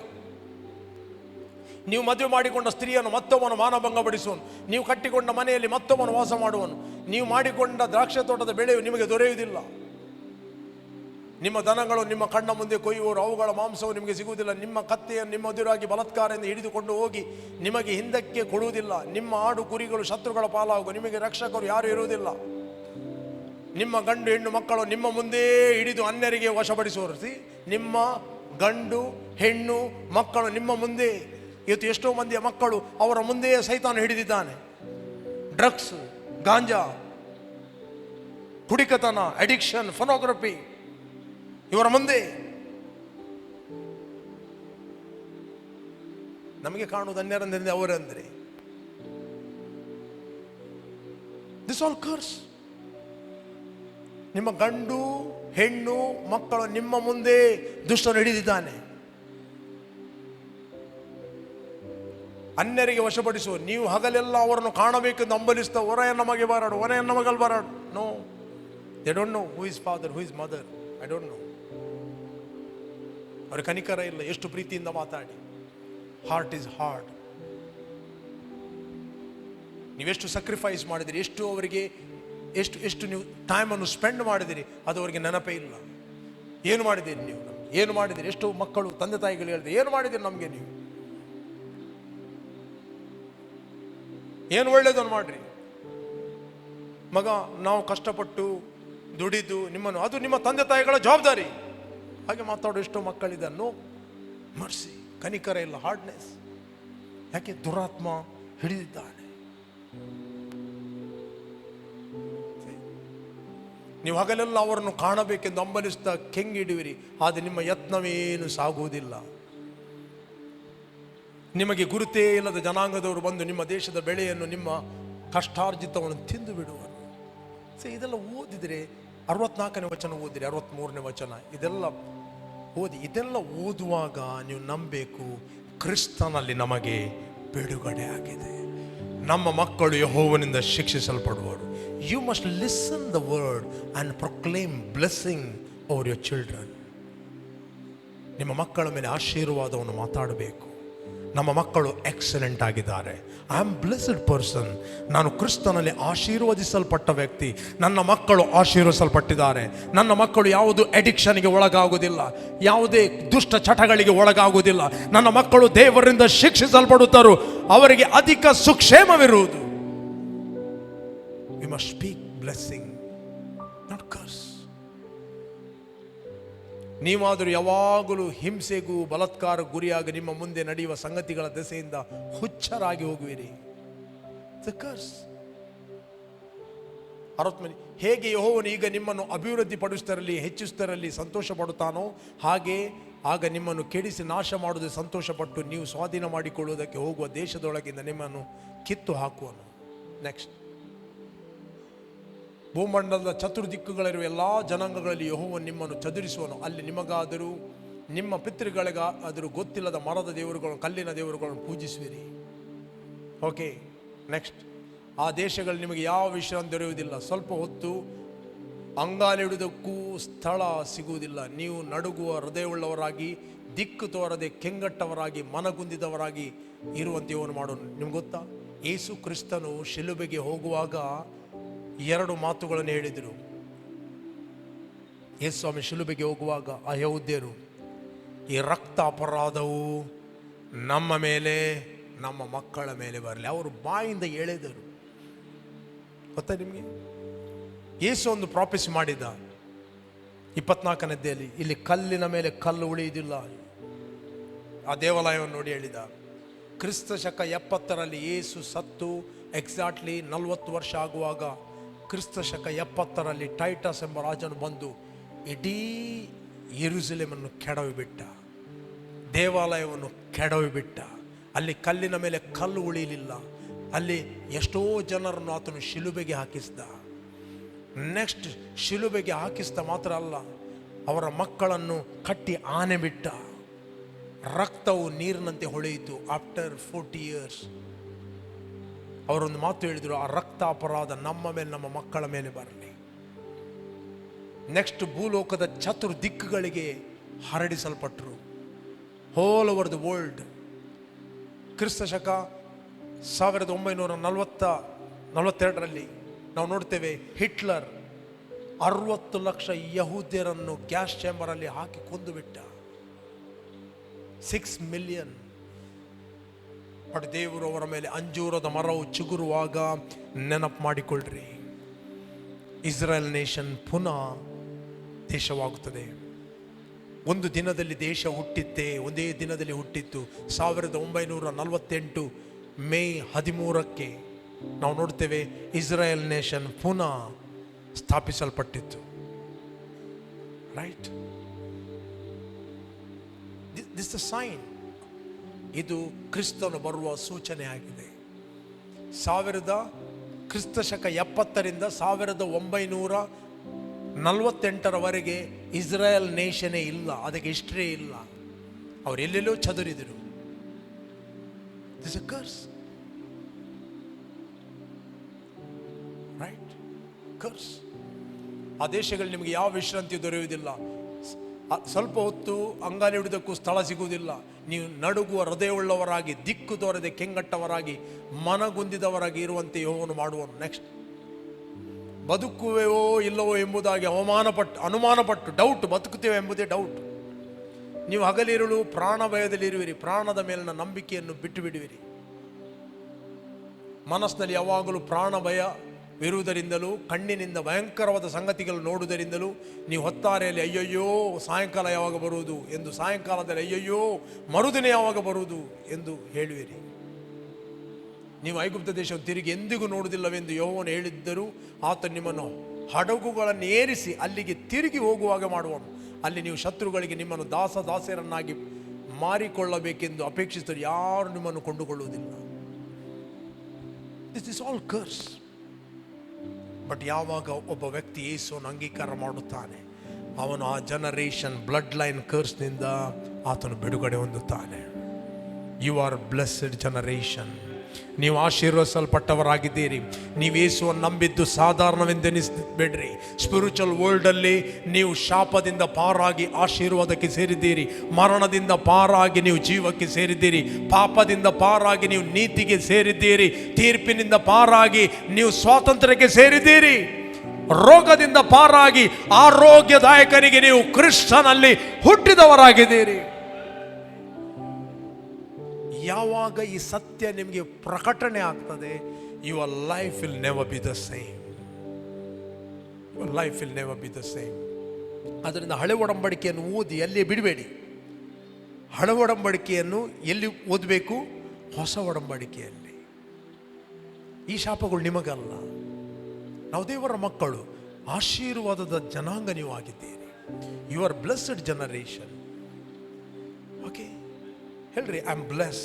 ನೀವು ಮದುವೆ ಮಾಡಿಕೊಂಡ ಸ್ತ್ರೀಯನ್ನು ಮತ್ತೊಬ್ಬನು ಮಾನಭಂಗಪಡಿಸುವನು. ನೀವು ಕಟ್ಟಿಕೊಂಡ ಮನೆಯಲ್ಲಿ ಮತ್ತೊಬ್ಬನು ವಾಸ ಮಾಡುವನು. ನೀವು ಮಾಡಿಕೊಂಡ ದ್ರಾಕ್ಷಿ ತೋಟದ ಬೆಳೆಯು ನಿಮಗೆ ದೊರೆಯುವುದಿಲ್ಲ. ನಿಮ್ಮ ದನಗಳು ನಿಮ್ಮ ಕಣ್ಣ ಮುಂದೆ ಕೊಯ್ಯುವವರು, ಅವುಗಳ ಮಾಂಸವು ನಿಮಗೆ ಸಿಗುವುದಿಲ್ಲ. ನಿಮ್ಮ ಕತ್ತೆಯನ್ನು ನಿಮ್ಮ ಎದುರಾಗಿ ಬಲಾತ್ಕಾರದಿಂದ ಹಿಡಿದುಕೊಂಡು ಹೋಗಿ ನಿಮಗೆ ಹಿಂದಕ್ಕೆ ಕೊಡುವುದಿಲ್ಲ. ನಿಮ್ಮ ಆಡು ಕುರಿಗಳು ಶತ್ರುಗಳ ಪಾಲಾಗುವ, ನಿಮಗೆ ರಕ್ಷಕರು ಯಾರು ಇರುವುದಿಲ್ಲ. ನಿಮ್ಮ ಗಂಡು ಹೆಣ್ಣು ಮಕ್ಕಳು ನಿಮ್ಮ ಮುಂದೆ ಹಿಡಿದು ಅನ್ಯರಿಗೆ ವಶಪಡಿಸುವರು. ನಿಮ್ಮ ಗಂಡು ಹೆಣ್ಣು ಮಕ್ಕಳು ನಿಮ್ಮ ಮುಂದೆ. ಇವತ್ತು ಎಷ್ಟೋ ಮಂದಿಯ ಮಕ್ಕಳು ಅವರ ಮುಂದೆಯೇ ಸೈತಾನ ಹಿಡಿದಿದ್ದಾನೆ. ಡ್ರಗ್ಸ್, ಗಾಂಜಾ, ಕುಡಿಕತನ, ಅಡಿಕ್ಷನ್, ಫೋನೋಗ್ರಫಿ ಇವರ ಮುಂದೆ. ನಮಗೆ ಕಾಣುವುದು ಅನ್ಯರಂದ್ರೆ ಅವರಂದ್ರೆ. This all ಕರ್ಸ್. ನಿಮ್ಮ ಗಂಡು ಹೆಣ್ಣು ಮಕ್ಕಳು ನಿಮ್ಮ ಮುಂದೆ ದುಷ್ಟನು ಹಿಡಿದಿದ್ದಾನೆ. ಅನ್ಯರಿಗೆ ವಶಪಡಿಸುವ, ನೀವು ಹಗಲೆಲ್ಲ ಅವರನ್ನು ಕಾಣಬೇಕೆಂದು ಹಂಬಲಿಸ್ತಾ ಹೊರೆಯ ನಮಗೆ ಬಾರಾಡು, ಹೊರೆಯ ನಮಗಲ್ ಬಾರಾಡು. No, they don't know who is father, who is mother. I don't know. ಅವ್ರ ಕನಿಕರ ಇಲ್ಲ. ಎಷ್ಟು ಪ್ರೀತಿಯಿಂದ ಮಾತಾಡಿ. Heart is hard. ನೀವೆಷ್ಟು ಸಕ್ರಿಫೈಸ್ ಮಾಡಿದಿರಿ, ಎಷ್ಟು ಅವರಿಗೆ ಎಷ್ಟು ನೀವು ಟೈಮನ್ನು ಸ್ಪೆಂಡ್ ಮಾಡಿದಿರಿ, ಅದು ಅವರಿಗೆ ನೆನಪೇ ಇಲ್ಲ. ಏನು ಮಾಡಿದ್ದೀರಿ ನೀವು? ಏನು ಮಾಡಿದಿರಿ? ಎಷ್ಟು ಮಕ್ಕಳು ತಂದೆ ತಾಯಿಗಳು ಹೇಳಿದೆ, ಏನು ಮಾಡಿದಿರಿ ನಮಗೆ? ನೀವು ಏನು ಒಳ್ಳೇದನ್ನು ಮಾಡ್ರಿ ಮಗ, ನಾವು ಕಷ್ಟಪಟ್ಟು ದುಡಿದು ನಿಮ್ಮನ್ನು, ಅದು ನಿಮ್ಮ ತಂದೆ ತಾಯಿಗಳ ಜವಾಬ್ದಾರಿ. ಹಾಗೆ ಮಾತಾಡೋ ಎಷ್ಟೋ ಮಕ್ಕಳಿದ್ದಾರೆ. ನೋ ಮರ್ಸಿ, ಕನಿಕರ ಇಲ್ಲ, ಹಾರ್ಡ್ನೆಸ್. ಯಾಕೆ? ದುರಾತ್ಮ ಹಿಡಿದಿದ್ದಾನೆ. ನೀವು ಹಗಲೆಲ್ಲ ಅವರನ್ನು ಕಾಣಬೇಕೆಂದು ಹಂಬಲಿಸ್ತಾ ಕೆಂಗಿಡುವಿರಿ, ಆದರೆ ನಿಮ್ಮ ಯತ್ನವೇನು ಸಾಗುವುದಿಲ್ಲ. ನಿಮಗೆ ಗುರುತೇ ಇಲ್ಲದ ಜನಾಂಗದವರು ಬಂದು ನಿಮ್ಮ ದೇಶದ ಬೆಳೆಯನ್ನು, ನಿಮ್ಮ ಕಷ್ಟಾರ್ಜಿತವನ್ನು ತಿಂದು ಬಿಡುವರು. ಇದೆಲ್ಲ ಓದಿದರೆ 64ನೇ ವಚನ ಓದಿರಿ, 63ನೇ ವಚನ, ಇದೆಲ್ಲ ಓದಿ. ಇದೆಲ್ಲ ಓದುವಾಗ ನೀವು ನಂಬಬೇಕು, ಕ್ರಿಸ್ತನಲ್ಲಿ ನಮಗೆ ಬಿಡುಗಡೆ ಆಗಿದೆ. ನಮ್ಮ ಮಕ್ಕಳು ಯೆಹೋವನಿಂದ ಶಿಕ್ಷಿಸಲ್ಪಡುವರು. You must listen the word and proclaim blessing over your children. ನಿಮ್ಮ ಮಕ್ಕಳ ಮೇಲೆ ಆಶೀರ್ವಾದವನ್ನು ಮಾತಾಡಬೇಕು. ನಮ್ಮ ಮಕ್ಕಳು ಎಕ್ಸಲೆಂಟ್ ಆಗಿದ್ದಾರೆ. I am blessed person. ನಾನು ಕ್ರಿಸ್ತನಲ್ಲಿ ಆಶೀರ್ವದಿಸಲ್ಪಟ್ಟ ವ್ಯಕ್ತಿ. ನನ್ನ ಮಕ್ಕಳು ಆಶೀರ್ವದಿಸಲ್ಪಟ್ಟಿದ್ದಾರೆ. ನನ್ನ ಮಕ್ಕಳು ಯಾವುದೂ ಅಡಿಕ್ಷನ್ಗೆ ಒಳಗಾಗುವುದಿಲ್ಲ, ಯಾವುದೇ ದುಷ್ಟ ಚಟಗಳಿಗೆ ಒಳಗಾಗುವುದಿಲ್ಲ. ನನ್ನ ಮಕ್ಕಳು ದೇವರಿಂದ ಶಿಕ್ಷಿಸಲ್ಪಡುತ್ತಾರೆ. ಅವರಿಗೆ ಅಧಿಕ ಸುಕ್ಷೇಮವಿರುವುದು. We must speak blessing, not curse. ನೀವಾದರೂ ಯಾವಾಗಲೂ ಹಿಂಸೆಗೂ ಬಲಾತ್ಕಾರ ಗುರಿಯಾಗಿ ನಿಮ್ಮ ಮುಂದೆ ನಡೆಯುವ ಸಂಗತಿಗಳ ದೆಸೆಯಿಂದ ಹುಚ್ಚರಾಗಿ ಹೋಗುವಿರಿ. ಹೇಗೆ ಯೆಹೋವನು ಈಗ ನಿಮ್ಮನ್ನು ಅಭಿವೃದ್ಧಿ ಪಡಿಸುತ್ತರಲ್ಲಿ, ಹೆಚ್ಚಿಸುತ್ತರಲ್ಲಿ ಸಂತೋಷ ಪಡುತ್ತಾನೋ, ಹಾಗೆ ಆಗ ನಿಮ್ಮನ್ನು ಕೆಡಿಸಿ ನಾಶ ಮಾಡುವುದೇ ಸಂತೋಷಪಟ್ಟು ನೀವು ಸ್ವಾಧೀನ ಮಾಡಿಕೊಳ್ಳುವುದಕ್ಕೆ ಹೋಗುವ ದೇಶದೊಳಗಿಂದ ನಿಮ್ಮನ್ನು ಕಿತ್ತು ಹಾಕುವನು. ನೆಕ್ಸ್ಟ್, ಭೂಮಂಡಲದ ಚತುರ್ದಿಕ್ಕುಗಳಿರುವ ಎಲ್ಲ ಜನಾಂಗಗಳಲ್ಲಿ ಯೆಹೋವನು ನಿಮ್ಮನ್ನು ಚದುರಿಸುವನು. ಅಲ್ಲಿ ನಿಮಗಾದರೂ ನಿಮ್ಮ ಪಿತೃಗಳಿಗಾದರೂ ಗೊತ್ತಿಲ್ಲದ ಮರದ ದೇವರುಗಳನ್ನು, ಕಲ್ಲಿನ ದೇವರುಗಳನ್ನು ಪೂಜಿಸುವಿರಿ. ಓಕೆ, ನೆಕ್ಸ್ಟ್, ಆ ದೇಶಗಳು ನಿಮಗೆ ಯಾವ ವಿಶ್ರಾಂತಿ ದೊರೆಯುವುದಿಲ್ಲ. ಸ್ವಲ್ಪ ಹೊತ್ತು ಅಂಗಾಲಿಡುವುದಕ್ಕೂ ಸ್ಥಳ ಸಿಗುವುದಿಲ್ಲ. ನೀವು ನಡುಗುವ ಹೃದಯವುಳ್ಳವರಾಗಿ, ದಿಕ್ಕು ತೋರದೆ ಕೆಂಗಟ್ಟವರಾಗಿ, ಮನಗುಂದಿದವರಾಗಿ ಇರುವಂತೆ ಇವನು ಮಾಡೋನು. ನಿಮ್ಗೆ ಗೊತ್ತಾ, ಯೇಸು ಕ್ರಿಸ್ತನು ಶಿಲುಬೆಗೆ ಹೋಗುವಾಗ 2 ಮಾತುಗಳನ್ನು ಹೇಳಿದರು. ಯೇಸು ಸ್ವಾಮಿ ಶಿಲುಬೆಗೆ ಹೋಗುವಾಗ ಆ ಯಹೂದ್ಯರು, ಈ ರಕ್ತ ಅಪರಾಧವು ನಮ್ಮ ಮೇಲೆ, ನಮ್ಮ ಮಕ್ಕಳ ಮೇಲೆ ಬರಲಿ, ಅವರು ಬಾಯಿಂದ ಹೇಳಿದರು. ಗೊತ್ತಾ ನಿಮಗೆ? ಯೇಸು ಒಂದು ಪ್ರಾಫೆಸಿ ಮಾಡಿದ 24ನೇ ಅಧ್ಯಾಯದಲ್ಲಿ, ಇಲ್ಲಿ ಕಲ್ಲಿನ ಮೇಲೆ ಕಲ್ಲು ಉಳಿಯುವುದಿಲ್ಲ. ಆ ದೇವಾಲಯವನ್ನು ನೋಡಿ ಹೇಳಿದ. ಕ್ರಿಸ್ತ ಶಕ 70ರಲ್ಲಿ ಯೇಸು ಸತ್ತು ಎಕ್ಸಾಕ್ಟ್ಲಿ 40 ವರ್ಷ ಆಗುವಾಗ, ಕ್ರಿಸ್ತ ಶಕ 70ರಲ್ಲಿ ಟೈಟಸ್ ಎಂಬ ರಾಜನು ಬಂದು ಇಡೀ ಯೆರೂಸಲೇಮನ್ನು ಕೆಡವಿಬಿಟ್ಟ, ದೇವಾಲಯವನ್ನು ಕೆಡವಿಬಿಟ್ಟ. ಅಲ್ಲಿ ಕಲ್ಲಿನ ಮೇಲೆ ಕಲ್ಲು ಉಳಿಯಲಿಲ್ಲ. ಅಲ್ಲಿ ಎಷ್ಟೋ ಜನರನ್ನು ಆತನು ಶಿಲುಬೆಗೆ ಹಾಕಿಸಿದ. ನೆಕ್ಸ್ಟ್ ಶಿಲುಬೆಗೆ ಹಾಕಿಸಿದ ಮಾತ್ರ ಅಲ್ಲ, ಅವರ ಮಕ್ಕಳನ್ನು ಕಟ್ಟಿ ಆನೆ ಬಿಟ್ಟ. ರಕ್ತವು ನೀರಿನಂತೆ ಹೊಳೆಯಿತು. ಆಫ್ಟರ್ 40 years ಅವರೊಂದು ಮಾತು ಹೇಳಿದರು, ಆ ರಕ್ತ ಅಪರಾಧ ನಮ್ಮ ಮೇಲೆ, ನಮ್ಮ ಮಕ್ಕಳ ಮೇಲೆ ಬರಲಿ. ನೆಕ್ಸ್ಟ್ ಭೂಲೋಕದ ಚತುರ್ದಿಕ್ಕುಗಳಿಗೆ ಹರಡಿಸಲ್ಪಟ್ಟರು, ಹೋಲ್ ಓವರ್ ದ ವರ್ಲ್ಡ್. ಕ್ರಿಸ್ತ ಶಕ 1942 ನಾವು ನೋಡ್ತೇವೆ, ಹಿಟ್ಲರ್ 60 ಲಕ್ಷ ಯಹೂದ್ಯರನ್ನು ಗ್ಯಾಸ್ ಚೇಂಬರಲ್ಲಿ ಹಾಕಿ ಕೊಂದು ಬಿಟ್ಟ. 6 million. ಬಟ್ ದೇವರು ಅವರ ಮೇಲೆ ಅಂಜೂರದ ಮರವು ಚಿಗುರುವಾಗ ನೆನಪು ಮಾಡಿಕೊಳ್ಳ್ರಿ, ಇಸ್ರೇಲ್ ನೇಷನ್ ಪುನಃ ದೇಶವಾಗುತ್ತದೆ. ಒಂದು ದಿನದಲ್ಲಿ ದೇಶ ಹುಟ್ಟಿತ್ತೆ, ಒಂದೇ ದಿನದಲ್ಲಿ ಹುಟ್ಟಿತ್ತು. 1948 ಮೇ 13 ನಾವು ನೋಡ್ತೇವೆ ಇಸ್ರೇಲ್ ನೇಷನ್ ಪುನಃ ಸ್ಥಾಪಿಸಲ್ಪಟ್ಟಿತ್ತು. Right, this the sign. ಇದು ಕ್ರಿಸ್ತನು ಬರುವ ಸೂಚನೆ ಆಗಿದೆ. ಕ್ರಿಸ್ತ ಶಕ 70ರಿಂದ 1948 ಇಸ್ರೇಲ್ ನೇಷನೇ ಇಲ್ಲ, ಅದಕ್ಕೆ ಹಿಸ್ಟ್ರಿ ಇಲ್ಲ. ಅವರು ಎಲ್ಲೆಲ್ಲೋ ಚದುರಿದರು. This a curse, right? Curse. ಆ ದೇಶಗಳು ನಿಮಗೆ ಯಾವ ವಿಶ್ರಾಂತಿ ದೊರೆಯುವುದಿಲ್ಲ. ಸ್ವಲ್ಪ ಹೊತ್ತು ಅಂಗಾಲಿ ಹಿಡಿದಕ್ಕೂ ಸ್ಥಳ ಸಿಗುವುದಿಲ್ಲ. ನೀವು ನಡುಗುವ ಹೃದಯವುಳ್ಳವರಾಗಿ, ದಿಕ್ಕು ತೋರದೆ ಕೆಂಗಟ್ಟವರಾಗಿ, ಮನಗುಂದಿದವರಾಗಿ ಇರುವಂತೆ ಯೆಹೋವನು ಮಾಡುವನು. ನೆಕ್ಸ್ಟ್, ಬದುಕುವೆವೋ ಇಲ್ಲವೋ ಎಂಬುದಾಗಿ ಅನುಮಾನಪಟ್ಟು ಡೌಟ್, ಬದುಕುತ್ತೇವೆ ಎಂಬುದೇ ಡೌಟ್. ನೀವು ಹಗಲಿರುಳು ಪ್ರಾಣ ಭಯದಲ್ಲಿರುವಿರಿ, ಪ್ರಾಣದ ಮೇಲಿನ ನಂಬಿಕೆಯನ್ನು ಬಿಟ್ಟು ಬಿಡುವಿರಿ. ಮನಸ್ಸಿನಲ್ಲಿ ಯಾವಾಗಲೂ ಪ್ರಾಣ ಭಯವಿರುವುದರಿಂದಲೂ, ಕಣ್ಣಿನಿಂದ ಭಯಂಕರವಾದ ಸಂಗತಿಗಳು ನೋಡುವುದರಿಂದಲೂ ನೀವು ಹೊತ್ತಾರೆಯಲ್ಲಿ ಅಯ್ಯಯ್ಯೋ ಸಾಯಂಕಾಲ ಯಾವಾಗ ಬರುವುದು ಎಂದು, ಸಾಯಂಕಾಲದಲ್ಲಿ ಅಯ್ಯಯ್ಯೋ ಮರುದಿನ ಯಾವಾಗ ಬರುವುದು ಎಂದು ಹೇಳುವಿರಿ. ನೀವು ಐಗುಪ್ತ ದೇಶವನ್ನು ತಿರುಗಿ ಎಂದಿಗೂ ನೋಡುವುದಿಲ್ಲವೆಂದು ಯೆಹೋವನು ಹೇಳಿದ್ದರೂ ಆತ ನಿಮ್ಮನ್ನು ಹಡಗುಗಳನ್ನು ಏರಿಸಿ ಅಲ್ಲಿಗೆ ತಿರುಗಿ ಹೋಗುವಾಗ ಮಾಡುವನು. ಅಲ್ಲಿ ನೀವು ಶತ್ರುಗಳಿಗೆ ನಿಮ್ಮನ್ನು ದಾಸರನ್ನಾಗಿ ಮಾರಿಕೊಳ್ಳಬೇಕೆಂದು ಅಪೇಕ್ಷಿಸಿದರೆ ಯಾರು ನಿಮ್ಮನ್ನು ಕೊಂಡುಕೊಳ್ಳುವುದಿಲ್ಲ. This is all curse. But ಯಾವಾಗ ಒಬ್ಬ ವ್ಯಕ್ತಿ ಯೇಸುವನ್ನು ಅಂಗೀಕಾರ ಮಾಡುತ್ತಾನೆ, ಅವನು ಆ ಜನರೇಷನ್ ಬ್ಲಡ್ ಲೈನ್ ಕರ್ಸ್ನಿಂದ ಆತನು ಬಿಡುಗಡೆ ಹೊಂದುತ್ತಾನೆ. You are blessed generation. ನೀವು ಆಶೀರ್ವದಿಸಲ್ಪಟ್ಟವರಾಗಿದ್ದೀರಿ. ನೀವು ಯೇಸುವನ್ನು ನಂಬಿದ್ದು ಸಾಧಾರಣವೆಂದೆನಿಸಬೇಡ್ರಿ. ಸ್ಪಿರಿಚುವಲ್ ವರ್ಲ್ಡಲ್ಲಿ ನೀವು ಶಾಪದಿಂದ ಪಾರಾಗಿ ಆಶೀರ್ವಾದಕ್ಕೆ ಸೇರಿದ್ದೀರಿ, ಮರಣದಿಂದ ಪಾರಾಗಿ ನೀವು ಜೀವಕ್ಕೆ ಸೇರಿದ್ದೀರಿ, ಪಾಪದಿಂದ ಪಾರಾಗಿ ನೀವು ನೀತಿಗೆ ಸೇರಿದ್ದೀರಿ, ತೀರ್ಪಿನಿಂದ ಪಾರಾಗಿ ನೀವು ಸ್ವಾತಂತ್ರ್ಯಕ್ಕೆ ಸೇರಿದ್ದೀರಿ, ರೋಗದಿಂದ ಪಾರಾಗಿ ಆರೋಗ್ಯದಾಯಕನಿಗೆ ನೀವು ಕ್ರಿಸ್ತನಲ್ಲಿ ಹುಟ್ಟಿದವರಾಗಿದ್ದೀರಿ. ಯಾವಾಗ ಈ ಸತ್ಯ ನಿಮಗೆ ಪ್ರಕಟಣೆ ಆಗ್ತದೆ, your life will never be the same. Your life will never be the same. ಅದರಿಂದ ಹಳೆ ಒಡಂಬಡಿಕೆಯನ್ನು ಓದಿ ಎಲ್ಲಿ ಬಿಡಬೇಡಿ. ಹಳೆ ಒಡಂಬಡಿಕೆಯನ್ನು ಎಲ್ಲಿ ಓದಬೇಕು? ಹೊಸ ಒಡಂಬಡಿಕೆಯಲ್ಲಿ. ಈ ಶಾಪಗಳು ನಿಮಗಲ್ಲ. ನಾವು ದೇವರ ಮಕ್ಕಳು, ಆಶೀರ್ವಾದದ ಜನಾಂಗ ನೀವು ಆಗಿದ್ದೀರಿ. You are blessed generation. Okay, ಹೇಳ್ರಿ ಐ ಆಮ್ ಬ್ಲೆಸ್.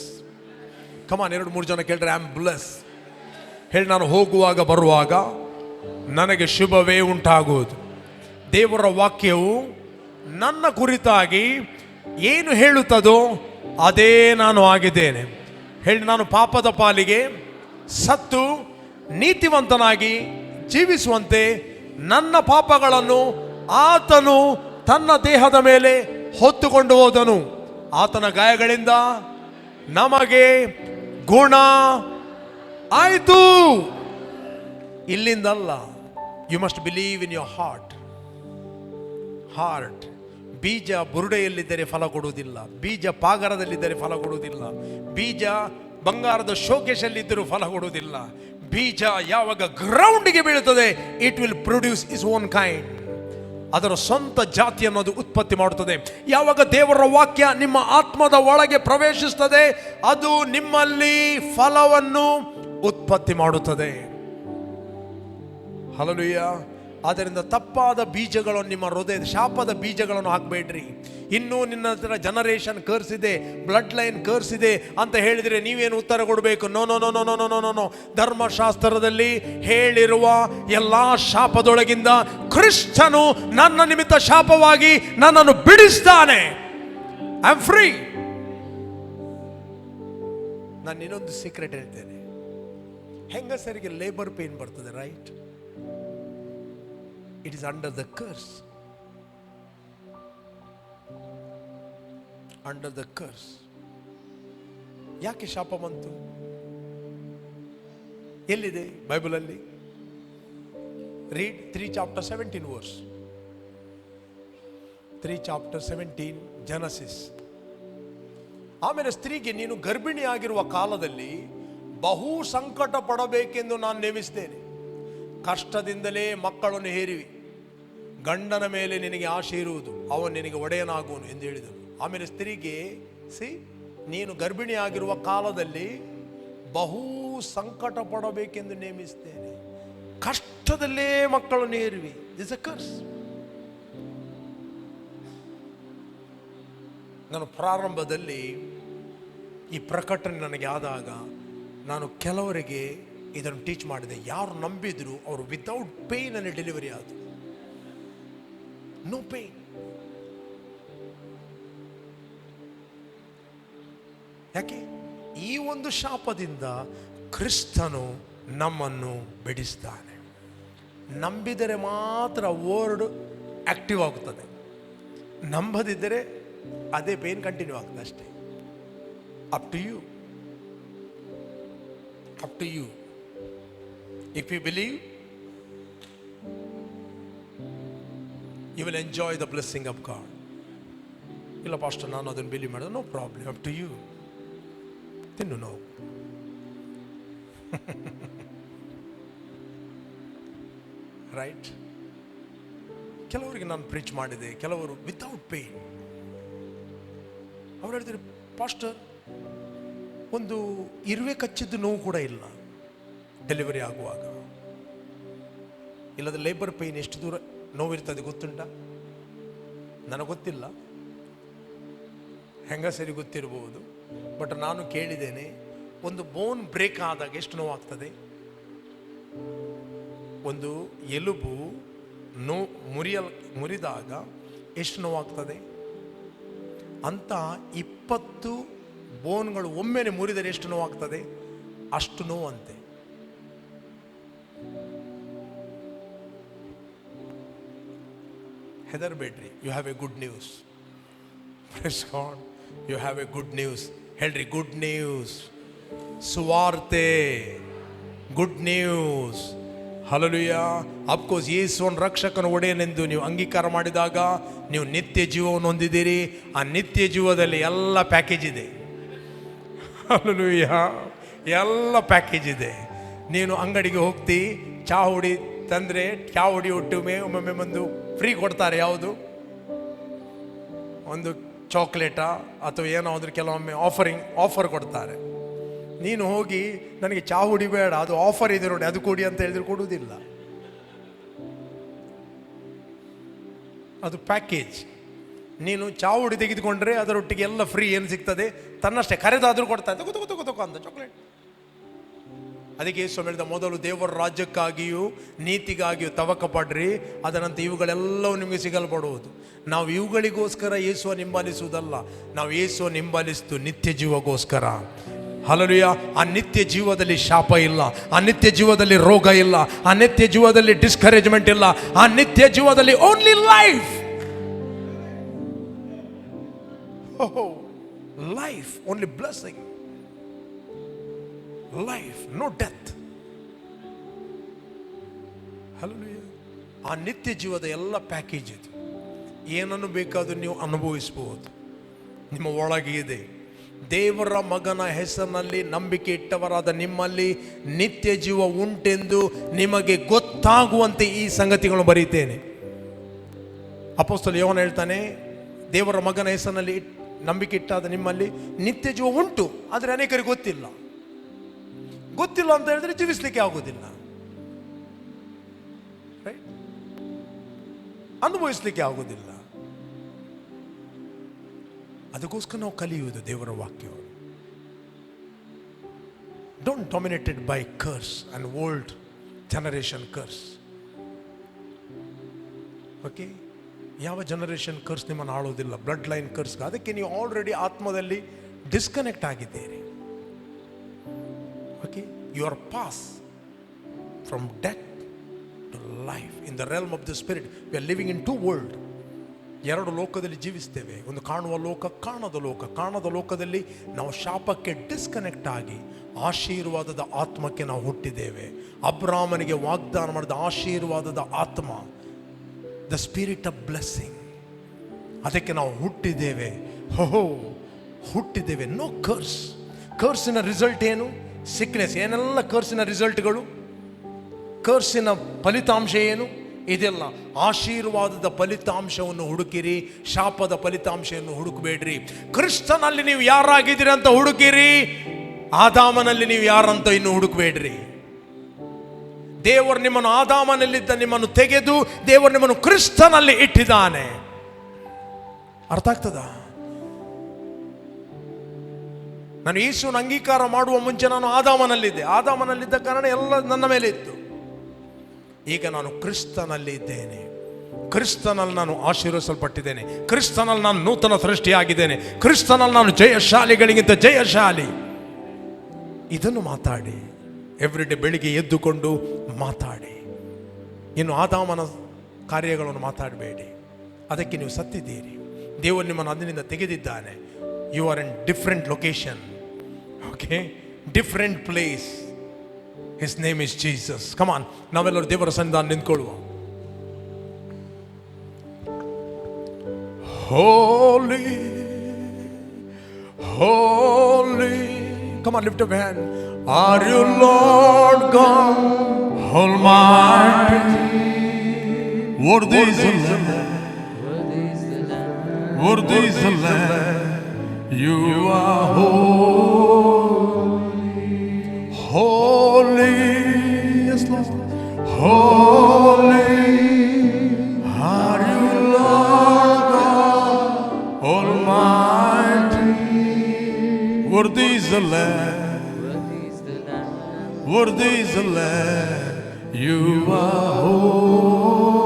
ಕಮಾನ್, 2-3 ಜನ ಕೇಳ್ರಿ ಐ ಆಮ್ ಬ್ಲೆಸ್. ಹೇಳಿ, ನಾನು ಹೋಗುವಾಗ ಬರುವಾಗ ನನಗೆ ಶುಭವೇ ಉಂಟಾಗುವುದು. ದೇವರ ವಾಕ್ಯವು ನನ್ನ ಕುರಿತಾಗಿ ಏನು ಹೇಳುತ್ತದೋ ಅದೇ ನಾನು ಆಗಿದ್ದೇನೆ. ಹೇಳಿ, ನಾನು ಪಾಪದ ಪಾಲಿಗೆ ಸತ್ತು ನೀತಿವಂತನಾಗಿ ಜೀವಿಸುವಂತೆ ನನ್ನ ಪಾಪಗಳನ್ನು ಆತನು ತನ್ನ ದೇಹದ ಮೇಲೆ ಹೊತ್ತುಕೊಂಡು ಹೋದನು. ಆತನ ಗಾಯಗಳಿಂದ ನಮಗೆ ಗುಣ ಆಯಿತು. ಇಲ್ಲಿಂದಲ್ಲ. You must believe in your heart. ಬೀಜ ಬುರುಡೆಯಲ್ಲಿದ್ದರೆ ಫಲ ಕೊಡುವುದಿಲ್ಲ, ಬೀಜ ಪಾಗರದಲ್ಲಿದ್ದರೆ ಫಲ ಕೊಡುವುದಿಲ್ಲ, ಬೀಜ ಬಂಗಾರದ ಶೋಕೇಶಲ್ಲಿದ್ದರೂ ಫಲ ಕೊಡುವುದಿಲ್ಲ. ಬೀಜ ಯಾವಾಗ ಗ್ರೌಂಡಿಗೆ ಬೀಳುತ್ತದೆ, it will produce is own kind. ಅದರ ಸ್ವಂತ ಜಾತಿ ಅನ್ನೋದು ಉತ್ಪತ್ತಿ ಮಾಡುತ್ತದೆ. ಯಾವಾಗ ದೇವರ ವಾಕ್ಯ ನಿಮ್ಮ ಆತ್ಮದ ಒಳಗೆ ಪ್ರವೇಶಿಸುತ್ತದೆ, ಅದು ನಿಮ್ಮಲ್ಲಿ ಫಲವನ್ನು ಉತ್ಪತ್ತಿ ಮಾಡುತ್ತದೆ. ಹಲ್ಲೆಲೂಯಾ. ಆದ್ದರಿಂದ ತಪ್ಪಾದ ಬೀಜಗಳನ್ನು ನಿಮ್ಮ ಹೃದಯದ ಶಾಪದ ಬೀಜಗಳನ್ನು ಹಾಕಬೇಡ್ರಿ. ಇನ್ನೂ ನಿನ್ನ ಹತ್ರ ಜನರೇಷನ್ ಕರ್ಸ್ ಇದೆ, ಬ್ಲಡ್ ಲೈನ್ ಕರ್ಸ್ ಇದೆ ಅಂತ ಹೇಳಿದರೆ ನೀವೇನು ಉತ್ತರ ಕೊಡಬೇಕು? No no no no no no no no. ಧರ್ಮಶಾಸ್ತ್ರದಲ್ಲಿ ಹೇಳಿರುವ ಎಲ್ಲ ಶಾಪದೊಳಗಿಂದ ಕ್ರಿಸ್ತನು ನನ್ನ ನಿಮಿತ್ತ ಶಾಪವಾಗಿ ನನ್ನನ್ನು ಬಿಡಿಸ್ತಾನೆ. I am free. ನಾನು ಇನ್ನೊಂದು ಸೀಕ್ರೆಟ್ ಹೇಳ್ತೇನೆ. ಹೆಂಗಸರಿಗೆ ಲೇಬರ್ ಪೇನ್ ಬರ್ತದೆ, right? It is under the curse. Under the curse. ಯಾಕೆ ಶಾಪ ಬಂತು? ಎಲ್ಲಿದೆ ಬೈಬಲಲ್ಲಿ? Read 3 chapter 17 verse. 3 chapter 17 Genesis. ಆಮೇಲೆ ಸ್ತ್ರೀಗೆ ನೀನು ಗರ್ಭಿಣಿಯಾಗಿರುವ ಕಾಲದಲ್ಲಿ ಬಹು ಸಂಕಟ ಪಡಬೇಕೆಂದು ನಾನು ನೇಮಿಸ್ತೇನೆ. ಕಷ್ಟದಿಂದಲೇ ಮಕ್ಕಳನ್ನು ಹೇರಿವಿ. ಗಂಡನ ಮೇಲೆ ನಿನಗೆ ಆಶೆ ಇರುವುದು, ಅವನು ನಿನಗೆ ಒಡೆಯನಾಗುವನು ಎಂದು ಹೇಳಿದನು. ಆಮೇಲೆ ಸ್ತ್ರೀಗೆ ನೀನು ಗರ್ಭಿಣಿಯಾಗಿರುವ ಕಾಲದಲ್ಲಿ ಬಹು ಸಂಕಟ ಪಡಬೇಕೆಂದು ನೇಮಿಸ್ತೇನೆ. ಕಷ್ಟದಲ್ಲೇ ಮಕ್ಕಳನ್ನು ಹೇರಿವಿ. This a ಕರ್ಸ್. ನಾನು ಪ್ರಾರಂಭದಲ್ಲಿ ಈ ಪ್ರಕಟಣೆ ನನಗೆ ಆದಾಗ ನಾನು ಕೆಲವರಿಗೆ ಇದನ್ನು ಟೀಚ್ ಮಾಡಿದೆ. ಯಾರು ನಂಬಿದ್ರು ಅವರು ವಿತೌಟ್ ಪೇನ್ ಅಲ್ಲಿ ಡೆಲಿವರಿ ಆದರು. No pain. ಯಾಕೆ? ಈ ಒಂದು ಶಾಪದಿಂದ ಕ್ರಿಸ್ತನು ನಮ್ಮನ್ನು ಬಿಡಿಸ್ತಾನೆ. ನಂಬಿದರೆ ಮಾತ್ರ ವರ್ಡ್ ಆಕ್ಟಿವ್ ಆಗುತ್ತದೆ, ನಂಬದಿದ್ದರೆ ಅದೇ ಪೇನ್ ಕಂಟಿನ್ಯೂ ಆಗ್ತದೆ ಅಷ್ಟೇ. Up to you. Up to you. If you believe, you will enjoy the blessing of God. ಇಲ್ಲ ಪಾಸ್ಟರ್, ನಾನು ಅದನ್ನು ಬಿಲೀವ್ ಮಾಡಿದೆ. No problem. Up to you. ತಿನ್ನು ನಾವು. ರೈಟ್? ಕೆಲವರಿಗೆ ನಾನು ಪ್ರೀಚ್ ಮಾಡಿದೆ, ಕೆಲವರು ವಿತೌಟ್ ಪೇನ್. ಅವ್ರು ಹೇಳ್ತಾರೆ, ಪಾಸ್ಟರ್ ಒಂದು ಇರುವೆ ಕಚ್ಚಿದ್ದು ನೋವು ಕೂಡ ಇಲ್ಲ ಡೆಲಿವರಿ ಆಗುವಾಗ. ಇಲ್ಲದ ಲೇಬರ್ ಪೇನ್ ಎಷ್ಟು ದೂರ ನೋವಿರ್ತದೆ ಗೊತ್ತುಂಟ? ನನಗೆ ಗೊತ್ತಿಲ್ಲ, ಹೆಂಗಸರಿ ಗೊತ್ತಿರಬಹುದು. ಬಟ್ ನಾನು ಕೇಳಿದ್ದೇನೆ, ಒಂದು ಬೋನ್ ಬ್ರೇಕ್ ಆದಾಗ ಎಷ್ಟು ನೋವಾಗ್ತದೆ? ಒಂದು ಎಲುಬು ಮುರಿದಾಗ ಎಷ್ಟು ನೋವಾಗ್ತದೆ ಅಂತ 20 ಬೋನ್ಗಳು ಒಮ್ಮೆನೆ ಮುರಿದರೆ ಎಷ್ಟು ನೋವಾಗ್ತದೆ? ಅಷ್ಟು ನೋವಂತೆ. ಹೆದರ್ಬೇಡ್ರಿ. You have a good news. Praise God. You have a good news. ಹೇಳ್ರಿ, ಗುಡ್ ನ್ಯೂಸ್. ಸುವಾರ್ತೆ, ಗುಡ್ ನ್ಯೂಸ್. ಹಲ್ಲೆಲೂಯಾ. ಅಫ್ಕೋರ್ಸ್ ಯೇಸುವನ್ನು ರಕ್ಷಕನ ಒಡೆಯನೆಂದು ನೀವು ಅಂಗೀಕಾರ ಮಾಡಿದಾಗ ನೀವು ನಿತ್ಯ ಜೀವವನ್ನು ಹೊಂದಿದ್ದೀರಿ. ಆ ನಿತ್ಯ ಜೀವದಲ್ಲಿ ಎಲ್ಲ ಪ್ಯಾಕೇಜ್ ಇದೆ. ಹಲ್ಲೆಲೂಯಾ. ಎಲ್ಲ ಪ್ಯಾಕೇಜ್ ಇದೆ. ನೀನು ಅಂಗಡಿಗೆ ಹೋಗ್ತಿ, ಚಹಾ ಹುಡಿ ತಂದರೆ ಚಹಾ ಹುಡಿ ಒಮ್ಮೊಮ್ಮೆ ಒಂದು ಫ್ರೀ ಕೊಡ್ತಾರೆ. ಯಾವುದು? ಒಂದು ಚಾಕ್ಲೇಟಾ ಅಥವಾ ಏನೋ ಅಂದ್ರೆ ಕೆಲವೊಮ್ಮೆ ಆಫರ್ ಕೊಡ್ತಾರೆ. ನೀನು ಹೋಗಿ ನನಗೆ ಚಹಾ ಹುಡಿ ಬೇಡ, ಅದು ಆಫರ್ ಇದೆ ನೋಡಿ, ಅದು ಕೊಡಿ ಅಂತ ಹೇಳಿದ್ರೆ ಕೊಡುವುದಿಲ್ಲ. ಅದು ಪ್ಯಾಕೇಜ್. ನೀನು ಚಹಾ ಹುಡಿ ತೆಗೆದುಕೊಂಡ್ರೆ ಅದರೊಟ್ಟಿಗೆ ಎಲ್ಲ ಫ್ರೀ ಏನು ಸಿಗ್ತದೆ ತನ್ನಷ್ಟೇ ಕರೆದಾದರೂ ಕೊಡ್ತಾ ಇದ್ದ ತಗೋ ಅಂತ ಚಾಕ್ಲೇಟ್. ಅದಕ್ಕೆ ಯೇಸು ಹೇಳಿದ, ಮೊದಲು ದೇವರ ರಾಜ್ಯಕ್ಕಾಗಿಯೂ ನೀತಿಗಾಗಿಯೂ ತವಕ ಪಡ್ರಿ, ಅದರಂತೆ ಇವುಗಳೆಲ್ಲವೂ ನಿಮಗೆ ಸಿಗಲ್ಪಡುವುದು. ನಾವು ಇವುಗಳಿಗೋಸ್ಕರ ಯೇಸುವ ಹಿಂಬಾಲಿಸುವುದಲ್ಲ, ನಾವು ಯೇಸುವ ಹಿಂಬಾಲಿಸ್ತು ನಿತ್ಯ ಜೀವಗೋಸ್ಕರ. ಹಲ್ಲೆಲೂಯಾ. ಆ ನಿತ್ಯ ಜೀವದಲ್ಲಿ ಶಾಪ ಇಲ್ಲ, ಆ ನಿತ್ಯ ಜೀವದಲ್ಲಿ ರೋಗ ಇಲ್ಲ, ಆ ನಿತ್ಯ ಜೀವದಲ್ಲಿ ಡಿಸ್ಕರೇಜ್ಮೆಂಟ್ ಇಲ್ಲ, ಆ ನಿತ್ಯ ಜೀವದಲ್ಲಿ only life. Life, only blessing. Life, no death. Hallelujah. ಆ ನಿತ್ಯ ಜೀವದ ಎಲ್ಲ ಪ್ಯಾಕೇಜ್ ಇದು. ಏನನ್ನು ಬೇಕಾದರೂ ನೀವು ಅನುಭವಿಸಬಹುದು, ನಿಮ್ಮ ಒಳಗೆ ಇದೆ. ದೇವರ ಮಗನ ಹೆಸರಿನಲ್ಲಿ ನಂಬಿಕೆ ಇಟ್ಟವರಾದ ನಿಮ್ಮಲ್ಲಿ ನಿತ್ಯ ಜೀವ ಉಂಟೆಂದು ನಿಮಗೆ ಗೊತ್ತಾಗುವಂತೆ ಈ ಸಂಗತಿಗಳನ್ನು ಬರೀತೇನೆ. ಅಪೊಸ್ತಲ ಯೋಹನ ಹೇಳ್ತಾನೆ, ದೇವರ ಮಗನ ಹೆಸರಿನಲ್ಲಿ ನಂಬಿಕೆ ಇಟ್ಟಾದ ನಿಮ್ಮಲ್ಲಿ ನಿತ್ಯ ಜೀವ ಉಂಟು, ಆದರೆ ಅನೇಕರಿಗೆ ಗೊತ್ತಿಲ್ಲ. ಗೊತ್ತಿಲ್ಲ ಅಂತ ಹೇಳಿದ್ರೆ ಜೀವಿಸಲಿಕ್ಕೆ ಆಗೋದಿಲ್ಲ. ಅನುಭವಿಸ್ಲಿಕ್ಕೆ ಆಗೋದಿಲ್ಲ. ಅದಕ್ಕೋಸ್ಕರ ನಾವು ಕಲಿಯುವುದು ದೇವರ ವಾಕ್ಯವನ್ನು. Don't dominated by curse and old generation curse. Okay, ಯಾವ ಜನರೇಷನ್ ಕರ್ಸ್ ನಿಮ್ಮನ್ನು ಆಳೋದಿಲ್ಲ, ಬ್ಲಡ್ ಲೈನ್ ಕರ್ಸ್. ಅದಕ್ಕೆ ನೀವು ಆಲ್ರೆಡಿ ಆತ್ಮದಲ್ಲಿ ಡಿಸ್ಕನೆಕ್ಟ್ ಆಗಿದ್ದೀರಿ. Okay, you are pass from death to life in the realm of the spirit. We are living in two world. ಎರಡು ಲೋಕದಲ್ಲಿ ಜೀವಿಸ್ತೇವೆ. ಒಂದು ಕಾಣುವ ಲೋಕ, ಕಾಣದ ಲೋಕ. ಕಾಣದ ಲೋಕದಲ್ಲಿ ನಾವು ಶಾಪಕ್ಕೆ ಡಿಸ್ಕನೆಕ್ಟ್ ಆಗಿ ಆಶೀರ್ವಾದದ ಆತ್ಮಕ್ಕೆ ನಾವು ಹುಟ್ಟಿದ್ದೇವೆ. ಅಬ್ರಾಮನಿಗೆ ವಾಗ್ದಾನ ಮಾಡಿದ ಆಶೀರ್ವಾದದ ಆತ್ಮ, ದ ಸ್ಪಿರಿಟ್ ಆಫ್ ಬ್ಲೆಸ್ಸಿಂಗ್, ಅದಕ್ಕೆ ನಾವು ಹುಟ್ಟಿದ್ದೇವೆ. ಹುಟ್ಟಿದ್ದೇವೆ. ನೋ ಕರ್ಸ್. ಕರ್ಸಿನ ರಿಸಲ್ಟ್ ಏನು? ಸಿಕ್ನೆಸ್. ಏನೆಲ್ಲ ಕರ್ಸಿನ ರಿಸಲ್ಟ್ಗಳು, ಕರ್ಸಿನ ಫಲಿತಾಂಶ ಏನು? ಇದೆಲ್ಲ ಆಶೀರ್ವಾದದ ಫಲಿತಾಂಶವನ್ನು ಹುಡುಕಿರಿ, ಶಾಪದ ಫಲಿತಾಂಶವನ್ನು ಹುಡುಕಬೇಡ್ರಿ. ಕ್ರಿಸ್ತನಲ್ಲಿ ನೀವು ಯಾರಾಗಿದ್ದೀರಿ ಅಂತ ಹುಡುಕಿರಿ, ಆದಾಮನಲ್ಲಿ ನೀವು ಯಾರಂತ ಇನ್ನು ಹುಡುಕಬೇಡ್ರಿ. ದೇವರು ನಿಮ್ಮನ್ನು ಆದಾಮನಲ್ಲಿದ್ದ ನಿಮ್ಮನ್ನು ತೆಗೆದು ದೇವರು ನಿಮ್ಮನ್ನು ಕ್ರಿಸ್ತನಲ್ಲಿ ಇಟ್ಟಿದ್ದಾನೆ. ಅರ್ಥ ಆಗ್ತದ? ನಾನು ಯೇಸುವಿನ ಅಂಗೀಕಾರ ಮಾಡುವ ಮುಂಚೆ ನಾನು ಆದಾಮನಲ್ಲಿದ್ದೆ. ಆದಾಮನಲ್ಲಿದ್ದ ಕಾರಣ ಎಲ್ಲ ನನ್ನ ಮೇಲೆ ಇತ್ತು. ಈಗ ನಾನು ಕ್ರಿಸ್ತನಲ್ಲಿ ಇದ್ದೇನೆ. ಕ್ರಿಸ್ತನಲ್ಲಿ ನಾನು ಆಶೀರ್ವದಿಸಲ್ಪಟ್ಟಿದ್ದೇನೆ. ಕ್ರಿಸ್ತನಲ್ಲಿ ನಾನು ನೂತನ ಸೃಷ್ಟಿಯಾಗಿದ್ದೇನೆ. ಕ್ರಿಸ್ತನಲ್ಲಿ ನಾನು ಜಯಶಾಲಿಗಳಿಗಿಂತ ಜಯಶಾಲಿ. ಇದನ್ನು ಮಾತಾಡಿ. ಎವ್ರಿಡೇ ಬೆಳಿಗ್ಗೆ ಎದ್ದುಕೊಂಡು ಮಾತಾಡಿ. ಇನ್ನು ಆದಾಮನ ಕಾರ್ಯಗಳನ್ನು ಮಾತಾಡಬೇಡಿ. ಅದಕ್ಕೆ ನೀವು ಸತ್ತಿದ್ದೀರಿ. ದೇವರು ನಿಮ್ಮನ್ನು ಅದರಿಂದ ತೆಗೆದಿದ್ದಾನೆ. You are in different location. Okay, different place. His name is Jesus. Come on, ನಾವೆಲ್ಲರೂ ದೇವರ ಸನ್ನಿಧಾನ ನಿಂತ್ಕೊಳ್ಳುವ. Holy, holy. Come on, lift up your hand. Are you Lord God Almighty? Worthy is the Lamb. Worthy is the Lamb. You are holy, yes Lord, holy are you Lord God Almighty. Worthy is the Lamb, worthy is the Lamb, you are holy.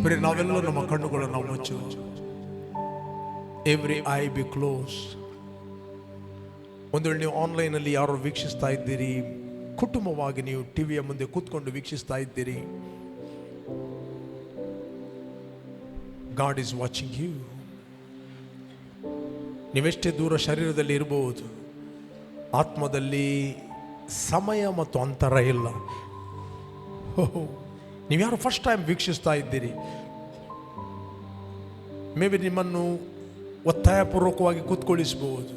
Pray ನಾವೆಲ್ಲರೂ ನಮ್ಮ ಕಣ್ಣುಗಳನ್ನು ಮುಚ್ಚು. Every eye be closed. ಒಂದು ವೇಳೆ ನೀವು ಆನ್ಲೈನಲ್ಲಿ ಯಾರು ವೀಕ್ಷಿಸ್ತಾ ಇದ್ದೀರಿ, ಕುಟುಂಬವಾಗಿ ನೀವು ಟಿವಿಯ ಮುಂದೆ ಕೂತ್ಕೊಂಡು ವೀಕ್ಷಿಸ್ತಾ ಇದ್ದೀರಿ, ಗಾಡ್ ಈಸ್ ವಾಚಿಂಗ್ ಯು. ನೀವೆಷ್ಟೇ ದೂರ ಶರೀರದಲ್ಲಿ ಇರಬಹುದು, ಆತ್ಮದಲ್ಲಿ ಸಮಯ ಮತ್ತು ಅಂತರ ಇಲ್ಲ. ನೀವು ಯಾರು ಫಸ್ಟ್ ಟೈಮ್ ವೀಕ್ಷಿಸ್ತಾ ಇದ್ದೀರಿ, ಮೇ ಬಿ ನಿಮ್ಮನ್ನು ಒತ್ತಾಯಪೂರ್ವಕವಾಗಿ ಕೂತ್ಕೊಳ್ಳಿಸಬಹುದು.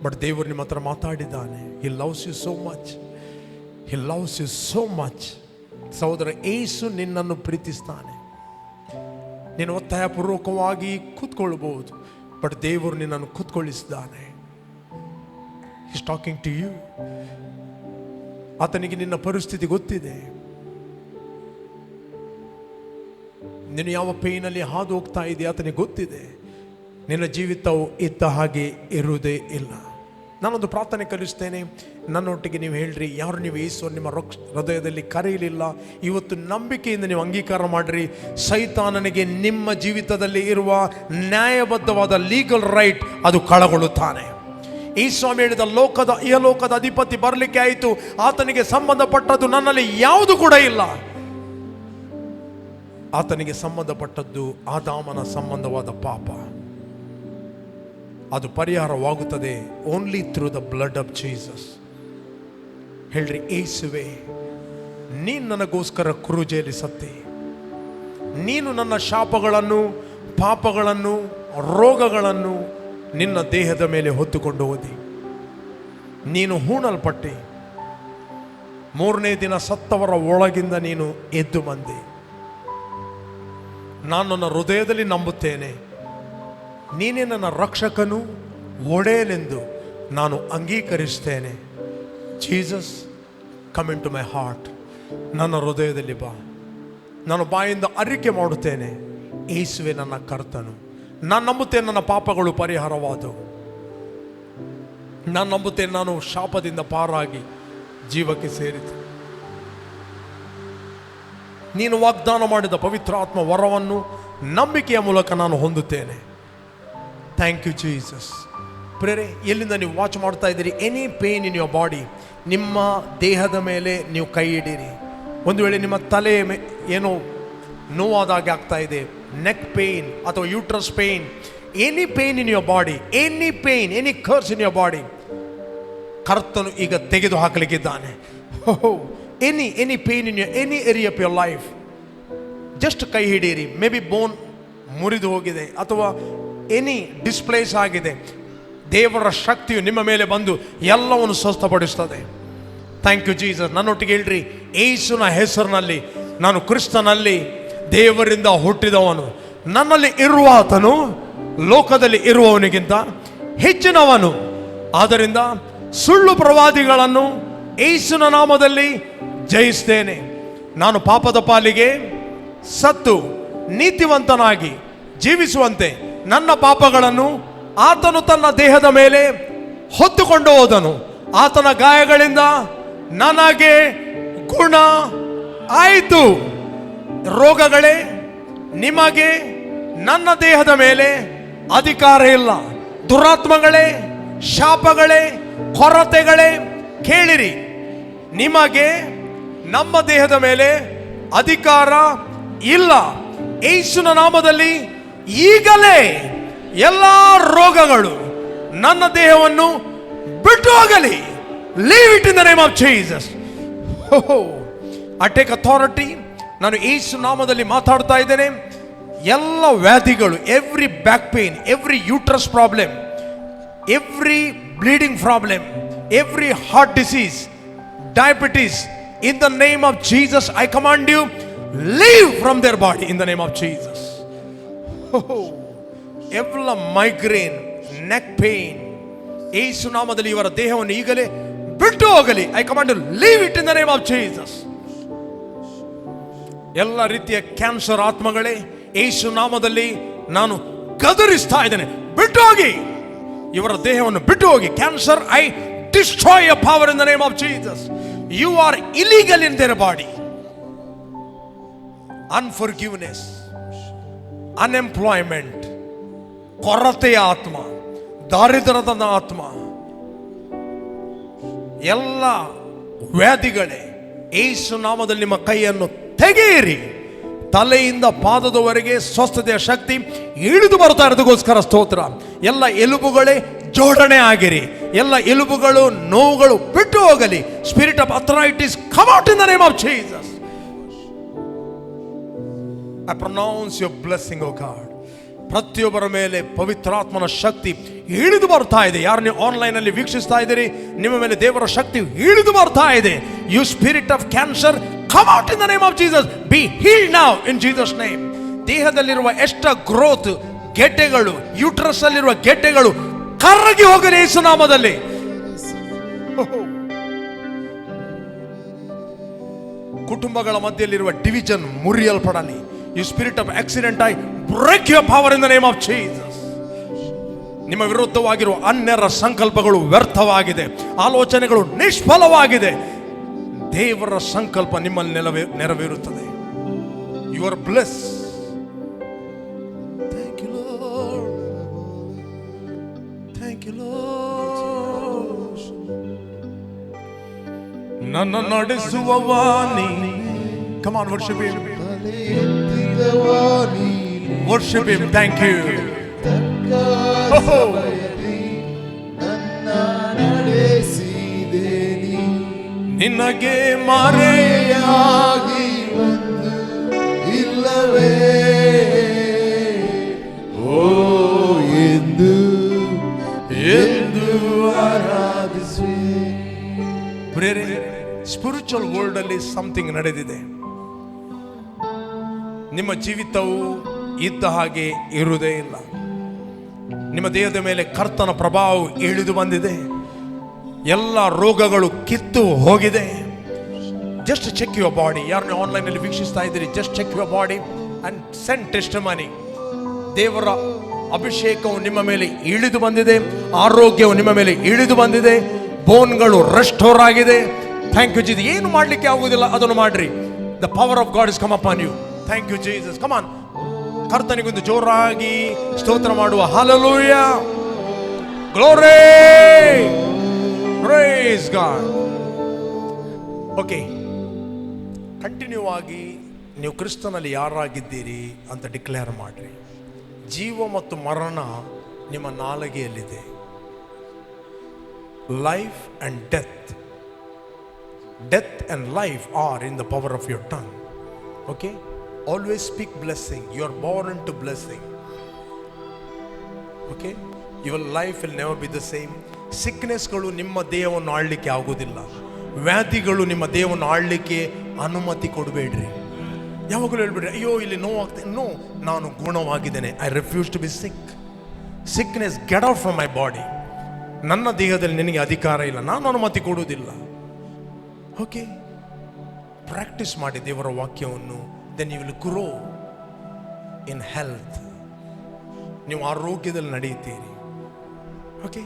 ಬಟ್ ದೇವರು ನಿಮ್ಮ ಹತ್ರ ಮಾತಾಡಿದ್ದಾನೆ. He loves you so much. He loves you so much. ಸಹೋದರ, ಯೇಸು ನಿನ್ನನ್ನು ಪ್ರೀತಿಸ್ತಾನೆ. ನೀನು ಒತ್ತಾಯಪೂರ್ವಕವಾಗಿ ಕೂತ್ಕೊಳ್ಬಹುದು, ಬಟ್ ದೇವರು ನಿನ್ನನ್ನು ಕೂತ್ಕೊಳ್ಳಿಸಿದ್ದಾನೆ. He's talking to you. ಆತನಿಗೆ ನಿನ್ನ ಪರಿಸ್ಥಿತಿ ಗೊತ್ತಿದೆ. ನೀನು ಯಾವ ಪೇನಲ್ಲಿ ಹಾದು ಹೋಗ್ತಾ ಇದೆಯಾ ಆತನಿಗೆ ಗೊತ್ತಿದೆ. ನಿನ್ನ ಜೀವಿತವು ಇದ್ದ ಹಾಗೆ ಇರುವುದೇ ಇಲ್ಲ. ನಾನೊಂದು ಪ್ರಾರ್ಥನೆ ಕಲಿಸ್ತೇನೆ, ನನ್ನೊಟ್ಟಿಗೆ ನೀವು ಹೇಳ್ರಿ. ಯಾರು ನೀವು ಯೇಸು ನಿಮ್ಮ ಹೃದಯದಲ್ಲಿ ಕರೆಯಲಿಲ್ಲ, ಇವತ್ತು ನಂಬಿಕೆಯಿಂದ ನೀವು ಅಂಗೀಕಾರ ಮಾಡಿರಿ. ಸೈತಾನನಿಗೆ ನಿಮ್ಮ ಜೀವಿತದಲ್ಲಿ ಇರುವ ನ್ಯಾಯಬದ್ಧವಾದ ಲೀಗಲ್ ರೈಟ್ ಅದು ಕಳಗೊಳ್ಳುತ್ತಾನೆ. ಈ ಸ್ವಾಮಿ ಹೇಳಿದ ಇಹಲೋಕದ ಅಧಿಪತಿ ಬರಲಿಕ್ಕೆ ಆಯಿತು, ಆತನಿಗೆ ಸಂಬಂಧಪಟ್ಟದ್ದು ನನ್ನಲ್ಲಿ ಯಾವುದು ಕೂಡ ಇಲ್ಲ. ಆತನಿಗೆ ಸಂಬಂಧಪಟ್ಟದ್ದು ಆದಾಮನ ಸಂಬಂಧವಾದ ಪಾಪ, ಅದು ಪರಿಹಾರವಾಗುತ್ತದೆ only through the blood of Jesus. ಹೇಳ್ರಿ, ಯೇಸುವೆ, ನೀನು ನನಗೋಸ್ಕರ ಕ್ರೂಜೆಯಲ್ಲಿ ಸತ್ತಿ, ನೀನು ನನ್ನ ಶಾಪಗಳನ್ನು, ಪಾಪಗಳನ್ನು, ರೋಗಗಳನ್ನು ನಿನ್ನ ದೇಹದ ಮೇಲೆ ಹೊತ್ತುಕೊಂಡು ಹೋದಿ. ನೀನು ಹೂಣಲ್ಪಟ್ಟಿ 3ನೇ ದಿನ ಸತ್ತವರ ಒಳಗಿಂದ ನೀನು ಎದ್ದು ಬಂದೆ. ನಾನು ನನ್ನ ಹೃದಯದಲ್ಲಿ ನಂಬುತ್ತೇನೆ, ನೀನೇ ನನ್ನ ರಕ್ಷಕನು, ಒಡೆಯನೆಂದು ನಾನು ಅಂಗೀಕರಿಸ್ತೇನೆ. Jesus, come into my heart. ನನ್ನ ಹೃದಯದಲ್ಲಿ ಬಾ, ನಾನು ಬಾಯಿಂದ ಅರಿಕೆ ಮಾಡುತ್ತೇನೆ, ಯೇಸುವೆ ನನ್ನ ಕರ್ತನು. ನಾನು ನಂಬುತ್ತೇನೆ ನನ್ನ ಪಾಪಗಳು ಪರಿಹಾರವಾದವು. ನಾನು ನಂಬುತ್ತೇನೆ ನಾನು ಶಾಪದಿಂದ ಪಾರಾಗಿ ಜೀವಕ್ಕೆ ಸೇರಿತು. ನೀನು ವಾಗ್ದಾನ ಮಾಡಿದ ಪವಿತ್ರಾತ್ಮ ವರವನ್ನು ನಂಬಿಕೆಯ ಮೂಲಕ ನಾನು ಹೊಂದುತ್ತೇನೆ. Thank you Jesus. ಪ್ರೇರೆ, ಎಲ್ಲಿಂದ ನೀವು ವಾಚ್ ಮಾಡ್ತಾ ಇದ್ದೀರಿ, any pain in your body, ನಿಮ್ಮ ದೇಹದ ಮೇಲೆ ನೀವು ಕೈ ಇಡೀರಿ. ಒಂದು ವೇಳೆ ನಿಮ್ಮ ತಲೆ ಏನೋ ನೋವಾದಾಗೆ ಆಗ್ತಾ ಇದೆ, ನೆಕ್ ಪೇನ್ ಅಥವಾ uterus pain, any pain in your body, any pain, any curse in your body, ಕರ್ತನು ಈಗ ತೆಗೆದು ಹಾಕಲಿಕ್ಕಿದ್ದಾನೆ. Any pain in your any area of your life, just ಕೈ ಹಿಡೀರಿ. ಮೇ ಬಿ ಬೋನ್ ಮುರಿದು ಹೋಗಿದೆ ಅಥವಾ ಎನಿ ಡಿಸ್ಪ್ಲೇಸ್ ಆಗಿದೆ. ದೇವರ ಶಕ್ತಿಯು ನಿಮ್ಮ ಮೇಲೆ ಬಂದು ಎಲ್ಲವನ್ನು ಸ್ವಸ್ಥಪಡಿಸ್ತದೆ. Thank you Jesus. ನನ್ನೊಟ್ಟಿಗೆ ಹೇಳ್ರಿ, ಯೇಸುವಿನ ಹೆಸರಿನಲ್ಲಿ, ನಾನು ಕ್ರಿಸ್ತನಲ್ಲಿ ದೇವರಿಂದ ಹುಟ್ಟಿದವನು, ನನ್ನಲ್ಲಿ ಇರುವಾತನು ಲೋಕದಲ್ಲಿ ಇರುವವನಿಗಿಂತ ಹೆಚ್ಚಿನವನು. ಆದ್ದರಿಂದ ಸುಳ್ಳು ಪ್ರವಾದಿಗಳನ್ನು ಯೇಸುವಿನ ನಾಮದಲ್ಲಿ ಜಯಿಸ್ತೇನೆ. ನಾನು ಪಾಪದ ಪಾಲಿಗೆ ಸತ್ತು ನೀತಿವಂತನಾಗಿ ಜೀವಿಸುವಂತೆ ನನ್ನ ಪಾಪಗಳನ್ನು ಆತನು ತನ್ನ ದೇಹದ ಮೇಲೆ ಹೊತ್ತುಕೊಂಡು ಹೋದನು. ಆತನ ಗಾಯಗಳಿಂದ ನನಗೆ ಗುಣ ಆಯಿತು. ರೋಗಗಳೇ, ನಿಮಗೆ ನನ್ನ ದೇಹದ ಮೇಲೆ ಅಧಿಕಾರ ಇಲ್ಲ. ದುರಾತ್ಮಗಳೇ, ಶಾಪಗಳೇ, ಕೊರತೆಗಳೇ, ಕೇಳಿರಿ, ನಿಮಗೆ ನಮ್ಮ ದೇಹದ ಮೇಲೆ ಅಧಿಕಾರ ಇಲ್ಲ. ಯೇಸುವಿನ ನಾಮದಲ್ಲಿ ಈಗಲೇ ಎಲ್ಲ ರೋಗಗಳು ನನ್ನ ದೇಹವನ್ನು ಬಿಟ್ಟು ಹೋಗಲಿ. Leave it in the name of Jesus. I take authority. ನಾನು ಯೇಸು ನಾಮದಲ್ಲಿ ಮಾತಾಡ್ತಾ ಇದ್ದೇನೆ. ಎಲ್ಲ ವ್ಯಾಧಿಗಳು, every back pain, every uterus problem, every bleeding problem, every heart disease, diabetes, in the name of Jesus I command you, leave from their body in the name of Jesus. ಎಲ್ಲ ಮೈಗ್ರೇನ್, ನೆಕ್ ಪೇನ್, ಯೇಸು ನಾಮದಲ್ಲಿ ಇವರ ದೇಹವನ್ನು ಈಗಲೇ ಬಿಟ್ಟು ಹೋಗಲಿ. I command you, leave it in the name of Jesus. ಎಲ್ಲ ರೀತಿಯ ಕ್ಯಾನ್ಸರ್ ಆತ್ಮಗಳೇ, ಯೇಸು ನಾಮದಲ್ಲಿ ನಾನು ಗದರಿಸ್ತಾ ಇದ್ದೇನೆ, ಬಿಟ್ಟು ಹೋಗಿ, ಇವರ ದೇಹವನ್ನು ಬಿಟ್ಟು ಹೋಗಿ. Cancer, I destroy your power in the name of Jesus. You are illegal in their body. Unforgiveness, unemployment, ಕೊರತೆಯ ಆತ್ಮ, ದಾರಿದ್ರ್ಯದ ಆತ್ಮ, ಎಲ್ಲ ವ್ಯಾಧಿಗಳೇ, ಯೇಸು ನಾಮದಲ್ಲಿ ನಿಮ್ಮ ಕೈಯನ್ನು ತೆಗೆಯಿರಿ. ತಲೆಯಿಂದ ಪಾದದವರೆಗೆ ಸ್ವಸ್ಥತೆಯ ಶಕ್ತಿ ಇಳಿದು ಬರ್ತಾ ಇರೋದಕ್ಕೋಸ್ಕರ ಸ್ತೋತ್ರ. ಎಲ್ಲ ಎಲುಬುಗಳೇ ಜೋಡಣೆ ಆಗಿರಿ. ಎಲ್ಲ ಎಲುಬುಗಳು, ನೋವುಗಳು ಬಿಟ್ಟು ಹೋಗಲಿ. Spirit of arthritis come out in the name of Jesus. I pronounce your blessing O God. ಪ್ರತಿಯೊಬ್ಬರ ಮೇಲೆ ಪವಿತ್ರಾತ್ಮನ ಶಕ್ತಿ ಇಳಿದು ಬರ್ತಾ ಇದೆ. ಯಾರು ನೀವು ಆನ್ಲೈನ್ ಅಲ್ಲಿ ವೀಕ್ಷಿಸ್ತಾ ಇದ್ದೀರಿ, ನಿಮ್ಮ ಮೇಲೆ ದೇವರ ಶಕ್ತಿ ಇಳಿದು ಬರ್ತಾ ಇದೆ. You spirit of cancer, come out in the name of Jesus. Be healed now in Jesus name. ದೇಹದಲ್ಲಿರುವ ಎಷ್ಟ ಗ್ರೋತ್ ಗೆಡ್ಡೆಗಳು, ಯೂಟ್ರಸ್ ಅಲ್ಲಿರುವ ಗೆಡ್ಡೆಗಳು ಕರಗಿ ಹೋಗಲಿ ಯೇಸು ನಾಮದಲ್ಲಿ. ಕುಟುಂಬಗಳ ಮಧ್ಯೆಯಲ್ಲಿರುವ ಡಿವಿಷನ್ ಮುರಿಯಲ್ಪಡಲಿ. You spirit of accident, I break your power in the name of Jesus. ನಿಮ್ಮ ವಿರುದ್ಧವಾಗಿರುವ ಅನ್ಯರ ಸಂಕಲ್ಪಗಳು ವ್ಯರ್ಥವಾಗಿದೆ, ಆಲೋಚನೆಗಳು ನಿಷ್ಫಲವಾಗಿದೆ. ದೇವರ ಸಂಕಲ್ಪ ನಿಮ್ಮಲ್ಲಿ ನೆರವೇರುತ್ತದೆ. You are bless. Thank you Lord, thank you Lord. ನನ್ನ ನಡೆಸುವವಾನಿ. Come on, worship him, worship him. Thank you. ನಿನಗೆ ಮಾರೆಯಾಗಿ ಒಂದು ಇಲ್ಲವೇ ಓ ಎಂದು ಎಂದು ಆರಾಧಿಸುವೆ. ಪ್ರೇರೆ, ಸ್ಪಿರಿಚುವಲ್ ವರ್ಲ್ಡ್ ಅಲ್ಲಿ ಸಮಥಿಂಗ್ ನಡೆದಿದೆ. ನಿಮ್ಮ ಜೀವಿತವು ಇದ್ದ ಹಾಗೆ ಇರುವುದೇ ಇಲ್ಲ. ನಿಮ್ಮ ದೇಹದ ಮೇಲೆ ಕರ್ತನ ಪ್ರಭಾವ ಇಳಿದು ಬಂದಿದೆ. ಎಲ್ಲ ರೋಗಗಳು ಕಿತ್ತು ಹೋಗಿದೆ. Just check your body. ಯಾರನ್ನ ಆನ್ಲೈನಲ್ಲಿ ವೀಕ್ಷಿಸ್ತಾ ಇದ್ದೀರಿ, just check your body and send testimony. ದೇವರ ಅಭಿಷೇಕವು ನಿಮ್ಮ ಮೇಲೆ ಇಳಿದು ಬಂದಿದೆ, ಆರೋಗ್ಯವು ನಿಮ್ಮ ಮೇಲೆ ಇಳಿದು ಬಂದಿದೆ, ಬೋನ್ಗಳು ರೆಸ್ಟೋರ್ ಆಗಿದೆ. Thank you Jesus. ಏನು ಮಾಡಲಿಕ್ಕೆ ಆಗುವುದಿಲ್ಲ ಅದನ್ನು ಮಾಡ್ರಿ. The power of God is come upon you. Thank you Jesus. Come on, ಕರ್ತನಿಗೊಂದು ಜೋರಾಗಿ ಸ್ತೋತ್ರ ಮಾಡುವ. Hallelujah, glory, praise God. Okay, continue ಆಗಿ ನೀವು ಕ್ರಿಸ್ತನಲ್ಲಿ ಯಾರಾಗಿದ್ದೀರಿ ಅಂತ ಡಿಕ್ಲೇರ್ ಮಾಡ್ರಿ. ಜೀವ ಮತ್ತು ಮರಣ ನಿಮ್ಮ ನಾಲಿಗೆಯಲ್ಲಿದೆ. Life and death, death and life are in the power of your tongue. Okay, always speak blessing. You are born into blessing. Okay, your life will never be the same. ಸಿಕ್ನೆಸ್ಗಳು ನಿಮ್ಮ ದೇಹವನ್ನು ಆಳಲಿಕ್ಕೆ ಆಗೋದಿಲ್ಲ. ವ್ಯಾಧಿಗಳು ನಿಮ್ಮ ದೇಹವನ್ನು ಆಳಲಿಕ್ಕೆ ಅನುಮತಿ ಕೊಡಬೇಡ್ರಿ. ಯಾವಾಗಲೂ ಹೇಳ್ಬಿಡ್ರಿ, ಅಯ್ಯೋ ಇಲ್ಲಿ ನೋವಾಗ್ತದೆ. ನೋ, ನಾನು ಗುಣವಾಗಿದ್ದೇನೆ. I refuse to be sick. Sickness get out from my body. ನನ್ನ ದೇಹದಲ್ಲಿ ನಿನಗೆ ಅಧಿಕಾರ ಇಲ್ಲ, ನಾನು ಅನುಮತಿ ಕೊಡುವುದಿಲ್ಲ. ಓಕೆ, ಪ್ರಾಕ್ಟೀಸ್ ಮಾಡಿ ದೇವರ ವಾಕ್ಯವನ್ನು. Then you will grow in health. ನೀವು ಆರೋಗ್ಯದಲ್ಲಿ ನಡೆಯುತ್ತೀರಿ. ಓಕೆ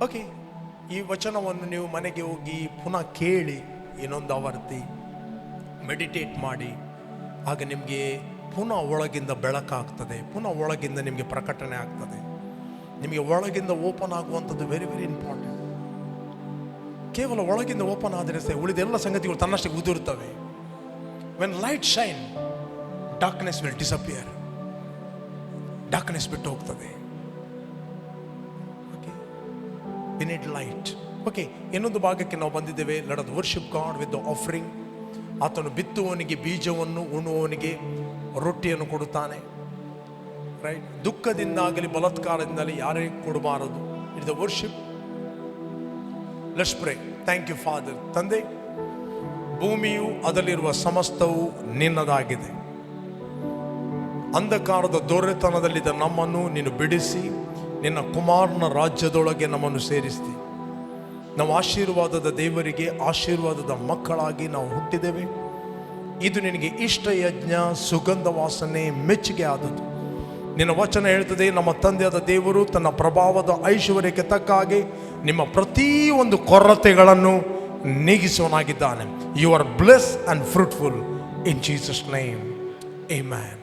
ಓಕೆ, ಈ ವಚನವನ್ನು ನೀವು ಮನೆಗೆ ಹೋಗಿ ಪುನಃ ಕೇಳಿ, ಇನ್ನೊಂದು ಆವರ್ತಿ ಮೆಡಿಟೇಟ್ ಮಾಡಿ. ಆಗ ನಿಮಗೆ ಪುನಃ ಒಳಗಿಂದ ಬೆಳಕಾಗ್ತದೆ, ಪುನಃ ಒಳಗಿಂದ ನಿಮಗೆ ಪ್ರಕಟಣೆ ಆಗ್ತದೆ. ನಿಮಗೆ ಒಳಗಿಂದ ಓಪನ್ ಆಗುವಂಥದ್ದು ವೆರಿ ವೆರಿ ಇಂಪಾರ್ಟೆಂಟ್. ಕೇವಲ ಒಳಗಿಂದ ಓಪನ್ ಆದರೆ ಸಹ ಉಳಿದೆಲ್ಲ ಸಂಗತಿಗಳು ತನ್ನಷ್ಟಕ್ಕೆ ಉದುರುತ್ತವೆ. When light shine, darkness will disappear. Darkness ಬಿಟ್ಟು ಹೋಗ್ತದೆ. Okay, we need light. Okay, ಇನ್ನೊಂದು ಭಾಗಕ್ಕೆ ನಾವು ಬಂದಿದ್ದೇವೆ. Let us worship God with the offering. ಆತನು ಬಿತ್ತುವವನಿಗೆ ಬೀಜವನ್ನು, ಉಣ್ಣುವವನಿಗೆ ರೊಟ್ಟಿಯನ್ನು ಕೊಡುತ್ತಾನೆ. ರೈಟ್, ದುಃಖದಿಂದಾಗಲಿ ಬಲಾತ್ಕಾರದಿಂದಲೇ ಯಾರೇ ಕೊಡಬಾರದು. It the worship. Let's pray. Thank you father. ತಂದೆ, ಭೂಮಿಯು ಅದರಲ್ಲಿರುವ ಸಮಸ್ತವು ನಿನ್ನದಾಗಿದೆ. ಅಂಧಕಾರದ ದೊರೆತನದಲ್ಲಿದ್ದ ನಮ್ಮನ್ನು ನೀನು ಬಿಡಿಸಿ ನಿನ್ನ ಕುಮಾರನ ರಾಜ್ಯದೊಳಗೆ ನಮ್ಮನ್ನು ಸೇರಿಸ್ತಿ. ನಾವು ಆಶೀರ್ವಾದದ ದೇವರಿಗೆ ಆಶೀರ್ವಾದದ ಮಕ್ಕಳಾಗಿ ನಾವು ಹುಟ್ಟಿದ್ದೇವೆ. ಇದು ನಿನಗೆ ಇಷ್ಟ ಯಜ್ಞ, ಸುಗಂಧ ವಾಸನೆ, ಮೆಚ್ಚುಗೆ ಆದದ್ದು. ನಿನ್ನ ವಚನ ಹೇಳ್ತದೆ, ನಮ್ಮ ತಂದೆಯಾದ ದೇವರು ತನ್ನ ಪ್ರಭಾವದ ಐಶ್ವರ್ಯಕ್ಕೆ ತಕ್ಕ ಹಾಗೆ ನಿಮ್ಮ ಪ್ರತಿಯೊಂದು ಕೊರತೆಗಳನ್ನು ನೀಗಿಸುವನಾಗಿದ್ದಾನೆ. You are bless and fruitful in Jesus name. Amen.